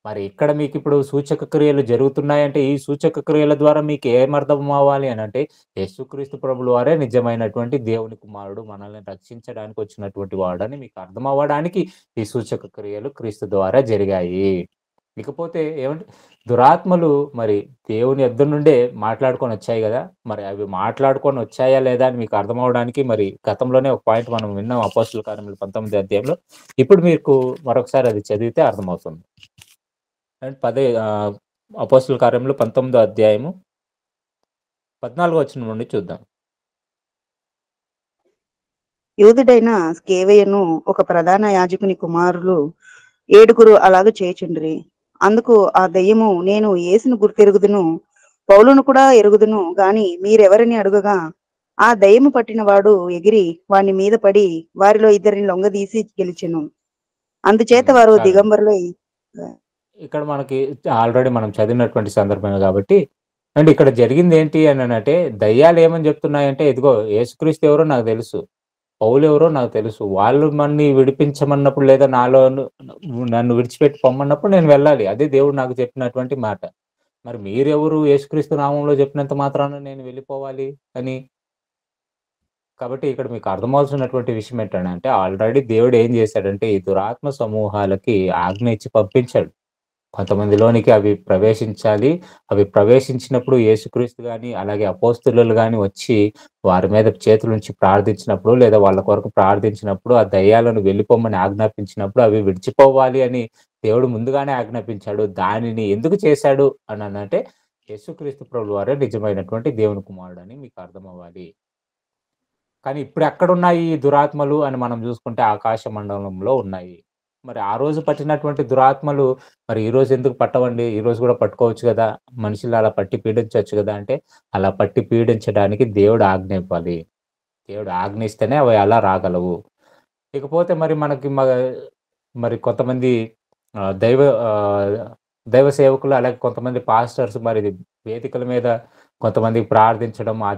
[SPEAKER 1] మరి ఇక్కడ మీకు ఇప్పుడు సూచక క్రియలు జరుగుతున్నాయంటే, ఈ సూచక క్రియల ద్వారా మీకు ఏమర్థం అవ్వాలి అనంటే, యేసుక్రీస్తు ప్రభుల వారే నిజమైనటువంటి దేవుని కుమారుడు, మనల్ని రక్షించడానికి వచ్చినటువంటి వాడని మీకు అర్థం అవ్వడానికి ఈ సూచక క్రియలు క్రీస్తు ద్వారా జరిగాయి. ఇకపోతే ఏమంటే దురాత్మలు మరి దేవుని యొద్ద నుండే మాట్లాడుకొని వచ్చాయి గదా! మరి అవి మాట్లాడుకొని వచ్చాయా లేదా అని మీకు అర్థం అవ్వడానికి మరి గతంలోనే ఒక పాయింట్ మనం విన్నాం అపోస్తలుల కార్యములు 19 అధ్యాయంలో. ఇప్పుడు మీకు మరొకసారి అది చదివితే అర్థమవుతుంది. అండ్ అపోస్తలుల కార్యములు 19 అధ్యాయము 14 వచనం నుండి చూద్దాం.
[SPEAKER 4] యూదుడైన స్కేవయను ఒక ప్రధాన యాజకుని కుమారులు 7 అలాగ చేయుచుండిరి. అందుకు ఆ దయ్యము, నేను యేసును గుర్తెరుగుదును, పౌలును కూడా ఎరుగుదును గాని మీరెవరని అడుగగా, ఆ దయ్యము పట్టిన వాడు ఎగిరి వాని మీద పడి వారిలో 2 లొంగదీసి గెలిచెను. అందుచేత వారు
[SPEAKER 1] చాలు.
[SPEAKER 4] దిగంబరులై
[SPEAKER 1] ఇక్కడ మనకి ఆల్రెడీ మనం చదివినటువంటి సందర్భమే కాబట్టి, అండ్ ఇక్కడ జరిగింది ఏంటి అనంటే, దయ్యాలు ఏమని చెప్తున్నాయంటే, ఇదిగో యేసుక్రీస్తు ఎవరో నాకు తెలుసు, పౌలెవరో నాకు తెలుసు. వాళ్ళు మన్ని విడిపించమన్నప్పుడు లేదా నన్ను విడిచిపెట్టి పొమ్మన్నప్పుడు నేను వెళ్ళాలి. అదే దేవుడు నాకు చెప్పినటువంటి మాట. మరి మీరెవరు యేసుక్రీస్తు నామంలో చెప్పినంత మాత్రాన నేను వెళ్ళిపోవాలి అని? కాబట్టి ఇక్కడ మీకు అర్థమవుతున్నటువంటి విషయం ఏంటంటే, ఆల్రెడీ దేవుడు ఏం చేశాడంటే, ఈ దురాత్మ సమూహాలకి ఆజ్ఞ ఇచ్చి పంపించాడు. కొంతమందిలోనికి అవి ప్రవేశించాలి. అవి ప్రవేశించినప్పుడు యేసుక్రీస్తు గాని, అలాగే అపోస్తలులు గాని వచ్చి వారి మీద చేతులుంచి ప్రార్థించినప్పుడు, లేదా వాళ్ళ కొరకు ప్రార్థించినప్పుడు, ఆ దయ్యాలను వెళ్ళిపోమని ఆజ్ఞాపించినప్పుడు అవి విడిచిపోవాలి అని దేవుడు ముందుగానే ఆజ్ఞాపించాడు. దానిని ఎందుకు చేశాడు అనంటే, యేసుక్రీస్తు ప్రభువు వారే నిజమైనటువంటి దేవుని కుమారుడని మీకు అర్థమవ్వాలి. కానీ ఇప్పుడెక్కడున్నాయి ఈ దురాత్మలు అని మనం చూసుకుంటే ఆకాశ మండలంలో ఉన్నాయి. మరి ఆ రోజు పట్టినటువంటి దురాత్మలు మరి ఈ రోజు ఎందుకు పట్టవండి? ఈ రోజు కూడా పట్టుకోవచ్చు గదా! మనుషుల్ని అలా పట్టి పీడించొచ్చు గదా! అంటే అలా పట్టి పీడించడానికి దేవుడు ఆజ్ఞ ఇవ్వాలి. దేవుడు ఆజ్ఞ ఇస్తేనే అవి అలా రాగలవు. ఇకపోతే మరి మనకి మరి కొంతమంది దైవ సేవకులు అలాగే కొంతమంది పాస్టర్స్ మరి వేదికల మీద కొంతమందికి ప్రార్థించడం, ఆ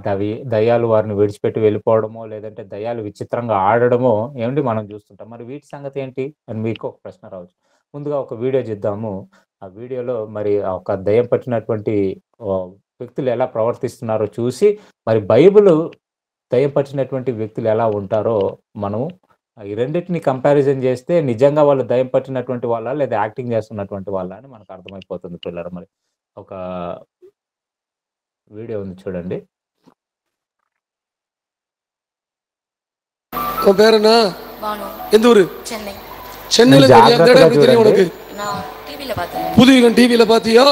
[SPEAKER 1] దయ్యాలు వారిని విడిచిపెట్టి వెళ్ళిపోవడమో, లేదంటే దయ్యాలు విచిత్రంగా ఆడడమో ఏవండి మనం చూస్తుంటాం. మరి వీటి సంగతి ఏంటి అని మీకు ఒక ప్రశ్న రావచ్చు. ముందుగా ఒక వీడియో చూద్దాము. ఆ వీడియోలో మరి ఒక దయ్యం పట్టినటువంటి వ్యక్తులు ఎలా ప్రవర్తిస్తున్నారో చూసి, మరి బైబిలు దయ్యం పట్టినటువంటి వ్యక్తులు ఎలా ఉంటారో మనము ఈ రెండిటిని కంపారిజన్ చేస్తే నిజంగా వాళ్ళు దయ్యం పట్టినటువంటి వాళ్ళా, లేదా యాక్టింగ్ చేస్తున్నటువంటి వాళ్ళా అని మనకు అర్థమైపోతుంది పిల్లలు. మరి ఒక వీడియో ఉంది చూడండి.
[SPEAKER 5] உன் பேர் என்ன?
[SPEAKER 6] பானு.
[SPEAKER 5] எந்த ஊரு?
[SPEAKER 6] சென்னை.
[SPEAKER 5] சென்னையில
[SPEAKER 1] ஜாக்கிரதையா
[SPEAKER 5] எப்படி தெரியும் உனக்கு?
[SPEAKER 6] நான் டிவில பார்த்தேன்.
[SPEAKER 5] புதுயுகம் டிவியில பாத்தியா?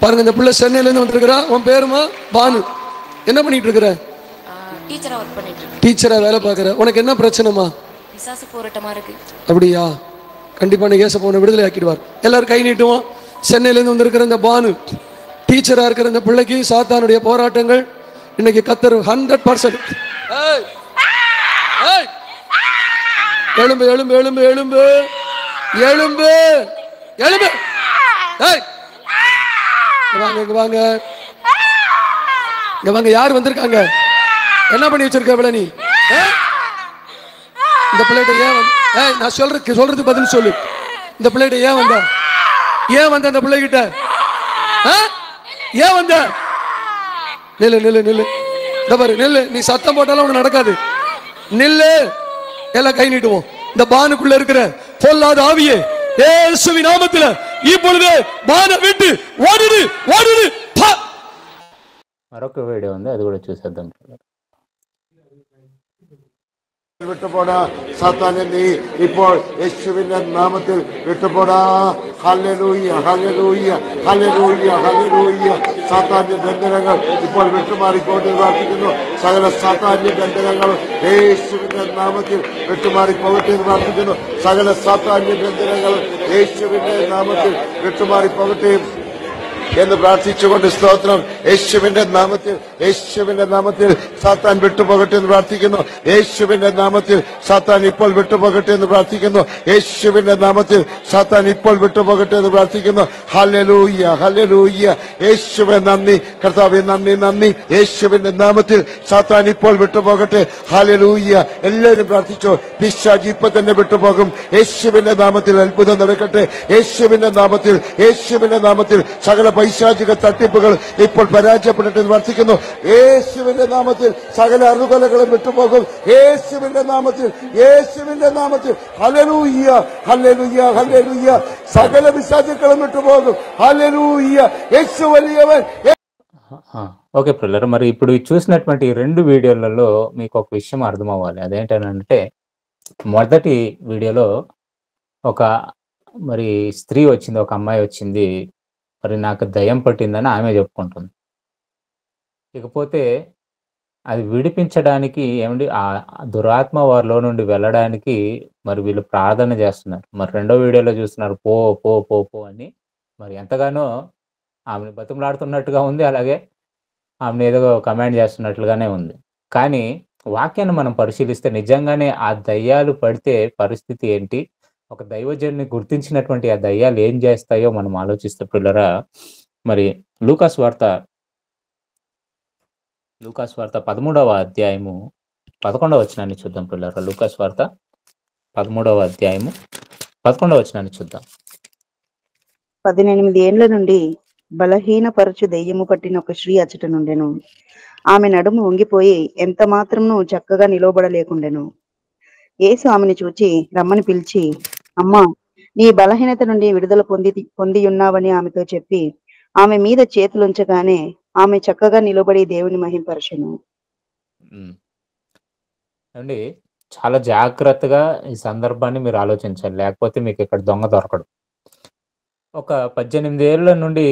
[SPEAKER 5] பாருங்க, இந்த பிள்ளை சென்னையில இருந்து வந்திருக்கிறா. உன் பேருமா? பானு. என்ன பண்ணிட்டு இருக்கிற?
[SPEAKER 6] டீச்சரா ஒர்க் பண்ணிட்டு இருக்கேன்.
[SPEAKER 5] டீச்சரா வேலை பார்க்கற. உனக்கு என்ன பிரச்சனைமா?
[SPEAKER 6] விசாச போராட்டமா இருக்கு.
[SPEAKER 5] அப்படியா? கண்டிப்பா நீ ஏசப்பா உன்னை விடுதலை ஆக்கிடுவார். எல்லாரும் கை நீட்டுவோம். சென்னையில இருந்து வந்திருக்கிற இந்த பானு டீச்சரா இருக்கிற இந்த பிள்ளைக்கு சாத்தானுடைய போராட்டங்கள் இன்னைக்கு கத்தர் 100%. எழும்பு எழும்பு எழும்பு எழும்பு எழும்பு எழும்பு. வாங்க வாங்க இங்க வாங்க. யார் வந்திருக்காங்க? என்ன பண்ணி வச்சிருக்க இவள நீ? இந்த பிள்ளைகிட்ட ஏன் நான் சொல்றது பதில் சொல்லு. இந்த பிள்ளைகிட்ட ஏன் வந்த அந்த பிள்ளைகிட்ட ஏன் வந்த? நில்லு நில்லு நில்லு. இந்த பாரு நில்லு. நீ சத்தம் போட்டாலும் ஒண்ணு நடக்காது. நில்லு. எல்லாம் கை நீட்டுவோம். இந்த பானுக்குள்ள இருக்கிற பொல்லாத ஆவியே இயேசுவின் நாமத்துல இப்பொழுது பானை விட்டு ஓடிடு ஓடிடு.
[SPEAKER 1] మరొక వీడియో ఉంది, అది కూడా చూసేద్దాం.
[SPEAKER 7] വിട്ടുപോടാ സാത്താനെ, നീ ഇപ്പോൾ യേശുവിന്റെ നാമത്തിൽ വിട്ടുപോടാ. Hallelujah hallelujah hallelujah hallelujah. സാത്താന്യ ബന്ധനങ്ങൾ ഇപ്പോൾ വിട്ടുമാറിക്കൊണ്ട് പ്രാർത്ഥിക്കുന്നു. സകല സാത്താന്യ ബന്ധനങ്ങൾ യേശുവിന്റെ നാമത്തിൽ വിട്ടുമാറിപ്പോകട്ടെ എന്ന് പ്രാർത്ഥിക്കുന്നു. സകല സാത്താന്യ ബന്ധനങ്ങൾ യേശുവിന്റെ നാമത്തിൽ വിട്ടുമാറിപ്പോകട്ടെ. എന്ന് പ്രാർത്ഥിച്ചുകൊണ്ട് സ്തോത്രം. യേശുവിന്റെ നാമത്തിൽ സാത്താൻ വിട്ടുപോകട്ടെ എന്ന് പ്രാർത്ഥിക്കുന്നു. യേശുവിന്റെ നാമത്തിൽ സാത്താൻ ഇപ്പോൾ വിട്ടുപോകട്ടെ എന്ന് പ്രാർത്ഥിക്കുന്നു. യേശുവിന്റെ നാമത്തിൽ സാത്താൻ ഇപ്പോൾ വിട്ടുപോകട്ടെ എന്ന് പ്രാർത്ഥിക്കുന്നു. Hallelujah, hallelujah. യേശുവേ നന്ദി കർത്താവേ, നന്ദി. യേശുവിന്റെ നാമത്തിൽ സാത്താൻ ഇപ്പോൾ വിട്ടുപോകട്ടെ. ഹല്ലേലൂയ. എല്ലാവരും പ്രാർത്ഥിച്ചോ. പിശാച് ഇപ്പൊ തന്നെ വിട്ടുപോകും. യേശുവിന്റെ നാമത്തിൽ അത്ഭുതം നടക്കട്ടെ. യേശുവിന്റെ നാമത്തിൽ സകല പൈശാചിക തട്ടിപ്പുകൾ ഇപ്പോൾ പരാജയപ്പെടട്ടെ എന്ന് പ്രാർത്ഥിക്കുന്നു. യേശുവിന്റെ നാമത്തിൽ സകല അറുകൊലകളും വിട്ടുപോകും. യേശുവിന്റെ നാമത്തിൽ ഹല്ലേലൂയ, ഹല്ലേലൂയ, ഹല്ലേലൂയ. സകല പിശാചുക്കളും విట్టుపోదు. హల్లెలూయా. యేసు വലിയവൻ.
[SPEAKER 1] ఓకే ప్రిల్లర్, మరి ఇప్పుడు చూసినటువంటి ఈ 2 వీడియోలలో మీకు ఒక విషయం అర్థం అవ్వాలి. అదేంటంటే మొదటి వీడియోలో ఒక మరి స్త్రీ వచ్చింది, ఒక అమ్మాయి వచ్చింది, మరి నాకు దయ్యం పట్టిందని ఆమె చెప్పుకుంటుంది. ఇకపోతే అది విడిపించడానికి ఏమండి ఆ దురాత్మ వారిలో నుండి వెళ్ళడానికి మరి వీళ్ళు ప్రార్థన చేస్తున్నారు. మరి రెండో వీడియోలో చూస్తున్నారు పో పో పో పో అని మరి ఎంతగానో ఆమెను బతిమలాడుతున్నట్టుగా ఉంది, అలాగే ఆమెను ఏదో కమాండ్ చేస్తున్నట్లుగానే ఉంది. కానీ వాక్యాన్ని మనం పరిశీలిస్తే నిజంగానే ఆ దయ్యాలు పడితే పరిస్థితి ఏంటి, ఒక దైవజనుని గుర్తించినటువంటి ఆ దయ్యాలు ఏం చేస్తాయో మనం ఆలోచిస్తే పిల్లరా, మరి లూకాసు వార్త 13వ అధ్యాయము 11వ వచనాన్ని చూద్దాం పిల్లరా. లూకాసు వార్త 13వ అధ్యాయము 11వ వచనాన్ని చూద్దాం.
[SPEAKER 4] 18 ఏండ్ల నుండి బలహీనపరచు దెయ్యము పట్టిన ఒక స్త్రీ అచ్చట నుండెను. ఆమె నడుము వంగిపోయి ఎంత మాత్రమును చక్కగా నిలవబడలేకుండెను. యేసు ఆమెను చూచి రమ్మని పిలిచి, అమ్మా, నీ బలహీనత నుండి విడుదల పొంది ఉన్నావని ఆమెతో చెప్పి ఆమె మీద చేతులుంచగానే ఆమె చక్కగా నిలబడి దేవుని మహింపరచెను.
[SPEAKER 1] అండి చాలా జాగ్రత్తగా ఈ సందర్భాన్ని మీరు ఆలోచించాలి, లేకపోతే మీకు ఇక్కడ దొంగ దొరకడు. ఒక 18 ఏళ్ల నుండి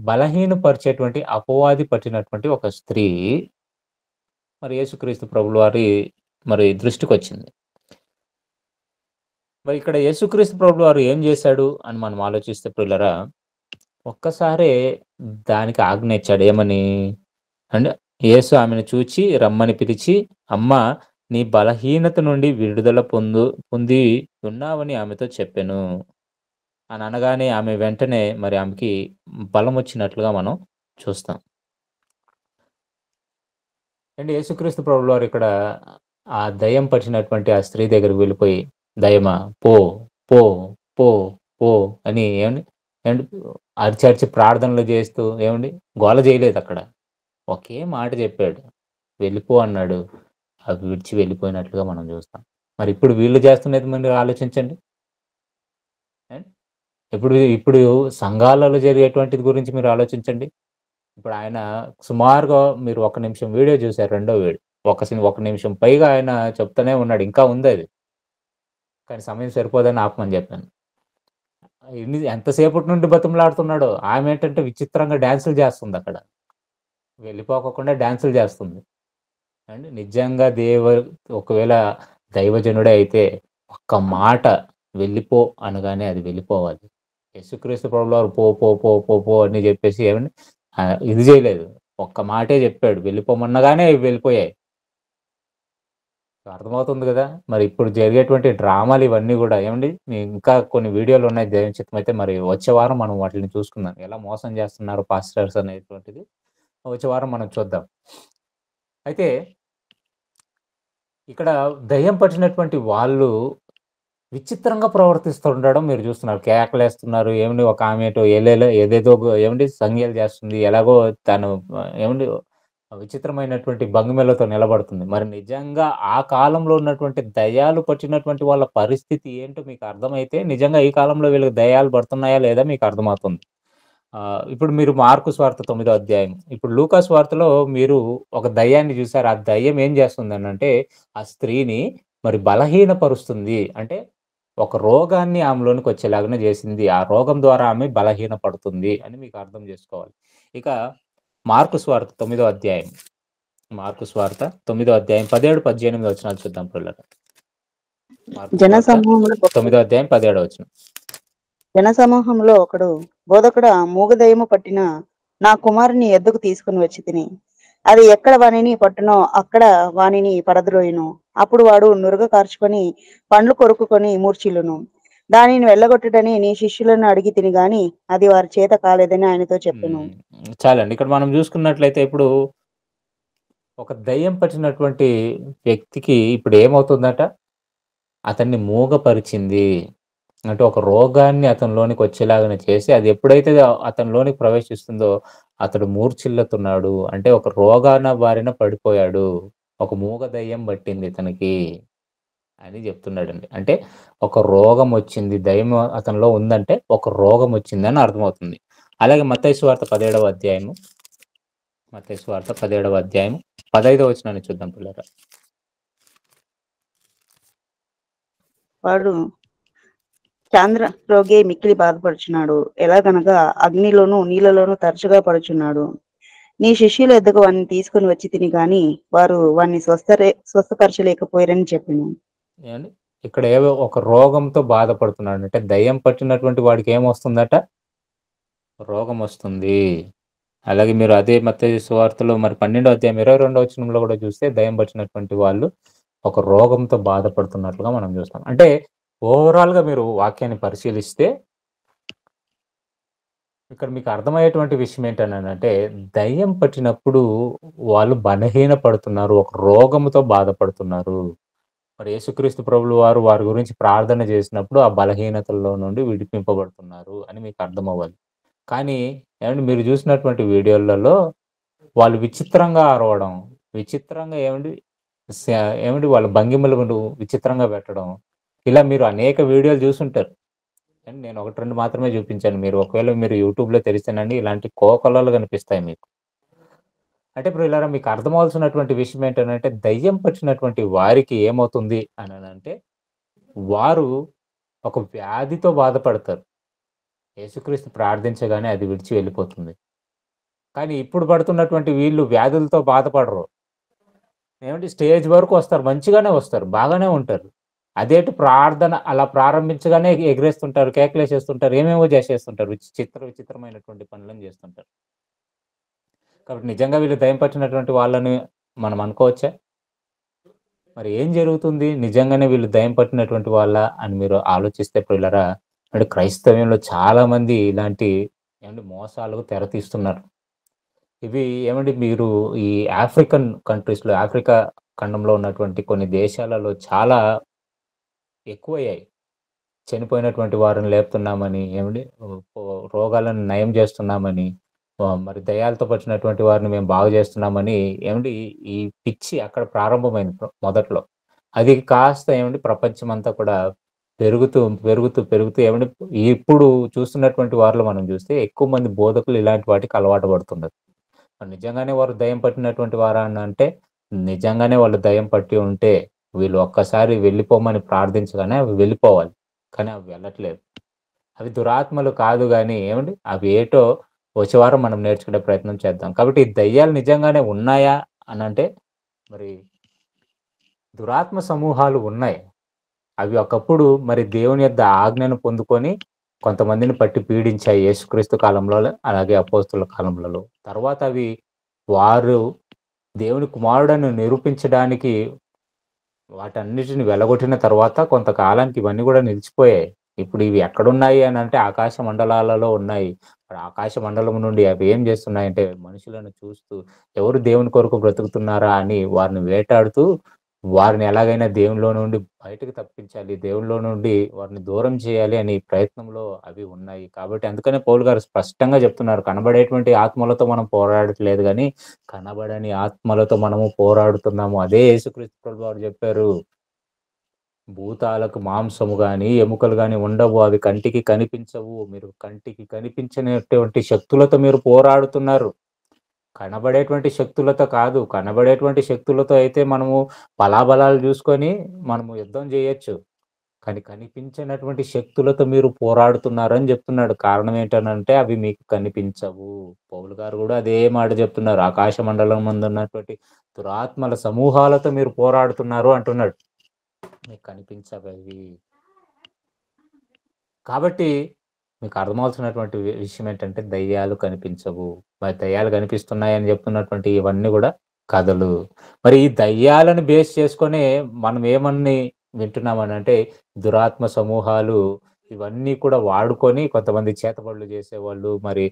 [SPEAKER 1] బలహీనపరిచేటువంటి అపవాది పట్టినటువంటి ఒక స్త్రీ మరి యేసుక్రీస్తు ప్రభుల వారి మరి దృష్టికి వచ్చింది. మరి ఇక్కడ యేసుక్రీస్తు ప్రభుల వారు ఏం చేశాడు అని మనం ఆలోచిస్తే పిల్లరా, ఒక్కసారే దానికి ఆజ్ఞ ఇచ్చాడు. ఏమని అంటే యేసు ఆమెను చూచి రమ్మని పిలిచి, అమ్మ, నీ బలహీనత నుండి విడుదల పొంది ఉన్నావని ఆమెతో చెప్పాను అని అనగానే ఆమె వెంటనే మరి ఆమెకి బలం వచ్చినట్లుగా మనం చూస్తాం. అండ్ యేసుక్రీస్తు ప్రభుల వారు ఇక్కడ ఆ దయ్యం పట్టినటువంటి ఆ స్త్రీ దగ్గరికి వెళ్ళిపోయి, దయ్యమా పో పో పో పో అని ఏమండి అరిచి ప్రార్థనలు చేస్తూ ఏమండి గోల చేయలేదు. అక్కడ ఒకే మాట చెప్పాడు, వెళ్ళిపో అన్నాడు. అవి విడిచి వెళ్ళిపోయినట్లుగా మనం చూస్తాం. మరి ఇప్పుడు వీళ్ళు చేస్తున్నది మీరు ఆలోచించండి. ఇప్పుడు సంఘాలలో జరిగేటువంటిది గురించి మీరు ఆలోచించండి. ఇప్పుడు ఆయన సుమారుగా మీరు 1 నిమిషం వీడియో చూశారు, రెండో వీడియో 1 నిమిషం పైగా ఆయన చెప్తానే ఉన్నాడు. ఇంకా ఉంది అది, కానీ సమయం సరిపోదని ఆపమని చెప్పాను. ఎంతసేపటి నుండి బతిమలాడుతున్నాడో. ఆమె ఏంటంటే విచిత్రంగా డ్యాన్సులు చేస్తుంది, అక్కడ వెళ్ళిపోకుండా డ్యాన్సులు చేస్తుంది. అండ్ నిజంగా ఒకవేళ దైవజనుడే అయితే ఒక్క మాట వెళ్ళిపో అనగానే అది వెళ్ళిపోవాలి. యేసుక్రీస్తు ప్రభుల వారు పో పో పో పో పో అని చెప్పేసి ఏమండి ఇది చేయలేదు, ఒక్క మాటే చెప్పాడు, వెళ్ళిపోమన్నగానే అవి వెళ్ళిపోయాయి. అర్థమవుతుంది కదా. మరి ఇప్పుడు జరిగేటువంటి డ్రామాలు ఇవన్నీ కూడా ఏమండి, ఇంకా కొన్ని వీడియోలు ఉన్నాయి దైవం చిత్తమైతే, మరి వచ్చే వారం మనం వాటిని చూసుకుందాం, ఎలా మోసం చేస్తున్నారు పాస్టర్స్ అనేటువంటిది వచ్చే వారం మనం చూద్దాం. అయితే ఇక్కడ దయ్యం పట్టినటువంటి వాళ్ళు విచిత్రంగా ప్రవర్తిస్తుండడం మీరు చూస్తున్నారు. కేకలేస్తున్నారు, ఏమండి ఒక ఆమెతో ఏదేదో ఏమండి సంజ్ఞలు చేస్తుంది, ఎలాగో తను ఏమండి విచిత్రమైనటువంటి భంగిమలతో నిలబడుతుంది. మరి నిజంగా ఆ కాలంలో ఉన్నటువంటి దయ్యాలు పట్టినటువంటి వాళ్ళ పరిస్థితి ఏంటో మీకు అర్థమైతే నిజంగా ఈ కాలంలో వీళ్ళకి దయ్యాలు పడుతున్నాయా లేదా మీకు అర్థమవుతుంది. ఇప్పుడు మీరు మార్కు స్వార్త 9వ అధ్యాయం, ఇప్పుడు లూకా స్వార్తలో మీరు ఒక దయ్యాన్ని చూసారు. ఆ దయ్యం ఏం చేస్తుంది అంటే ఆ స్త్రీని మరి బలహీనపరుస్తుంది. అంటే ఒక రోగాన్ని ఆమెలోనికి వచ్చేలాగానే చేసింది. ఆ రోగం ద్వారా ఆమె బలహీన పడుతుంది అని మీకు అర్థం చేసుకోవాలి. ఇక మార్కు స్వార్త 9వ అధ్యాయం, మార్కు స్వార్త 9వ అధ్యాయం 17-18 వచనాలు చూద్దాం పిల్లలు.
[SPEAKER 4] 9వ అధ్యాయం 17వ వచనం. జనసమూహంలో ఒకడు, బోధకుడా, మూగదయ్యము పట్టిన నా కుమారుని ఎద్దుకు తీసుకుని వచ్చి తిని, అది ఎక్కడ వానిని పట్టునో అక్కడ వానిని పడద్రోయును. అప్పుడు వాడు నురుగ కార్చుకొని పండ్లు కొరుకుకొని మూర్ఛిల్లును. దానిని వెళ్ళగొట్టుటని నీ శిష్యులను అడిగి తిని గాని అది వారి చేత కాలేదని ఆయనతో చెప్పెను.
[SPEAKER 1] చాలండి. ఇక్కడ మనం చూసుకున్నట్లయితే ఇప్పుడు ఒక దయ్యం పట్టినటువంటి వ్యక్తికి ఇప్పుడు ఏమవుతుందట? అతన్ని మూగపరిచింది. అంటే ఒక రోగాన్ని అతనిలోనికి వచ్చేలాగానే చేసి అది ఎప్పుడైతే అతనిలోనికి ప్రవేశిస్తుందో అతడు మూర్ఛిల్లుతున్నాడు. అంటే ఒక రోగాన బారిన పడిపోయాడు. ఒక మూగ దయ్యం పట్టింది ఇతనికి అని చెప్తున్నాడండి. అంటే ఒక రోగం వచ్చింది. దయ్యం అతనిలో ఉందంటే ఒక రోగం వచ్చిందని అర్థమవుతుంది. అలాగే మత్తయి సువార్త 17వ అధ్యాయము. మత్తయి సువార్త 17వ అధ్యాయము 15వ వచనాన్ని చూద్దాం పిల్లరా.
[SPEAKER 4] వాడు చాంద్ర రోగే మిక్కిలి బాధపడుచున్నాడు. ఎలాగనగా అగ్నిలోను నీళ్ళలోను తరచుగా పడుచున్నాడు. నీ శిష్యుల ఎద్దకు వాడిని తీసుకుని వచ్చి తిని గాని వారు వాడిని స్వస్థపరచలేకపోయారని చెప్పాను.
[SPEAKER 1] ఏమండి? ఇక్కడ ఏవో ఒక రోగంతో బాధపడుతున్నాడు. అంటే దయ్యం పట్టినటువంటి వాడికి ఏమొస్తుందట? రోగం వస్తుంది. అలాగే మీరు అదే మత్తయి సువార్తలో మరి 12వ అధ్యాయం 22వ వచనంలో కూడా చూస్తే దయ్యం పట్టినటువంటి వాళ్ళు ఒక రోగంతో బాధపడుతున్నట్లుగా మనం చూస్తాం. అంటే ఓవరాల్‌గా మీరు వాక్యాన్ని పరిశీలిస్తే ఇక్కడ మీకు అర్థమయ్యేటువంటి విషయం ఏంటనంటే దయ్యం పట్టినప్పుడు వాళ్ళు బలహీన పడుతున్నారు. ఒక రోగముతో బాధపడుతున్నారు. మరి యేసుక్రీస్తు ప్రభులు వారు వారి గురించి ప్రార్థన చేసినప్పుడు ఆ బలహీనతల్లో నుండి విడిపింపబడుతున్నారు అని మీకు అర్థమవ్వాలి. కానీ ఏమండి మీరు చూసినటువంటి వీడియోలలో వాళ్ళు విచిత్రంగా అరవడం, విచిత్రంగా ఏమండి వాళ్ళ భంగిమలు విచిత్రంగా పెట్టడం, ఇలా మీరు అనేక వీడియోలు చూసుంటారు. అండ్ నేను 1, 2 మాత్రమే చూపించాను. మీరు ఒకవేళ మీరు యూట్యూబ్‌లో తెరిస్తేనండి ఇలాంటి కోకొల్లలు కనిపిస్తాయి మీకు. అంటే ఇప్పుడు ఇలాగ మీకు అర్థమవలసినటువంటి విషయం ఏంటనంటే దయ్యం పట్టినటువంటి వారికి ఏమవుతుంది అనంటే వారు ఒక వ్యాధితో బాధపడతారు. యేసుక్రీస్తు ప్రార్థించగానే అది విడిచి వెళ్ళిపోతుంది. కానీ ఇప్పుడు పడుతున్నటువంటి వీళ్ళు వ్యాధులతో బాధపడరు. ఏమంటే స్టేజ్ వరకు వస్తారు. మంచిగానే వస్తారు. బాగానే ఉంటారు. అదేంటి ప్రార్థన అలా ప్రారంభించగానే ఎగిరేస్తుంటారు, కేకలేసేస్తుంటారు, ఏమేమో చేసేస్తుంటారు. విచిత్రమైనటువంటి పనులను చేస్తుంటారు. కాబట్టి నిజంగా వీళ్ళు దయ్యం పట్టినటువంటి వాళ్ళని మనం అనుకోవచ్చా? మరి ఏం జరుగుతుంది? నిజంగానే వీళ్ళు దయ్యం పట్టినటువంటి వాళ్ళా అని మీరు ఆలోచిస్తే ప్రియులారా, అంటే క్రైస్తవ్యంలో చాలామంది ఇలాంటి మోసాలకు తెరతీస్తున్నారు. ఇవి మీరు ఈ ఆఫ్రికన్ కంట్రీస్‌లో ఆఫ్రికా ఖండంలో ఉన్నటువంటి కొన్ని దేశాలలో చాలా ఎక్కువయ్యాయి. చనిపోయినటువంటి వారిని లేపుతున్నామని, రోగాలను నయం చేస్తున్నామని, మరి దయ్యాలతో పట్టినటువంటి వారిని మేము బాగు చేస్తున్నామని ఈ పిచ్చి అక్కడ ప్రారంభమైంది మొదట్లో. అది కాస్త ప్రపంచమంతా కూడా పెరుగుతూ, పెరుగుతూ, పెరుగుతూ ఇప్పుడు చూస్తున్నటువంటి వారిలో మనం చూస్తే ఎక్కువ మంది బోధకులు ఇలాంటి వాటికి అలవాటు పడుతున్నారు. నిజంగానే వారు దయ్యం పట్టినటువంటి వారా అంటే నిజంగానే వాళ్ళు దయ్యం పట్టి ఉంటే వీళ్ళు ఒక్కసారి వెళ్ళిపోమని ప్రార్థించగానే అవి వెళ్ళిపోవాలి. కానీ అవి వెళ్ళట్లేదు. అవి దురాత్మలు కాదు గానీ అవి ఏటో వచ్చే వారం మనం నేర్చుకునే ప్రయత్నం చేద్దాం. కాబట్టి ఈ దయ్యాలు నిజంగానే ఉన్నాయా అనంటే మరి దురాత్మ సమూహాలు ఉన్నాయి. అవి ఒకప్పుడు మరి దేవుని యొద్ద ఆజ్ఞను పొందుకొని కొంతమందిని పట్టి పీడించాయి యేసుక్రీస్తు కాలంలో, అలాగే అపోస్తుల కాలంలో. తర్వాత అవి వారు దేవుని కుమారుడని నిరూపించడానికి వాటన్నిటిని వెలగొట్టిన తర్వాత కొంతకాలానికి ఇవన్నీ కూడా నిలిచిపోయాయి. ఇప్పుడు ఇవి ఎక్కడున్నాయి అనంటే ఆకాశ మండలాలలో ఉన్నాయి. మరి ఆకాశ మండలం నుండి అవి ఏం చేస్తున్నాయంటే మనుషులను చూస్తూ ఎవరు దేవుని కొరకు బ్రతుకుతున్నారా అని వారిని వేటాడుతూ వారిని ఎలాగైనా దేవునిలో నుండి బయటకు తప్పించాలి, దేవునిలో నుండి వారిని దూరం చేయాలి అనే ప్రయత్నంలో అవి ఉన్నాయి. కాబట్టి అందుకనే పౌలు గారు స్పష్టంగా చెప్తున్నారు, కనబడేటువంటి ఆత్మలతో మనం పోరాడట్లేదు కానీ కనబడని ఆత్మలతో మనము పోరాడుతున్నాము. అదే యేసుక్రీస్తు ప్రభువు వారు చెప్పారు, భూతాలకు మాంసము గాని ఎముకలు గాని ఉండవు, అవి కంటికి కనిపించవు. మీరు కంటికి కనిపించినటువంటి శక్తులతో మీరు పోరాడుతున్నారు, కనబడేటువంటి శక్తులతో కాదు. కనబడేటువంటి శక్తులతో అయితే మనము బలాబలాలు చూసుకొని మనము యుద్ధం చేయొచ్చు. కానీ కనిపించినటువంటి శక్తులతో మీరు పోరాడుతున్నారని చెప్తున్నాడు. కారణం ఏంటనంటే అవి మీకు కనిపించవు. పౌలు గారు కూడా అదే మాట చెప్తున్నారు, ఆకాశ మండలం ముందు ఉన్నటువంటి దురాత్మల సమూహాలతో మీరు పోరాడుతున్నారు అంటున్నాడు. మీకు కనిపించవి. కాబట్టి మీకు అర్థమవుతున్నటువంటి విషయం ఏంటంటే దయ్యాలు కనిపించవు. మరి దయ్యాలు కనిపిస్తున్నాయని చెప్తున్నటువంటి ఇవన్నీ గూడా కథలు. మరి ఈ దయ్యాలను బేస్ చేసుకొనే మనం ఏమని వింటున్నామనంటే దురాత్మ సమూహాలు ఇవన్నీ కూడా వాడుకొని కొంతమంది చేతబడులు చేసేవాళ్ళు, మరి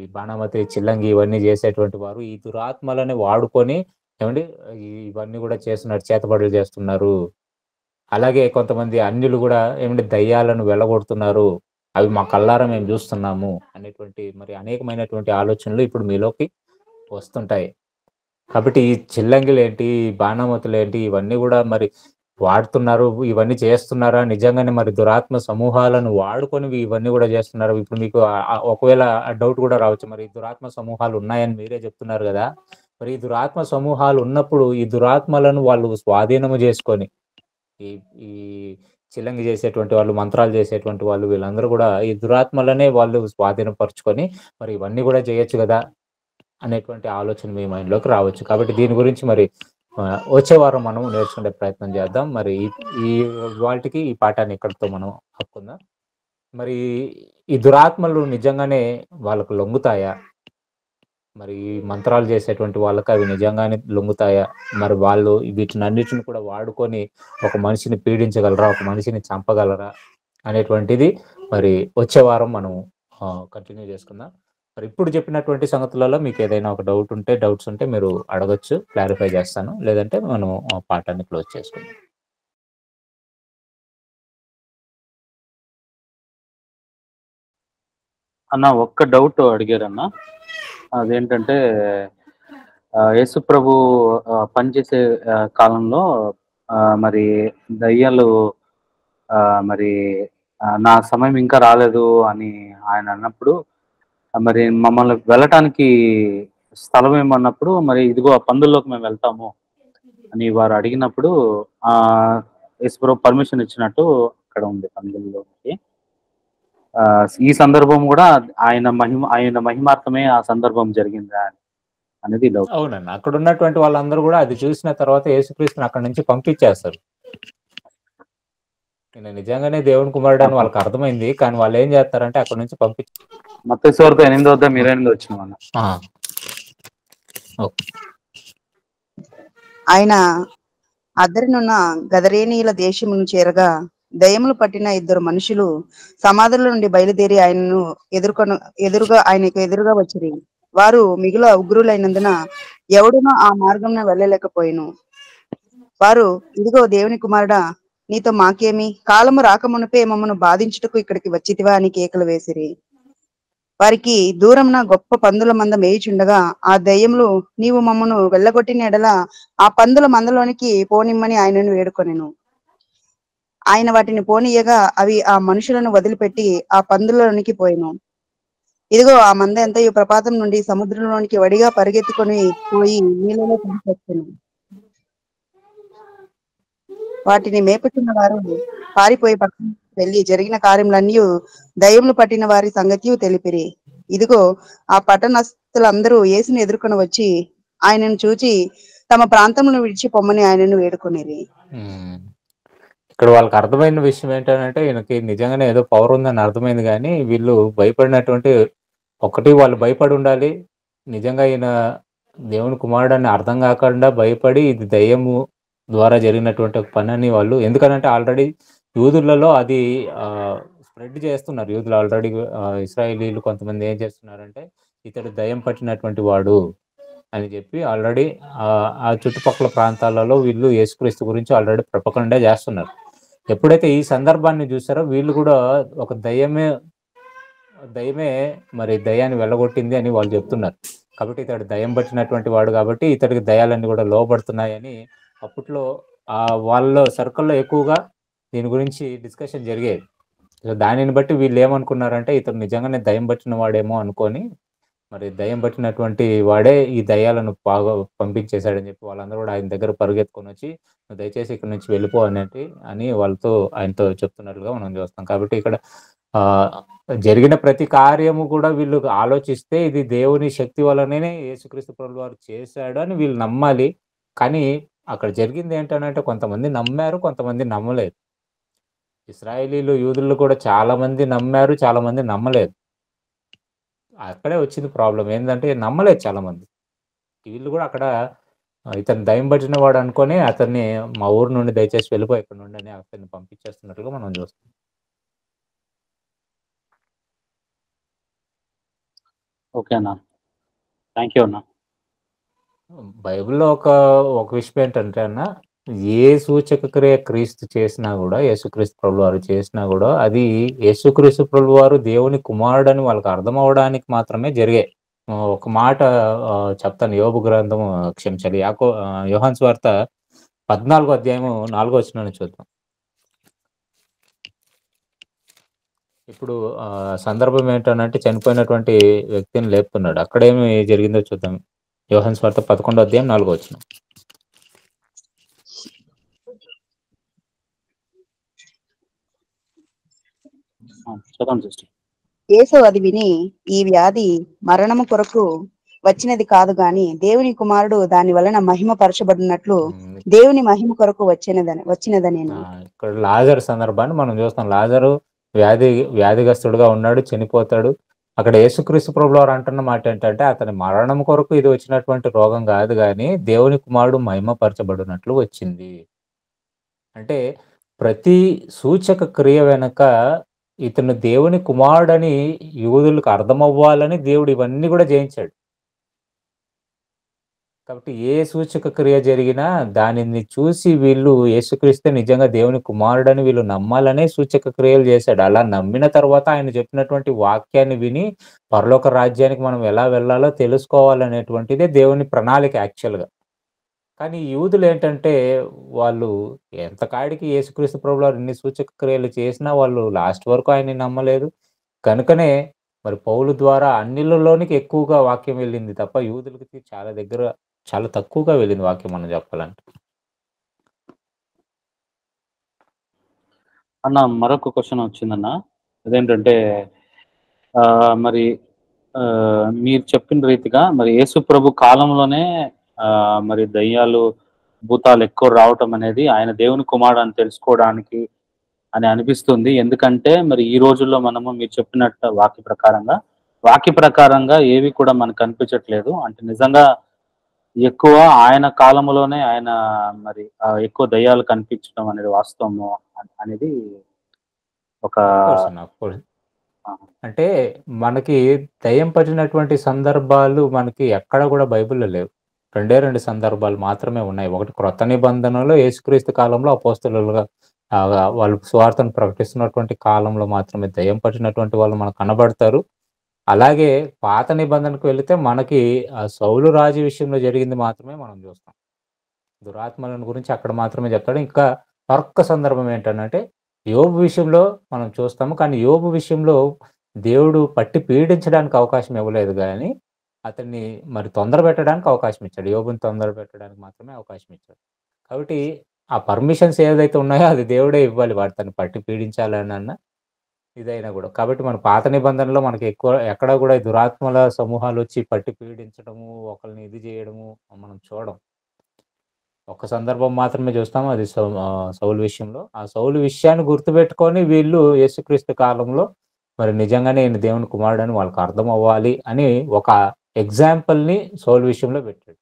[SPEAKER 1] ఈ బాణామతి, చిల్లంగి ఇవన్నీ చేసేటువంటి వారు ఈ దురాత్మలని వాడుకొని ఏవండీ ఇవన్నీ గూడా చేస్తున్నారు. చేతబడులు చేస్తున్నారు. అలాగే కొంతమంది అన్యులు గూడా ఏమంటే దయ్యాలను వెళ్ళగొడుతున్నారు. అవి మా కళ్ళారా మేము జూస్తున్నాము అనేటువంటి మరి అనేకమైనటువంటి ఆలోచనలు ఇప్పుడు మీలోకి వస్తుంటాయి. కాబట్టి ఈ చిల్లంగిలేంటి, ఈ బాణామతులేంటి ఇవన్నీ గూడా మరి వాడుతున్నారు. ఇవన్నీ చేస్తున్నారా? నిజంగానే మరి దురాత్మ సమూహాలను వాడుకొని ఇవన్నీ గూడా జేస్తున్నారా? ఇప్పుడు మీకు ఒకవేళ డౌట్ గూడా రావచ్చు. మరి ఈ దురాత్మ సమూహాలు ఉన్నాయని మీరే జెప్తున్నారు గదా! మరి ఈ దురాత్మ సమూహాలు ఉన్నప్పుడు ఈ దురాత్మలను వాళ్ళు స్వాధీనము జేసుకొని ఈ ఈ చిల్లంగి చేసేటువంటి వాళ్ళు, మంత్రాలు చేసేటువంటి వాళ్ళు వీళ్ళందరూ గూడా ఈ దురాత్మలనే వాళ్ళు స్వాధీనపరుచుకొని మరి ఇవన్నీ గూడా చేయొచ్చు గదా! అనేటువంటి ఆలోచన మీ మైండ్‌లోకి రావచ్చు. కాబట్టి దీని గురించి మరి వచ్చే వారం మనం నేర్చుకునే ప్రయత్నం చేద్దాం. మరి ఈ ఇవాల్టికి ఈ పాఠాన్ని ఇక్కడితో మనం ఆపుకుందాం. మరి ఈ దురాత్మలు నిజంగానే వాళ్ళకు లొంగుతాయా? మరి ఈ మంత్రాలు చేసేటువంటి వాళ్ళకి అవి నిజంగానే లొంగుతాయా? మరి వాళ్ళు వీటినన్నిటిని కూడా వాడుకొని ఒక మనిషిని పీడించగలరా? ఒక మనిషిని చంపగలరా? అనేటువంటిది మరి వచ్చే వారం మనం కంటిన్యూ చేసుకుందాం. మరి ఇప్పుడు చెప్పినటువంటి సంగతులలో మీకు ఏదైనా ఒక డౌట్స్ ఉంటే మీరు అడగొచ్చు. క్లారిఫై చేస్తాను. లేదంటే మనం పాఠాన్ని క్లోజ్ చేసుకుందాం.
[SPEAKER 8] అన్న ఒక్క డౌట్ అడిగారన్న. అదేంటంటే యేసు ప్రభు పనిచేసే కాలంలో మరి దయ్యాలు మరి నా సమయం ఇంకా రాలేదు అని ఆయన అన్నప్పుడు, మరి మమ్మల్ని వెళ్ళటానికి స్థలం ఏమన్నప్పుడు, మరి ఇదిగో ఆ పందుల్లోకి మేము వెళ్తాము అని వారు అడిగినప్పుడు యేసు ప్రభు పర్మిషన్ ఇచ్చినట్టు అక్కడ ఉంది పందుల్లోకి. ఈ సందర్భం కూడా ఆయన మహిమార్థమే ఆ సందర్భం జరిగిందా అనేది డౌట్.
[SPEAKER 1] అవునండి. అక్కడ ఉన్నటువంటి వాళ్ళందరూ కూడా అది చూసిన తర్వాత యేసుక్రీస్తుని అక్కడి నుంచి పంపించేస్తారు. ఈయన నిజంగానే దేవుని కుమారుడు అని వాళ్ళకి అర్థమైంది. కానీ వాళ్ళు ఏం చేస్తారంటే అక్కడ నుంచి
[SPEAKER 8] మత్తయి సువార్త 8:28 వచ్చిన
[SPEAKER 4] ఆయన అద్దరినున్న గదరేనీయుల దేశమును చేరగా దయ్యములు పట్టిన 2 మనుషులు సమాధుల నుండి బయలుదేరి ఆయనను ఆయనకు ఎదురుగా వచ్చిరి. వారు మిగుల ఉగ్రులైనందున ఎవడునో ఆ మార్గంన వెళ్ళలేకపోయిను. వారు, ఇదిగో దేవుని కుమారుడా, నీతో మాకేమి? కాలము రాకమునుపే మమ్మను బాధించుటకు ఇక్కడికి వచ్చితివా అని కేకలు వేసిరి. వారికి దూరంన గొప్ప పందుల మంద మేయుచుండగా ఆ దయ్యములు, నీవు మమ్మను వెళ్ళగొట్టిన ఎడల ఆ పందుల మందలోనికి పోనిమ్మని ఆయనను వేడుకొనెను. ఆయన వాటిని పోనీయగా అవి ఆ మనుషులను వదిలిపెట్టి ఆ పందులలోనికి పోయెను. ఇదిగో ఆ మంద ఎంతయు ప్రపాతం నుండి సముద్రంలోనికి వడిగా పరిగెత్తుకొని పోయి నీళ్ళలో పడిపోయాను. వాటిని మేపుతున్న వారు పారిపోయి పక్కన వెళ్ళి జరిగిన కార్యములన్నీ దయ్యములు పట్టిన వారి సంగతియు తెలిపిరి. ఇదిగో ఆ పట్టణస్థులందరూ యేసుని ఎదుర్కొని వచ్చి ఆయనను చూచి తమ ప్రాంతంలో విడిచి పొమ్మని ఆయనను వేడుకొనిరి.
[SPEAKER 1] ఇక్కడ వాళ్ళకి అర్థమైన విషయం ఏంటంటే ఈయనకి నిజంగానే ఏదో పవర్ ఉందని అర్థమైంది. కానీ వీళ్ళు భయపడినటువంటి ఒకటి వాళ్ళు భయపడి ఉండాలి. నిజంగా ఈయన దేవుని కుమారుడు అని అర్థం కాకుండా భయపడి ఇది దయ్యము ద్వారా జరిగినటువంటి ఒక పని అని వాళ్ళు, ఎందుకనంటే ఆల్రెడీ యూదులలో అది స్ప్రెడ్ చేస్తున్నారు. యూదులు ఆల్రెడీ ఇశ్రాయేలీలు కొంతమంది ఏం చేస్తున్నారంటే ఇతడు దయ్యం పట్టినటువంటి వాడు అని చెప్పి ఆల్రెడీ ఆ చుట్టుపక్కల ప్రాంతాలలో వీళ్ళు యేసుక్రీస్తు గురించి ఆల్రెడీ ప్రపకండా చేస్తున్నారు. ఎప్పుడైతే ఈ సందర్భాన్ని చూసారో వీళ్ళు కూడా ఒక దయ్యమే మరి దయ్యాన్ని వెళ్ళగొట్టింది అని వాళ్ళు చెప్తున్నారు. కాబట్టి ఇతడు దయ్యం పట్టినటువంటి వాడు కాబట్టి ఇతడికి దయ్యాలన్నీ కూడా లోబడుతున్నాయని అప్పట్లో వాళ్ళ సర్కిల్లో ఎక్కువగా దీని గురించి డిస్కషన్ జరిగేది. సో దానిని బట్టి వీళ్ళు ఏమనుకున్నారంటే ఇతడు నిజంగానే దయ్యం పట్టిన వాడేమో అనుకొని మరి దయ్యం పట్టినటువంటి వాడే ఈ దయ్యాలను బాగా పంపించేశాడని చెప్పి వాళ్ళందరూ కూడా ఆయన దగ్గర పరుగెత్తుకొని వచ్చి దయచేసి ఇక్కడ నుంచి వెళ్ళిపో అని ఆయనతో చెప్తున్నట్లుగా మనం చూస్తాం. కాబట్టి ఇక్కడ జరిగిన ప్రతి కార్యము కూడా వీళ్ళు ఆలోచిస్తే ఇది దేవుని శక్తి వల్లనే యేసుక్రీస్తు ప్రభువు వారు చేశాడు అని వీళ్ళు నమ్మాలి. కానీ అక్కడ జరిగింది ఏంటంటే కొంతమంది నమ్మారు, కొంతమంది నమ్మలేదు. ఇస్రాయేలీలు యూదులు కూడా చాలా మంది నమ్మారు, చాలా మంది నమ్మలేదు. అక్కడే వచ్చింది ప్రాబ్లమ్. ఏందంటే నమ్మలేదు చాలా మంది. వీళ్ళు కూడా అక్కడ ఇతను దయ్యం పట్టిన వాడు అనుకొని అతన్ని మా ఊరు నుండి దయచేసి వెళ్ళిపో ఇక్కడ నుండి అని అతన్ని పంపించేస్తున్నట్టుగా మనం చూస్తాం.
[SPEAKER 8] ఓకే అన్న, థ్యాంక్ యూ అన్న.
[SPEAKER 1] బైబిల్‌లో ఒక విషయం ఏంటంటే అన్న, ఏ సూచక క్రియ క్రీస్తు చేసినా గూడా, యేసుక్రీస్తు ప్రభువారు చేసినా గూడా, అది యేసుక్రీస్తు ప్రభువారు దేవుని కుమారుడని వాళ్ళకి అర్థమవ్వడానికి మాత్రమే జరిగాయి. ఒక మాట చెప్తాను. యోబు గ్రంథము క్షమించాలి. యోహాను సువార్త 14 అధ్యాయము 4 వచనాన్ని చూద్దాం. ఇప్పుడు సందర్భం ఏంటనంటే చనిపోయినటువంటి వ్యక్తిని లేపుతున్నాడు. అక్కడేమి జరిగిందో చూద్దాం. యోహాను సువార్త 11 అధ్యాయం 4 వచనం.
[SPEAKER 8] చదవండి సిస్టర్.
[SPEAKER 4] యేసు అది విని, ఈ వ్యాధి మరణము కొరకు వచ్చినది కాదు గాని దేవుని కుమారుడు దాని వలన మహిమ పరచబడినట్లు దేవుని మహిమ కొరకు వచ్చినదని
[SPEAKER 1] ఇక్కడ లాజరు సందర్భాన్ని మనం చూస్తాం. లాజరు వ్యాధిగ్రస్తుడుగా ఉన్నాడు, చనిపోతాడు. అక్కడ యేసుక్రీస్తు ప్రభువారు అంటున్న మాట ఏంటంటే అతని మరణం కొరకు ఇది వచ్చినటువంటి రోగం కాదు కానీ దేవుని కుమారుడు మహిమపరచబడినట్లు వచ్చింది. అంటే ప్రతి సూచక క్రియ వెనక ఇతను దేవుని కుమారుడని యూదులకు అర్థమవ్వాలని దేవుడు ఇవన్నీ కూడా చేయించాడు. కాబట్టి ఏ సూచక క్రియ జరిగినా దానిని చూసి వీళ్ళు యేసుక్రీస్తే నిజంగా దేవుని కుమారుడని వీళ్ళు నమ్మాలనే సూచక క్రియలు చేశాడు. అలా నమ్మిన తర్వాత ఆయన చెప్పినటువంటి వాక్యాన్ని విని పరలోక రాజ్యానికి మనం ఎలా వెళ్ళాలో తెలుసుకోవాలనేటువంటిదే దేవుని ప్రణాళిక యాక్చువల్‌గా. కానీ యూదులు ఏంటంటే వాళ్ళు ఎంతకాడికి యేసుక్రీస్తు ప్రభువారు ఇన్ని సూచక క్రియలు చేసినా వాళ్ళు లాస్ట్ వరకు ఆయన్ని నమ్మలేదు. కనుకనే మరి పౌలు ద్వారా అన్నిలలోనికి ఎక్కువగా వాక్యం వెళ్ళింది తప్ప యూదులకి చాలా తక్కువగా వెళ్ళింది వాక్యం మనం చెప్పాలంటే.
[SPEAKER 8] అన్న మరొక క్వశ్చన్ వచ్చిందన్న. అదేంటంటే మరి మీరు చెప్పిన రీతిగా మరి యేసు ప్రభు కాలంలోనే మరి దయ్యాలు భూతాలు ఎక్కువ రావటం అనేది ఆయన దేవుని కుమారుడు అని తెలుసుకోవడానికి అని అనిపిస్తుంది. ఎందుకంటే మరి ఈ రోజుల్లో మనము మీరు చెప్పినట్టు వాక్య ప్రకారంగా ఏవి కూడా మనకు కనిపించట్లేదు. అంటే నిజంగా ఎక్కువ ఆయన కాలంలోనే ఆయన మరి ఎక్కువ దయ్యాలు కనిపించడం అనేది వాస్తవము అనేది ఒక
[SPEAKER 1] అంటే మనకి దయ్యం పట్టినటువంటి సందర్భాలు మనకి ఎక్కడ కూడా బైబిల్లో లేవు. 2 సందర్భాలు మాత్రమే ఉన్నాయి. ఒకటి క్రొత్త నిబంధనలో యేసుక్రీస్తు కాలంలో అపోస్తలులుగా వాళ్ళు సువార్తను ప్రకటిస్తున్నటువంటి కాలంలో మాత్రమే దయ్యం పట్టినటువంటి వాళ్ళు మనకు కనబడతారు. అలాగే పాత నిబంధనకు వెళితే మనకి సౌలు రాజు విషయంలో జరిగింది మాత్రమే మనం చూస్తాం. దురాత్మలను గురించి అక్కడ మాత్రమే చెప్తాడు. ఇంకా మరొక్క సందర్భం ఏంటంటే యోబు విషయంలో మనం చూస్తాము. కానీ యోబు విషయంలో దేవుడు పట్టి పీడించడానికి అవకాశం ఇవ్వలేదు కానీ అతన్ని మరి తొందర పెట్టడానికి అవకాశం ఇచ్చాడు. యోబుని తొందర పెట్టడానికి మాత్రమే అవకాశం ఇచ్చాడు. కాబట్టి ఆ పర్మిషన్స్ ఏదైతే ఉన్నాయో అది దేవుడే ఇవ్వాలి. వాడు తను పట్టి పీడించాలన్న ఇదైనా కూడా. కాబట్టి మన పాత నిబంధనలో మనకి ఎక్కడ కూడా ఈ దురాత్మల సమూహాలు వచ్చి పట్టి పీడించడము, ఒకరిని ఇది చేయడము మనం చూడం. ఒక సందర్భం మాత్రమే చూస్తాము. అది సౌలు విషయంలో. ఆ సౌలు విషయాన్ని గుర్తుపెట్టుకొని వీళ్ళు యేసుక్రీస్తు కాలంలో మరి నిజంగానే ఈయన దేవుని కుమారుడని వాళ్ళకి అర్థం అవ్వాలి అని ఒక ఎగ్జాంపుల్ని సౌలు విషయంలో పెట్టాడు.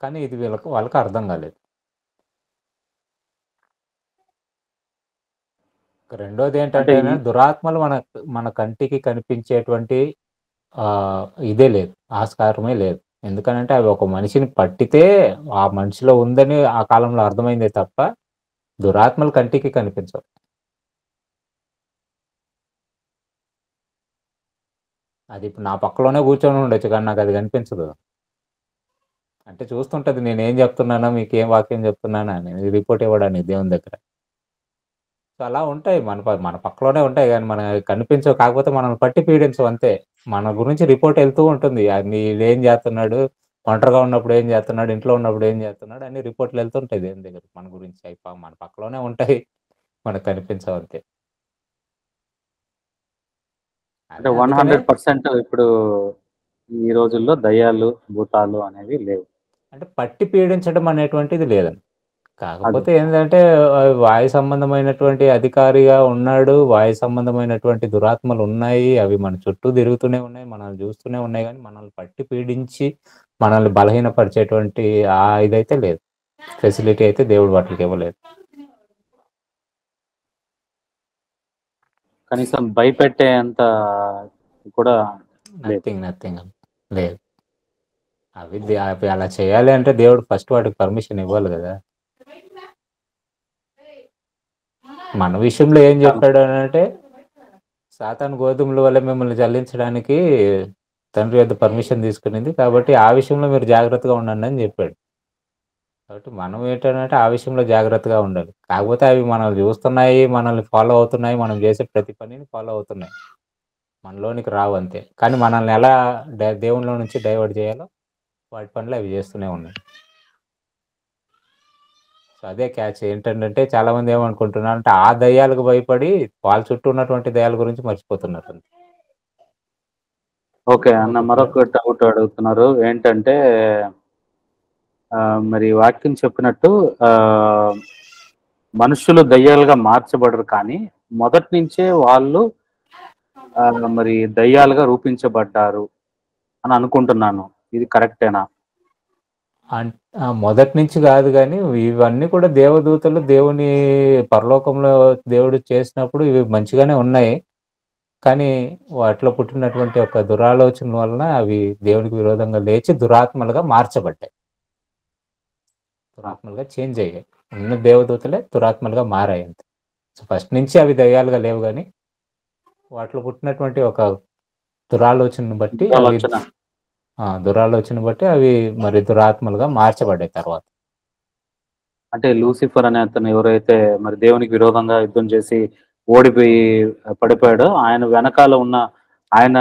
[SPEAKER 1] కానీ ఇది వాళ్ళకి అర్థం కాలేదు. రెండోది ఏంటంటే దురాత్మలు మన కంటికి కనిపించేటువంటి ఇదే లేదు, ఆస్కారమే లేదు. ఎందుకనంటే అవి ఒక మనిషిని పట్టితే ఆ మనిషిలో ఉందని ఆ కాలంలో అర్థమైందే తప్ప దురాత్మలు కంటికి కనిపించవు. అది ఇప్పుడు నా పక్కలోనే కూర్చొని ఉండొచ్చు కానీ నాకు అది కనిపించదు. అంటే చూస్తుంటది నేనేం చెప్తున్నానో, మీకేం వాక్యం చెప్తున్నానా అని రిపోర్ట్ ఇవ్వడానికి దేవుని దగ్గర. సో అలా ఉంటాయి, మన పక్కలోనే ఉంటాయి కానీ మనకు కనిపించవు. కాకపోతే మనల్ని పట్టి పీడించవు అంతే. మన గురించి రిపోర్ట్ వెళ్తూ ఉంటుంది. ఏం చేస్తున్నాడు, ఒంటరిగా ఉన్నప్పుడు ఏం చేస్తున్నాడు, ఇంట్లో ఉన్నప్పుడు ఏం చేస్తున్నాడు అన్ని రిపోర్ట్లు వెళ్తుంటాయి దేవుని దగ్గర మన గురించి. మన పక్కలోనే ఉంటాయి, మనకు కనిపించవు అంతే.
[SPEAKER 8] అంటే 100% ఇప్పుడు ఈ రోజుల్లో దయ్యాలు భూతాలు అనేవి లేవు.
[SPEAKER 1] అంటే పట్టి పీడించడం అనేటువంటిది లేదండి. కాకపోతే ఏంటంటే వాయు సంబంధమైనటువంటి అధికారిగా ఉన్నాడు. వాయు సంబంధమైనటువంటి దురాత్మలు ఉన్నాయి. అవి మన చుట్టూ తిరుగుతూనే ఉన్నాయి. మనల్ని చూస్తూనే ఉన్నాయి గానీ, మనల్ని పట్టి పీడించి, మనల్ని బలహీనపరిచేటువంటి ఇదైతే లేదు. ఫెసిలిటీ అయితే దేవుడు వాటికి ఇవ్వలేదు.
[SPEAKER 8] కనీసం భయపెట్టేంత కూడా లేదు.
[SPEAKER 1] నథింగ్ లేదు. అవి అలా చేయాలి అంటే దేవుడు ఫస్ట్ వాటికి పర్మిషన్ ఇవ్వాలి కదా. మన విషయంలో ఏం చెప్పాడు అని అంటే, సాతాను గోధుమల వల్ల మిమ్మల్ని జల్లించడానికి తండ్రి వద్ద పర్మిషన్ తీసుకునింది, కాబట్టి ఆ విషయంలో మీరు జాగ్రత్తగా ఉండండి అని చెప్పాడు. కాబట్టి మనం ఏంటంటే ఆ విషయంలో జాగ్రత్తగా ఉండాలి. కాకపోతే అవి మనల్ని చూస్తున్నాయి, మనల్ని ఫాలో అవుతున్నాయి, మనం చేసే ప్రతి పనిని ఫాలో అవుతున్నాయి, మనలోనికి రావు అంతే. కానీ మనల్ని ఎలా దేవునిలో నుంచి డైవర్ట్ చేయాలో వాటి పనులు అవి చేస్తూనే ఉన్నాయి. సో అదే క్యాచ్. ఏంటంటే చాలా మంది ఏమనుకుంటున్నారు అంటే, ఆ దయ్యాలకు భయపడి వాళ్ళ చుట్టూ ఉన్నటువంటి దయ్యాల గురించి మర్చిపోతున్నారు.
[SPEAKER 8] ఓకే అన్న, మరొక డౌట్ అడుగుతున్నారు. ఏంటంటే మరి వాక్యం చెప్పినట్టు మనుషులు దయ్యాలుగా మార్చబడరు, కానీ మొదటి నుంచే వాళ్ళు మరి దయ్యాలుగా రూపించబడ్డారు అని అనుకుంటున్నాను. ఇది కరెక్టేనా?
[SPEAKER 1] మొదటి నుంచి కాదు, కానీ ఇవన్నీ కూడా దేవదూతలు దేవుని పరలోకంలో దేవుడు చేసినప్పుడు ఇవి మంచిగానే ఉన్నాయి. కానీ వాటిలో పుట్టినటువంటి ఒక దురాలోచన వలన అవి దేవునికి విరోధంగా లేచి దురాత్మలుగా మార్చబడ్డాయి, దురాత్మలుగా చేంజ్ అయ్యాయి. ఉన్న దేవదూతలే దురాత్మలుగా మారాయి అంతే. సో ఫస్ట్ నుంచి అవి దయ్యాలుగా లేవు, కానీ వాటిలో పుట్టినటువంటి ఒక దురాలోచనను బట్టి అవి మరి దురాత్మలుగా మార్చబడ్డాయి తర్వాత.
[SPEAKER 8] అంటే లూసిఫర్ అనే అతను ఎవరైతే మరి దేవునికి విరోధంగా యుద్ధం చేసి ఓడిపోయి పడిపోయాడో, ఆయన వెనకాల ఉన్న ఆయన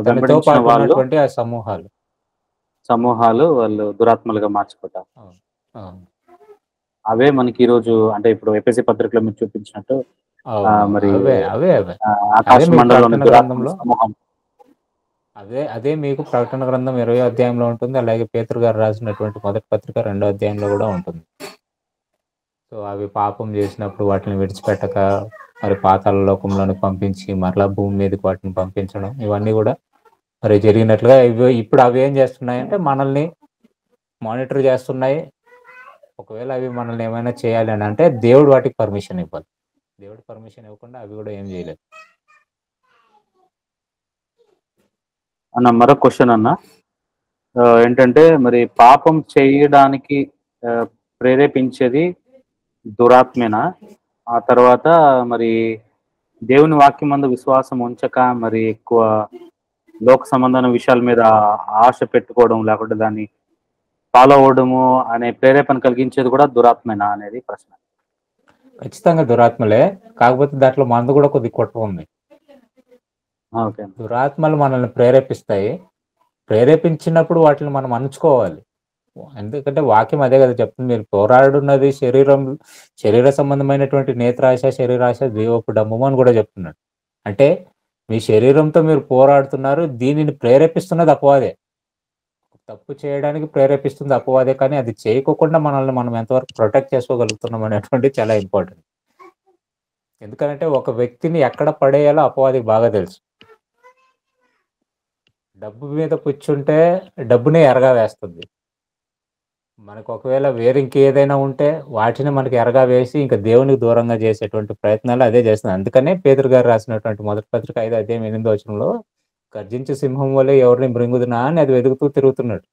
[SPEAKER 8] వెంబడించిన వాళ్ళు
[SPEAKER 1] ఆ సమూహాలు
[SPEAKER 8] వాళ్ళు దురాత్మలుగా మార్చబడ్డారు. అవే మనకి ఈ రోజు అంటే ఇప్పుడు ఎపిసి పత్రికలో మీరు చూపించినట్టు మరి ఆకాశ మండలంలో సమూహం
[SPEAKER 1] అదే మీకు ప్రకటన గ్రంథం 20వ అధ్యాయంలో ఉంటుంది. అలాగే పేతురు గారు రాసినటువంటి మొదటి పత్రిక 2వ అధ్యాయంలో కూడా ఉంటుంది. సో అవి పాపం చేసినప్పుడు వాటిని విడిచిపెట్టక మరి పాతాళ లోకంలోకి పంపించి మరలా భూమి మీదకి వాటిని పంపించడం, ఇవన్నీ కూడా మరి జరిగినట్లుగా ఇప్పుడు అవి ఏం చేస్తున్నాయంటే మనల్ని మానిటర్ చేస్తున్నాయి. ఒకవేళ అవి మనల్ని ఏమైనా చేయాలి అని అంటే దేవుడు వాటికి పర్మిషన్ ఇవ్వాలి. దేవుడు పర్మిషన్ ఇవ్వకుండా అవి కూడా ఏం చేయలేదు.
[SPEAKER 8] అన్న మరో క్వశ్చన్ అన్న, ఏంటంటే మరి పాపం చేయడానికి ప్రేరేపించేది దురాత్మేనా? ఆ తర్వాత మరి దేవుని వాక్యం మందు విశ్వాసం ఉంచక మరి ఎక్కువ లోక సంబంధమైన విషయాల మీద ఆశ పెట్టుకోవడం, లేకుంటే దాన్ని ఫాలో అవ్వడము అనే ప్రేరేపణ కలిగించేది కూడా దురాత్మేనా అనేది ప్రశ్న.
[SPEAKER 1] ఖచ్చితంగా దురాత్మలే, కాకపోతే దాంట్లో మందు కూడా కొద్ది కొట్ట ఉంది. దురాత్మలు మనల్ని ప్రేరేపిస్తాయి. ప్రేరేపించినప్పుడు వాటిని మనం అణుచుకోవాలి. ఎందుకంటే వాక్యం అదే కదా చెప్తుంది, మీరు పోరాడున్నది శరీర సంబంధమైనటువంటి నేత్రాశ, శరీరాశ, జీవపు డమ్మము అని కూడా చెప్తున్నాడు. అంటే మీ శరీరంతో మీరు పోరాడుతున్నారు, దీనిని ప్రేరేపిస్తున్నది అపవాదే. తప్పు చేయడానికి ప్రేరేపిస్తుంది అపవాదే, కానీ అది చేయకోకుండా మనల్ని మనం ఎంతవరకు ప్రొటెక్ట్ చేసుకోగలుగుతున్నాం అనేటువంటి చాలా ఇంపార్టెంట్. ఎందుకంటే ఒక వ్యక్తిని ఎక్కడ పడేయాలో అపవాదికి బాగా తెలుసు. డబ్బు మీద కూర్చుంటే డబ్బునే ఎరగా వేస్తుంది. మనకు ఒకవేళ వేరే ఇంకేదైనా ఉంటే వాటిని మనకి ఎరగా వేసి ఇంకా దేవునికి దూరంగా చేసేటువంటి ప్రయత్నాలు అదే చేస్తుంది. అందుకనే పేతురు గారు రాసినటువంటి మొదటి పత్రిక 5వ అధ్యాయం 8వ వచనంలో గర్జించే సింహం వల్లే ఎవరిని మృంగుదునా అని అది వెతుకుతూ తిరుగుతున్నాడు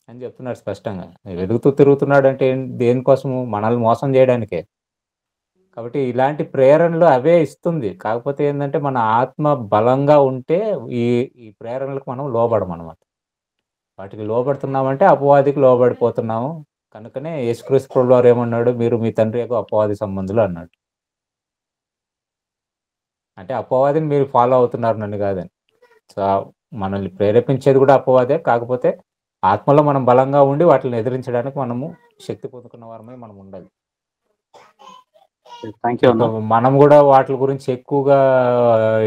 [SPEAKER 1] అని చెప్తున్నాడు స్పష్టంగా. వెతుకుతూ తిరుగుతున్నాడు అంటే దేనికోసము? మనల్ని మోసం చేయడానికే. కాబట్టి ఇలాంటి ప్రేరణలు అవే ఇస్తుంది. కాకపోతే ఏంటంటే మన ఆత్మ బలంగా ఉంటే ఈ ప్రేరణలకు మనం లోబడమన్నమాట. వాటికి లోబడుతున్నామంటే అపవాదికి లోబడిపోతున్నాము. కనుకనే యేసుక్రీస్తు ప్రభువు వారు ఏమన్నాడు, మీరు మీ తండ్రి యొక్క అపవాది సంబంధులు అన్నాడు. అంటే అపవాదిని మీరు ఫాలో అవుతున్నారు నన్ను కాదని. సో మనల్ని ప్రేరేపించేది కూడా అపవాదే, కాకపోతే ఆత్మలో మనం బలంగా ఉండి వాటిని ఎదిరించడానికి మనము శక్తి పొందుకున్న వారమై మనం ఉండాలి. మనం కూడా వాటి గురించి ఎక్కువగా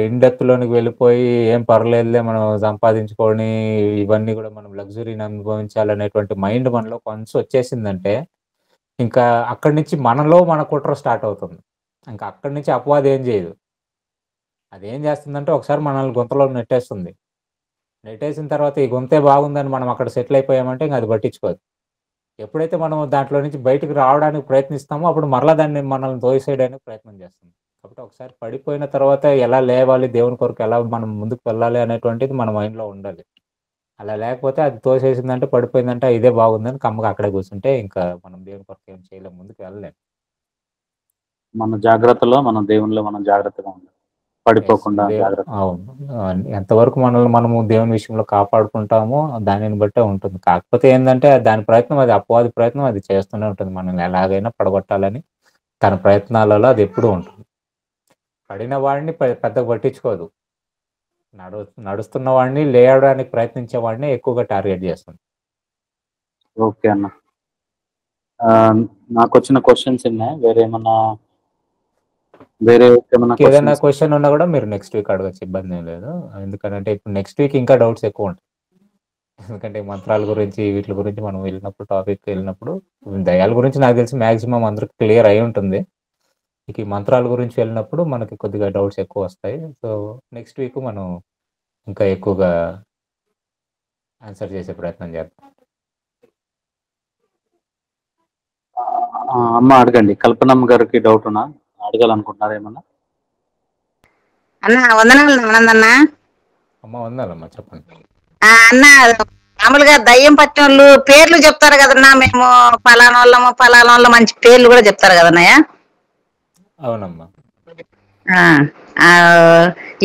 [SPEAKER 1] ఇన్డెప్త్ లోనికి వెళ్ళిపోయి ఏం పర్లేదులే మనం సంపాదించుకొని ఇవన్నీ కూడా మనం లగ్జరీని అనుభవించాలనేటువంటి మైండ్ మనలో కొంచెం వచ్చేసిందంటే ఇంకా అక్కడి నుంచి మనలో మన కుట్ర స్టార్ట్ అవుతుంది. ఇంకా అక్కడి నుంచి అపవాది ఏం చేయదు. అదేం చేస్తుందంటే ఒకసారి మనల్ని గుంతలో నెట్టేస్తుంది. నెట్టేసిన తర్వాత ఈ గుంతే బాగుందని మనం అక్కడ సెటిల్ అయిపోయామంటే ఇంక అది పట్టించుకోదు. ఎప్పుడైతే మనం దాంట్లో నుంచి బయటికి రావడానికి ప్రయత్నిస్తామో అప్పుడు మరలా దాన్ని మనల్ని తోసేయడానికి ప్రయత్నం చేస్తుంది. కాబట్టి ఒకసారి పడిపోయిన తర్వాత ఎలా లేవాలి, దేవుని కొరకు ఎలా మనం ముందుకు వెళ్ళాలి అనేటువంటిది మన మైండ్‌లో ఉండాలి. అలా లేకపోతే అది తోసేసిందంటే, పడిపోయిందంటే ఇదే బాగుందని కమ్మగా అక్కడే కూర్చుంటే ఇంకా మనం దేవుని కొరకు ఏం చేయలేం. ముందుకు వెళ్ళలేం.
[SPEAKER 8] మన జాగ్రత్తలో మనం దేవునిలో మనం జాగ్రత్తగా ఉండాలి.
[SPEAKER 1] యెస్.
[SPEAKER 8] పడిపోకుండా జాగ్రత్త.
[SPEAKER 1] అవును. ఎంతవరకు మనల్ని మనము దేవుని విషయంలో కాపాడుకుంటామో దానిని బట్టే ఉంటుంది. కాకపోతే ఏందంటే దాని ప్రయత్నం అది అపవాది ప్రయత్నం అది చేస్తూనే ఉంటుంది. మనల్ని ఎలాగైనా పడగొట్టాలని తన ప్రయత్నాలలో అది ఎప్పుడూ ఉంటుంది. పడిన వాడిని పెద్దగా పట్టించుకోదు. నడుస్తున్న వాడిని లేవడానికి ప్రయత్నించే వాడిని ఎక్కువగా టార్గెట్ చేస్తుంది.
[SPEAKER 8] ఓకే అన్న. నాకొచ్చిన క్వశ్చన్స్ ఉన్నాయి. వేరే ఏమన్నా
[SPEAKER 1] ఏదైనా
[SPEAKER 8] క్వశ్చన్స్?
[SPEAKER 1] క్వెషన్ ఉన్నా కూడా మీరు నెక్స్ట్ వీక్ అడగొచ్చు. ఇబ్బంది ఏం లేదు. ఎందుకంటే ఇప్పుడు నెక్స్ట్ వీక్ ఇంకా డౌట్స్ ఎక్కువ ఉంటాయి. ఎందుకంటే మంత్రాల గురించి వీటి గురించి మనం వెళ్ళినప్పుడు దయ్యాల గురించి నాకు తెలిసి మాక్సిమం అందరికి క్లియర్ అయి ఉంటుంది. ఇక ఈ మంత్రాల గురించి వెళ్ళినప్పుడు మనకి కొద్దిగా డౌట్స్ ఎక్కువ వస్తాయి. సో నెక్స్ట్ వీక్ మనం ఇంకా ఎక్కువగా ఆన్సర్ చేసే ప్రయత్నం చేద్దాం.
[SPEAKER 8] అమ్మ అడగండి. కల్పనమ్మ గారికి డౌట్ ఉన్నా అడగాలనుకుంటున్నారా ఏమన్నా?
[SPEAKER 9] అన్న వందనాలు ఆనందన్న.
[SPEAKER 1] అమ్మ వందాలమ్మా, చెప్పండి.
[SPEAKER 9] అన్న మామూలుగా దయ్యం పట్టిన వాళ్ళు పేర్లు చెప్తారు కదన్నా, మేము ఫలానోళ్ళము ఫలానోళ్ళం మంచి పేర్లు కూడా చెప్తారు కదన్నయ్య.
[SPEAKER 1] అవునమ్మా.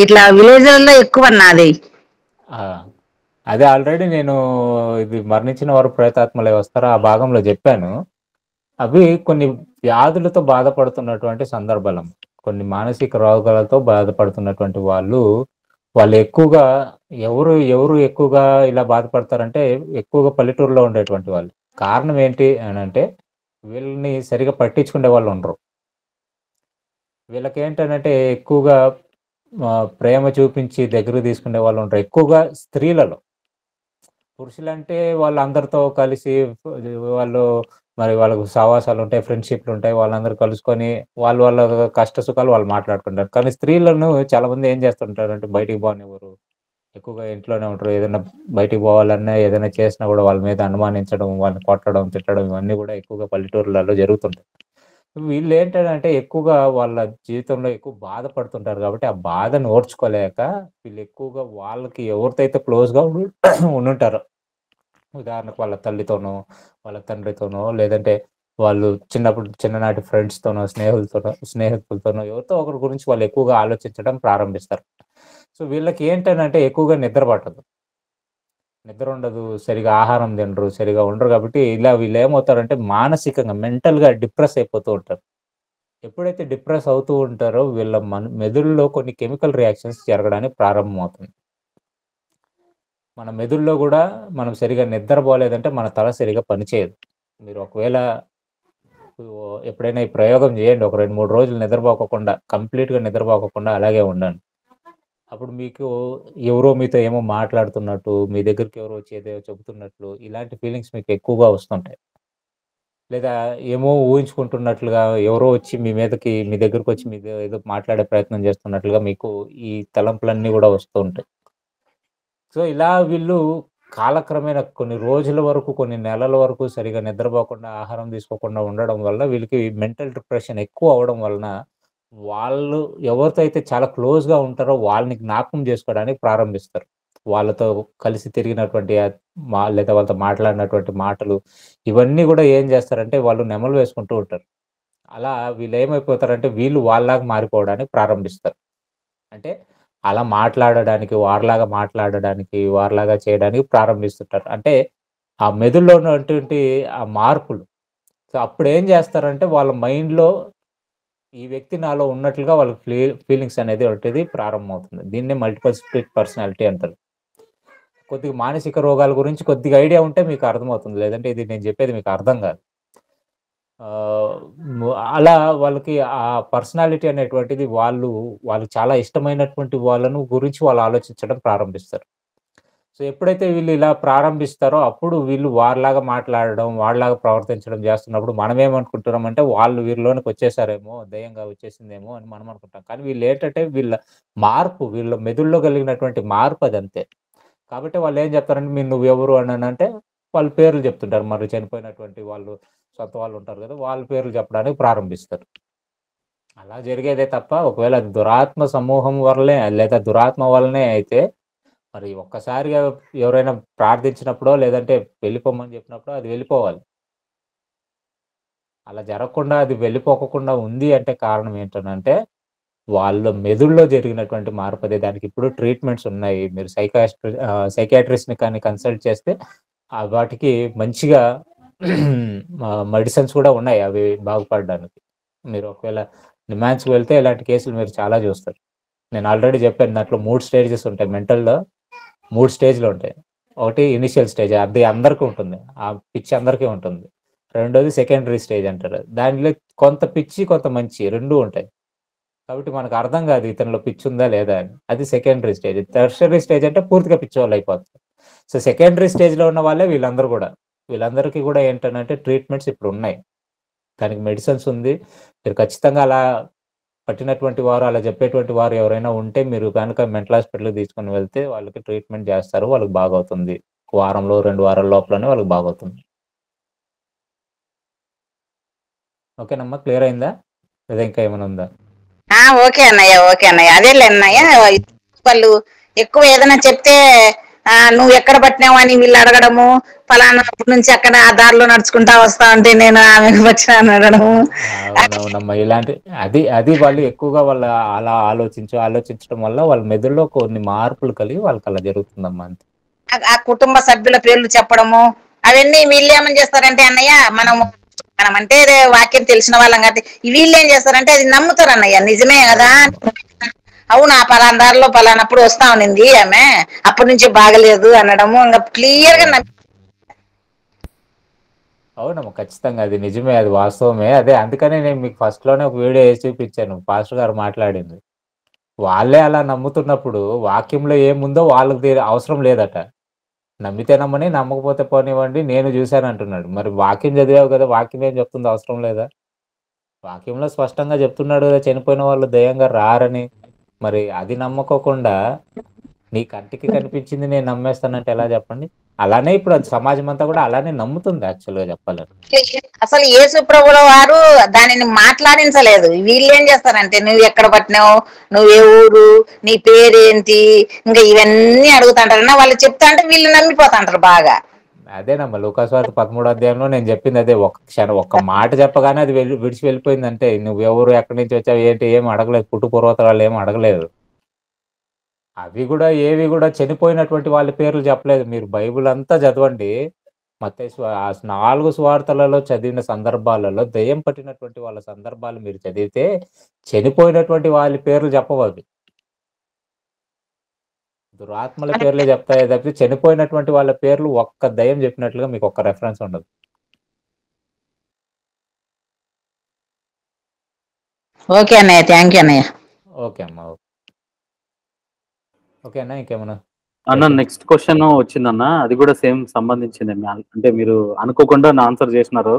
[SPEAKER 9] ఇట్లా విలేజ్లలో ఎక్కువ అన్న అది.
[SPEAKER 1] అదే ఆల్రెడీ నేను ఇది మరణించిన వారు ప్రేతాత్మలే వస్తారా ఆ భాగంలో చెప్పాను. అవి కొన్ని వ్యాధులతో బాధపడుతున్నటువంటి సందర్భాలు, కొన్ని మానసిక రోగాలతో బాధపడుతున్నటువంటి వాళ్ళు ఎక్కువగా ఎవరు ఎక్కువగా ఇలా బాధపడతారంటే ఎక్కువగా పల్లెటూరులో ఉండేటువంటి వాళ్ళు. కారణం ఏంటి అని అంటే వీళ్ళని సరిగా పట్టించుకునే వాళ్ళు ఉండరు. వీళ్ళకి ఏంటంటే ఎక్కువగా ప్రేమ చూపించి దగ్గర తీసుకునే వాళ్ళు ఉంటారు ఎక్కువగా స్త్రీలలో. పురుషులంటే వాళ్ళు అందరితో కలిసి వాళ్ళకు సహవాసాలు ఉంటాయి, ఫ్రెండ్షిప్లు ఉంటాయి, వాళ్ళందరూ కలుసుకొని వాళ్ళ కష్ట సుఖాలు వాళ్ళు మాట్లాడుకుంటారు. కానీ స్త్రీలను చాలా మంది ఏం చేస్తుంటారు అంటే బయటికి పోనివ్వరు, ఎక్కువగా ఇంట్లోనే ఉంటారు. ఏదైనా బయటికి పోవాలన్నా ఏదైనా చేసినా కూడా వాళ్ళ మీద అనుమానించడం, వాళ్ళని కొట్టడం, తిట్టడం ఇవన్నీ కూడా ఎక్కువగా పల్లెటూరులలో జరుగుతుంటాయి. వీళ్ళు ఏంటంటే ఎక్కువగా వాళ్ళ జీవితంలో ఎక్కువ బాధపడుతుంటారు కాబట్టి ఆ బాధను ఓర్చుకోలేక వీళ్ళు ఎక్కువగా వాళ్ళకి ఎవరితో అయితే క్లోజ్‌గా ఉండుంటారో, ఉదాహరణకు వాళ్ళ తల్లితోనో, వాళ్ళ తండ్రితోనో, లేదంటే వాళ్ళు చిన్ననాటి ఫ్రెండ్స్‌తోనో, స్నేహితులతోనో ఎవరితో ఒకరి గురించి వాళ్ళు ఎక్కువగా ఆలోచించడం ప్రారంభిస్తారు. సో వీళ్ళకి ఏంటనంటే ఎక్కువగా నిద్ర పట్టదు. నిద్ర ఉండదు, సరిగా ఆహారం తినరు, సరిగా ఉండరు. కాబట్టి ఇలా వీళ్ళు ఏమవుతారంటే మానసికంగా మెంటల్‌గా డిప్రెస్ అయిపోతూ ఉంటారు. ఎప్పుడైతే డిప్రెస్ అవుతూ ఉంటారో వీళ్ళ మెదడులో కొన్ని కెమికల్ రియాక్షన్స్ జరగడానికి ప్రారంభమవుతుంది. మన మెదడులో కూడా మనం సరిగా నిద్రపోలేదంటే మన తల సరిగా పనిచేయదు. మీరు ఒకవేళ ఎప్పుడైనా ఈ ప్రయోగం చేయండి. ఒక 2, 3 రోజులు నిద్రపోకుండా, కంప్లీట్‌గా నిద్రపోకుండా అలాగే ఉండండి. అప్పుడు మీకు ఎవరో మీతో ఏమో మాట్లాడుతున్నట్టు, మీ దగ్గరికి ఎవరో వచ్చి ఏదో చెబుతున్నట్లు ఇలాంటి ఫీలింగ్స్ మీకు ఎక్కువగా వస్తుంటాయి. లేదా ఏమో ఊహించుకుంటున్నట్లుగా ఎవరో వచ్చి మీ దగ్గరికి వచ్చి మీతో ఏదో మాట్లాడే ప్రయత్నం చేస్తున్నట్లుగా మీకు ఈ తలంపులన్నీ కూడా వస్తూ ఉంటాయి. సో ఇలా వీళ్ళు కాలక్రమేణా కొన్ని రోజుల వరకు, కొన్ని నెలల వరకు సరిగా నిద్రపోకుండా, ఆహారం తీసుకోకుండా ఉండడం వల్ల వీళ్ళకి మెంటల్ డిప్రెషన్ ఎక్కువ అవ్వడం వలన వాళ్ళు ఎవరితో అయితే చాలా క్లోజ్‌గా ఉంటారో వాళ్ళని జ్ఞాపకం చేసుకోవడానికి ప్రారంభిస్తారు. వాళ్ళతో కలిసి తిరిగినటువంటి లేదా వాళ్ళతో మాట్లాడినటువంటి మాటలు ఇవన్నీ కూడా ఏం చేస్తారంటే వాళ్ళు నెమరు వేసుకుంటూ ఉంటారు. అలా వీళ్ళు ఏమైపోతారంటే వీళ్ళు వాళ్ళలాగా మారిపోవడానికి ప్రారంభిస్తారు. అంటే అలా మాట్లాడడానికి, వారిలాగా చేయడానికి ప్రారంభిస్తుంటారు. అంటే ఆ మెదడులో ఉన్నటువంటి ఆ మార్పులు. సో అప్పుడేం చేస్తారంటే వాళ్ళ మైండ్‌లో ఈ వ్యక్తి నాలో ఉన్నట్లుగా వాళ్ళకి ఫీలింగ్స్ అనేది ప్రారంభమవుతుంది. దీన్నే మల్టిపుల్ స్ప్లిట్ పర్సనాలిటీ అంటారు. కొద్దిగా మానసిక రోగాల గురించి కొద్దిగా ఐడియా ఉంటే మీకు అర్థమవుతుంది. లేదంటే ఇది నేను చెప్పేది మీకు అర్థం కాదు. అలా వాళ్ళకి ఆ పర్సనాలిటీ అనేటువంటిది వాళ్ళు చాలా ఇష్టమైనటువంటి వాళ్ళను గురించి వాళ్ళు ఆలోచించడం ప్రారంభిస్తారు. సో ఎప్పుడైతే వీళ్ళు ఇలా ప్రారంభిస్తారో అప్పుడు వీళ్ళు వారిలాగా మాట్లాడడం, వాళ్ళలాగా ప్రవర్తించడం చేస్తున్నప్పుడు మనం ఏమనుకుంటున్నామంటే వాళ్ళు వీరిలోనికి వచ్చేసారేమో, దెయ్యంగా వచ్చేసిందేమో అని మనం అనుకుంటాం. కానీ వీళ్ళేంటంటే వీళ్ళ మెదుడులో కలిగినటువంటి మార్పు అదంతే. కాబట్టి వాళ్ళేం చెప్తారంటే మీరు నువ్వెవరు అనంటే వాళ్ళ పేర్లు చెప్తుంటారు. మరి చనిపోయినటువంటి వాళ్ళు సొంత వాళ్ళు ఉంటారు కదా! వాళ్ళ పేర్లు చెప్పడానికి ప్రారంభిస్తారు. అలా జరిగేదే తప్ప ఒకవేళ అది దురాత్మ సమూహం వల్లే లేదా దురాత్మ వల్లనే అయితే మరి ఒక్కసారిగా ఎవరైనా ప్రార్థించినప్పుడో లేదంటే వెళ్ళిపోమని చెప్పినప్పుడో అది వెళ్ళిపోవాలి. అలా జరగకుండా అది వెళ్ళిపోకుండా ఉంది అంటే కారణం ఏంటనంటే వాళ్ళ మెదుడులో జరిగినటువంటి మార్పు అదే. దానికి ఇప్పుడు ట్రీట్మెంట్స్ ఉన్నాయి. మీరు సైకియాట్రిస్ట్‌ని కానీ కన్సల్ట్ చేస్తే వాటికి మంచిగా మెడిసిన్స్ కూడా ఉన్నాయి అవి బాగుపడడానికి. మీరు ఒకవేళ నిమాన్స్‌కి వెళ్తే ఇలాంటి కేసులు మీరు చాలా చూస్తారు. నేను ఆల్రెడీ చెప్పాను దాంట్లో 3 స్టేజెస్ ఉంటాయి. మెంటల్‌లో 3 స్టేజ్‌లు ఉంటాయి. ఒకటి ఇనిషియల్ స్టేజ్ అది అందరికీ ఉంటుంది. ఆ పిచ్చి అందరికీ ఉంటుంది. రెండోది సెకండరీ స్టేజ్ అంటారు. దానిలో కొంత పిచ్చి, కొంత మంచి 2 ఉంటాయి. కాబట్టి మనకు అర్థం కాదు ఇతనిలో పిచ్చి ఉందా లేదా అని. అది సెకండరీ స్టేజ్. టెర్షియరీ స్టేజ్ అంటే పూర్తిగా పిచ్చోళ్ళు అయిపోతారు. సో సెకండరీ స్టేజ్‌లో ఉన్న వాళ్ళే వీళ్ళందరూ కూడా. వీళ్ళందరికీ కూడా ఏంటనంటే ట్రీట్మెంట్స్ ఇప్పుడు ఉన్నాయి. దానికి మెడిసిన్స్ ఉంది. మీరు ఖచ్చితంగా అలా పట్టినటువంటి వారు, అలా చెప్పేటువంటి వారు ఎవరైనా ఉంటే మీరు గనుక మెంటల్ హాస్పిటల్‌కి తీసుకొని వెళ్తే వాళ్ళకి ట్రీట్మెంట్ చేస్తారు. వాళ్ళకి బాగవుతుంది. వారంలో, 2 వారాల లోపలనే వాళ్ళకి బాగవుతుంది. ఓకేనమ్మా. క్లియర్ అయిందా? లేదా ఇంకా ఏమైనా ఉందా?
[SPEAKER 9] ఓకే అన్నయ్య అదేలే అన్నయ్య. వాళ్ళు ఎక్కువ ఏదైనా చెప్తే నువ్వు ఎక్కడ పట్టినావు అని వీళ్ళు అడగడము, ఫలానా నుంచి అక్కడ ఆ దారిలో నడుచుకుంటా వస్తా ఉంటే నేను ఆమెకు వచ్చిన అనడము.
[SPEAKER 1] అవునవునమ్మా. ఇలాంటి అది వాళ్ళు ఎక్కువగా అలా ఆలోచించడం వల్ల వాళ్ళ మెదడులో కొన్ని మార్పులు కలిగి వాళ్ళకి అలా జరుగుతుందమ్మా అంతే.
[SPEAKER 9] ఆ కుటుంబ సభ్యుల పేర్లు చెప్పడము అవన్నీ వీళ్ళు ఏమని చేస్తారంటే అన్నయ్య మనం అంటే వాక్యం తెలిసిన వాళ్ళం కాబట్టి వీళ్ళు ఏం చేస్తారంటే అది నమ్ముతారు అన్నయ్య. నిజమే కదా, అవునా పలానా దారిలో పలానప్పుడు వస్తా ఉన్నింది ఆమె, అప్పటి నుంచి బాగలేదు అనడము ఇంకా క్లియర్ గా
[SPEAKER 1] అవునమ్మా. ఖచ్చితంగా అది నిజమే. అది వాస్తవమే. అదే అందుకనే నేను మీకు ఫస్ట్‌లోనే ఒక వీడియో వేసి చూపించాను. పాస్టర్ గారు మాట్లాడింది. వాళ్ళే అలా నమ్ముతున్నప్పుడు వాక్యంలో ఏముందో వాళ్ళకి అవసరం లేదట. నమ్మితే నమ్మని, నమ్మకపోతే పోనివ్వండి నేను చూశాను అంటున్నాడు. మరి వాక్యం చదివావు కదా! వాక్యం ఏం చెప్తుంది అవసరం లేదా? వాక్యంలో స్పష్టంగా చెప్తున్నాడు కదా! చనిపోయిన వాళ్ళు దెయ్యంగా రారని. మరి అది నమ్మకోకుండా నీ కంటికి కనిపించింది నేను నమ్మేస్తానంటే ఎలా చెప్పండి? అలానే ఇప్పుడు అది సమాజం అంతా కూడా అలానే నమ్ముతుంది యాక్చువల్‌గా చెప్పాలంటే.
[SPEAKER 9] అసలు యేసు ప్రభుల వారు దానిని మాట్లాడించలేదు. వీళ్ళు ఏం చేస్తారంటే నువ్వు ఎక్కడ పట్టినావు, నువ్వే ఊరు, నీ పేరేంటి, ఇంకా ఇవన్నీ అడుగుతాంటారు. వాళ్ళు చెప్తా అంటే వీళ్ళు నమ్మిపోతాంటారు బాగా.
[SPEAKER 1] అదేనమ్మా లూకాసువార్త 13వ అధ్యాయంలో నేను చెప్పింది అదే. ఒక్క మాట చెప్పగానే అది విడిచి వెళ్ళిపోయిందంటే నువ్వెవరు, ఎక్కడి నుంచి వచ్చావు, ఏంటి ఏమి అడగలేదు. పుట్టు పూర్వోత్తరాలు ఏమి అడగలేదు. అవి కూడా ఏవి కూడా చనిపోయినటువంటి వాళ్ళ పేర్లు చెప్పలేదు. మీరు బైబిల్ అంతా చదవండి. మత్తయి 4 సువార్తలలో చదివిన సందర్భాలలో దెయ్యం పట్టినటువంటి వాళ్ళ సందర్భాలు మీరు చదివితే చనిపోయినటువంటి వాళ్ళ పేర్లు చెప్పవవి. దురాత్మల పేర్లే చెప్తాయే తప్పితే చనిపోయినటువంటి వాళ్ళ పేర్లు ఒక్క దెయ్యం చెప్పినట్లుగా మీకు ఒక్క రెఫరెన్స్ ఉండదు.
[SPEAKER 9] ఓకే అన్నయ్య, థ్యాంక్ యూ అన్నయ్య.
[SPEAKER 1] ఓకే అమ్మా. ఓకే అన్న. ఇంకేమన్నా
[SPEAKER 8] అన్న నెక్స్ట్ క్వశ్చన్ వచ్చిందన్న, అది కూడా సేమ్ సంబంధించింది. అంటే మీరు అనుకోకుండా నా ఆన్సర్ చేసినారు.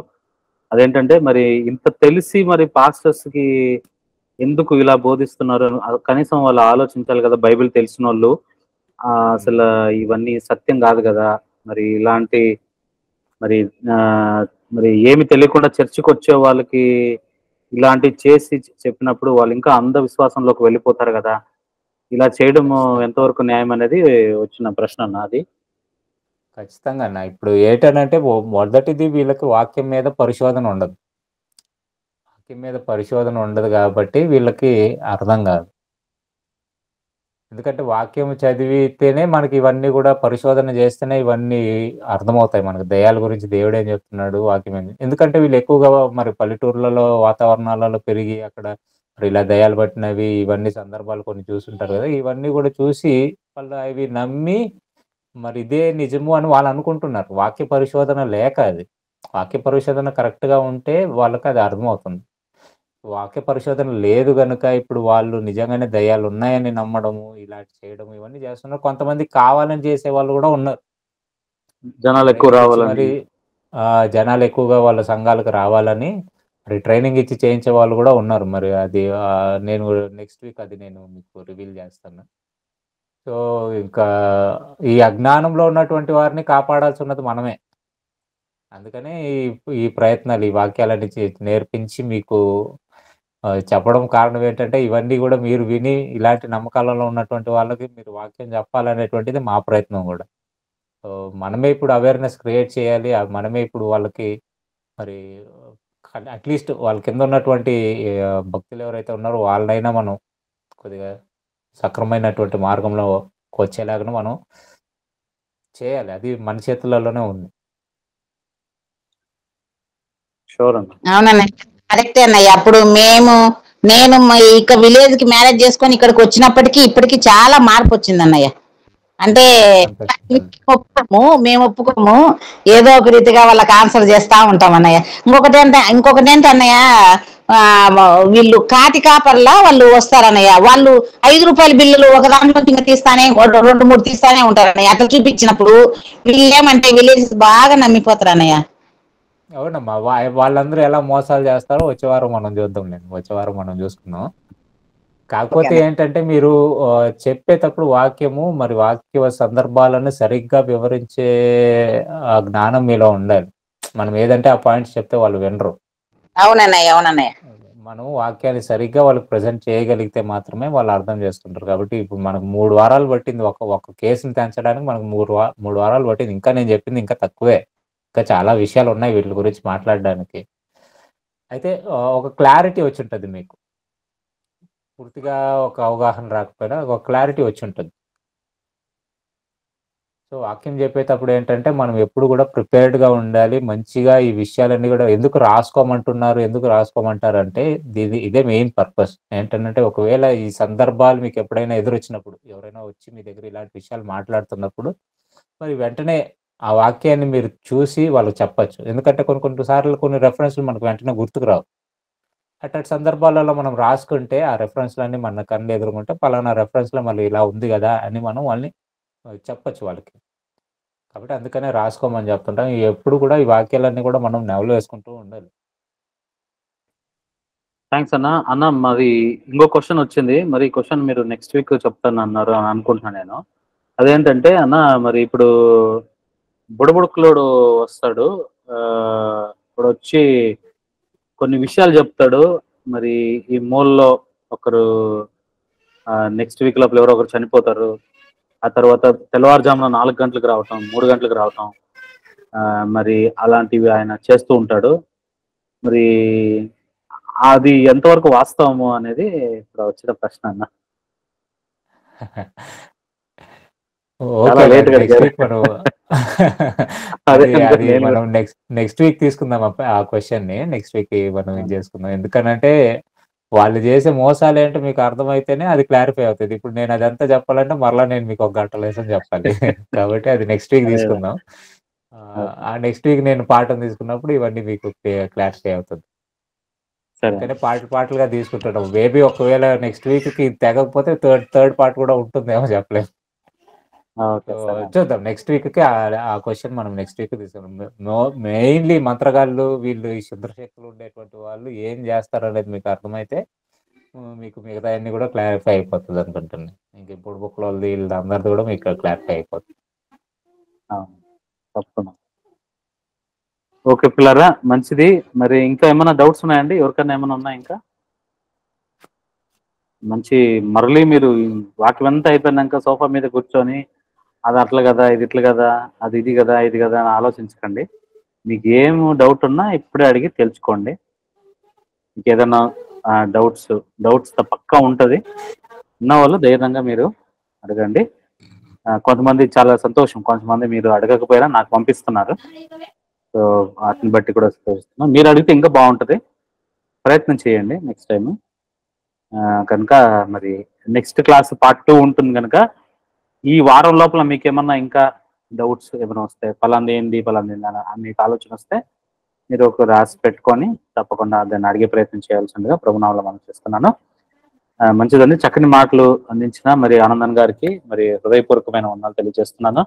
[SPEAKER 8] అదేంటంటే మరి ఇంత తెలిసి మరి పాస్టర్స్ కి ఎందుకు ఇలా బోధిస్తున్నారు కనీసం వాళ్ళు ఆలోచించాలి కదా. బైబిల్ తెలిసిన వాళ్ళు అసలు ఇవన్నీ సత్యం కాదు కదా. మరి ఇలాంటి మరి మరి ఏమి తెలియకుండా చర్చికి వచ్చే వాళ్ళకి ఇలాంటివి చేసి చెప్పినప్పుడు వాళ్ళు ఇంకా అంధవిశ్వాసంలోకి వెళ్ళిపోతారు కదా. ఇలా చేయడం ఎంతవరకు న్యాయం అనేది వచ్చిన ప్రశ్న అన్న. అది
[SPEAKER 1] ఖచ్చితంగా అన్న. ఇప్పుడు ఏంటనంటే మొదటిది వీళ్ళకి వాక్యం మీద పరిశోధన ఉండదు. వాక్యం మీద పరిశోధన ఉండదు కాబట్టి వీళ్ళకి అర్థం కాదు. ఎందుకంటే వాక్యం చదివితేనే మనకి ఇవన్నీ కూడా పరిశోధన చేస్తేనే ఇవన్నీ అర్థమవుతాయి మనకు. దెయ్యాల గురించి దేవుడు ఏం చెప్తున్నాడు, వాక్యం ఏంది. ఎందుకంటే వీళ్ళు ఎక్కువగా మరి పల్లెటూర్లలో వాతావరణాలలో పెరిగి అక్కడ మరి ఇలా దెయ్యాలు పట్టినవి ఇవన్నీ సందర్భాలు కొన్ని చూసుంటారు కదా. ఇవన్నీ కూడా చూసి వాళ్ళు అవి నమ్మి మరి ఇదే నిజము అని వాళ్ళు అనుకుంటున్నారు. వాక్య పరిశోధన లేక అది. వాక్య పరిశోధన కరెక్ట్‌గా ఉంటే వాళ్ళకి అది అర్థమవుతుంది. వాక్య పరిశోధన లేదు గనుక ఇప్పుడు వాళ్ళు నిజంగానే దయ్యాలు ఉన్నాయని నమ్మడము, ఇలాంటి చేయడం ఇవన్నీ చేస్తున్నారు. కొంతమంది కావాలని చేసే వాళ్ళు కూడా ఉన్నారు.
[SPEAKER 8] జనాలు ఎక్కువ
[SPEAKER 1] ట్రైనింగ్ ఇచ్చి
[SPEAKER 8] రావాలని.
[SPEAKER 1] మరి జనాలు ఎక్కువగా వాళ్ళ సంఘాలకు రావాలని మరి ట్రైనింగ్ ఇచ్చి చేయించే వాళ్ళు కూడా ఉన్నారు. మరి అది నేను నెక్స్ట్ వీక్ అది నేను మీకు రివీల్ చేస్తాను. సో ఇంకా ఈ అజ్ఞానంలో ఉన్నటువంటి వారిని కాపాడాల్సి ఉన్నది మనమే. అందుకనే ఈ ప్రయత్నాలు, ఈ వాక్యాలన్నీ నేర్పించి మీకు చెప్పడం కారణం ఏంటంటే, ఇవన్నీ కూడా మీరు విని ఇలాంటి నమ్మకాలలో ఉన్నటువంటి వాళ్ళకి మీరు వాక్యం చెప్పాలనేటువంటిది మా ప్రయత్నం కూడా. సో మనమే ఇప్పుడు అవేర్‌నెస్ క్రియేట్ చేయాలి. మనమే ఇప్పుడు వాళ్ళకి మరి అట్‌లీస్ట్ వాళ్ళ కింద ఉన్నటువంటి భక్తులు ఎవరైతే ఉన్నారో వాళ్ళనైనా మనం కొద్దిగా సక్రమైనటువంటి మార్గంలో వచ్చేలాగా మనం చేయాలి. అది మన చేతులలోనే ఉంది.
[SPEAKER 8] షూర్ అన్న.
[SPEAKER 9] అవునన్నయ్య, కరెక్టే అన్నయ్య. అప్పుడు నేను ఇక విలేజ్ కి మ్యారేజ్ చేసుకొని ఇక్కడికి వచ్చినప్పటికీ ఇప్పటికి చాలా మార్పు వచ్చింది అన్నయ్య. అంటే మేము ఒప్పుకోము, ఏదో ఒక రీతిగా వాళ్ళకి ఆన్సర్ చేస్తా ఉంటాం అన్నయ్య. ఇంకొకటి ఏంటి అన్నయ్య, వీళ్ళు కాటి కాపర్లా వాళ్ళు వస్తారన్నయ్య. వాళ్ళు 5 రూపాయల బిల్లులు ఒక దాంట్లో ఇంకా తీస్తానే 2-3 తీస్తానే ఉంటారన్నయ్య. అట్లా చూపించినప్పుడు వీళ్ళు ఏమంటే విలేజెస్ బాగా నమ్మిపోతారు అన్నయ్య.
[SPEAKER 1] అవునమ్మా, వాళ్ళందరూ ఎలా మోసాలు చేస్తారో వచ్చే వారం మనం చూద్దాంలేండి. వచ్చే వారం మనం చూసుకుందాం. కాకపోతే ఏంటంటే మీరు చెప్పేటప్పుడు వాక్యము మరి వాక్య సందర్భాలను సరిగ్గా వివరించే జ్ఞానం మీలో ఉండాలి. మనం ఏదంటే ఆ పాయింట్స్ చెప్తే వాళ్ళు వినరు.
[SPEAKER 9] అవునన్నయ్య.
[SPEAKER 1] మనం వాక్యాన్ని సరిగ్గా వాళ్ళకి ప్రజెంట్ చేయగలిగితే మాత్రమే వాళ్ళు అర్థం చేసుకుంటారు. కాబట్టి ఇప్పుడు మనకు 3 వారాలు పట్టింది ఒక కేసుని తెంచడానికి. మనకు 3 వారాలు పట్టింది. ఇంకా నేను చెప్పింది ఇంకా తక్కువే. ఇంకా చాలా విషయాలు ఉన్నాయి వీటి గురించి మాట్లాడడానికి. అయితే ఒక క్లారిటీ వచ్చి ఉంటుంది మీకు. పూర్తిగా ఒక అవగాహన రాకపోయినా ఒక క్లారిటీ వచ్చి ఉంటుంది. సో వాక్యం చెప్పేటప్పుడు ఏంటంటే మనం ఎప్పుడు కూడా ప్రిపేర్డ్గా ఉండాలి. మంచిగా ఈ విషయాలన్నీ కూడా ఎందుకు రాసుకోమంటారు అంటే ఇదే మెయిన్ పర్పస్. ఏంటంటే ఒకవేళ ఈ సందర్భాలు మీకు ఎప్పుడైనా ఎదురొచ్చినప్పుడు, ఎవరైనా వచ్చి మీ దగ్గర ఇలాంటి విషయాలు మాట్లాడుతున్నప్పుడు మరి వెంటనే ఆ వాక్యాన్ని మీరు చూసి వాళ్ళకి చెప్పచ్చు. ఎందుకంటే కొన్ని సార్లు కొన్ని రెఫరెన్స్లు మనకు వెంటనే గుర్తుకు రావు. అట్లాంటి సందర్భాలలో మనం రాసుకుంటే ఆ రెఫరెన్స్లన్నీ మన కళ్ళు ఎదురుకుంటే పలానా రెఫరెన్స్లో మళ్ళీ ఇలా ఉంది కదా అని మనం వాళ్ళని చెప్పచ్చు వాళ్ళకి. కాబట్టి అందుకనే రాసుకోమని చెప్తుంటాం. ఎప్పుడు కూడా ఈ వాక్యాలన్నీ కూడా మనం నెవలో వేసుకుంటూ ఉండాలి.
[SPEAKER 8] థ్యాంక్స్ అన్న. అన్న మరి ఇంకో క్వశ్చన్ వచ్చింది. మరి ఈ క్వశ్చన్ మీరు నెక్స్ట్ వీక్ చెప్తాను అన్నారు అని అనుకుంటున్నాను నేను. అదేంటంటే అన్న, మరి ఇప్పుడు బుడబుడుకులోడు వస్తాడు, ఇప్పుడు వచ్చి కొన్ని విషయాలు చెప్తాడు. మరి ఈ మూలలో ఒకరు నెక్స్ట్ వీక్ లోపల ఎవరో ఒకరు చనిపోతారు. ఆ తర్వాత తెల్లవారుజామున 4 గంటలకు రావటం, 3 గంటలకు రావటం, మరి అలాంటివి ఆయన చేస్తూ ఉంటాడు. మరి అది ఎంతవరకు వాస్తవము అనేది ఇప్పుడు వచ్చిన ప్రశ్న అన్న.
[SPEAKER 1] నెక్స్ట్ వీక్ తీసుకుందాం ఆ క్వశ్చన్ ని. నెక్స్ట్ వీక్ మనం ఇది చేసుకుందాం. ఎందుకనంటే వాళ్ళు చేసే మోసాలు ఏంటో మీకు అర్థమైతేనే అది క్లారిఫై అవుతుంది. ఇప్పుడు నేను అదంతా చెప్పాలంటే మరలా నేను మీకు 1 గంట లేసం చెప్పాలి. కాబట్టి అది నెక్స్ట్ వీక్ తీసుకుందాం. ఆ నెక్స్ట్ వీక్ నేను పాఠం తీసుకున్నప్పుడు ఇవన్నీ మీకు క్లారిఫై అవుతుంది. అందుకనే పాటలుగా తీసుకుంటున్నాం. మేబీ ఒకవేళ నెక్స్ట్ వీక్ కి తెగకపోతే థర్డ్ పార్ట్ కూడా ఉంటుందేమో చెప్పలేము. చూద్దాం. నెక్స్ట్ వీక్ కి ఆ క్వశ్చన్ మనం నెక్స్ట్ వీక్ తీసుకున్నాం. మెయిన్లీ మంత్రగాళ్ళు, వీళ్ళు ఈ శుద్రశక్తులు ఉండేటువంటి వాళ్ళు ఏం చేస్తారు అనేది మీకు అర్థమైతే మీకు మిగతా అన్ని కూడా క్లారిఫై అయిపోతుంది అనుకుంటున్నాను. ఇంక ఇప్పుడు బుక్లో వీళ్ళందరిది కూడా మీకు క్లారిఫై అయిపోతుంది.
[SPEAKER 8] ఓకే పిల్లరా, మంచిది. మరి ఇంకా ఏమైనా డౌట్స్ ఉన్నాయండి? ఎవరికైనా ఏమైనా ఉన్నాయా? ఇంకా మంచి మరలి మీరు వాక్యం అంతా అయిపోయినాక సోఫా మీద కూర్చొని అది అట్లా కదా, ఇది ఇట్లా కదా, అది ఇది కదా, ఇది కదా అని ఆలోచించకండి. మీకు ఏం డౌట్ ఉన్నా ఇప్పుడే అడిగి తెలుసుకోండి. మీకు ఏదైనా డౌట్స్ పక్కా ఉంటుంది. ఉన్న వాళ్ళు ధైర్యంగా మీరు అడగండి. కొంతమంది చాలా సంతోషం, కొంతమంది మీరు అడగకపోయినా నాకు పంపిస్తున్నారు. సో వాటిని బట్టి కూడా సంతోషిస్తున్నాం. మీరు అడిగితే ఇంకా బాగుంటుంది. ప్రయత్నం చేయండి నెక్స్ట్ టైం. కనుక మరి నెక్స్ట్ క్లాస్ పార్ట్ 2 ఉంటుంది కనుక ఈ వారం లోపల మీకు ఏమన్నా ఇంకా డౌట్స్ ఏమైనా వస్తాయి, పలాంది ఏంది అని మీకు ఆలోచన వస్తే మీరు ఒక రాసి పెట్టుకొని తప్పకుండా దాన్ని అడిగే ప్రయత్నం చేయాల్సిందిగా ప్రభునామములో మనం చేస్తున్నాను. మంచిదండి, చక్కని మాటలు అందించిన మరి ఆనందన్ గారికి మరి హృదయపూర్వకమైన వందనాలు తెలియజేస్తున్నాను.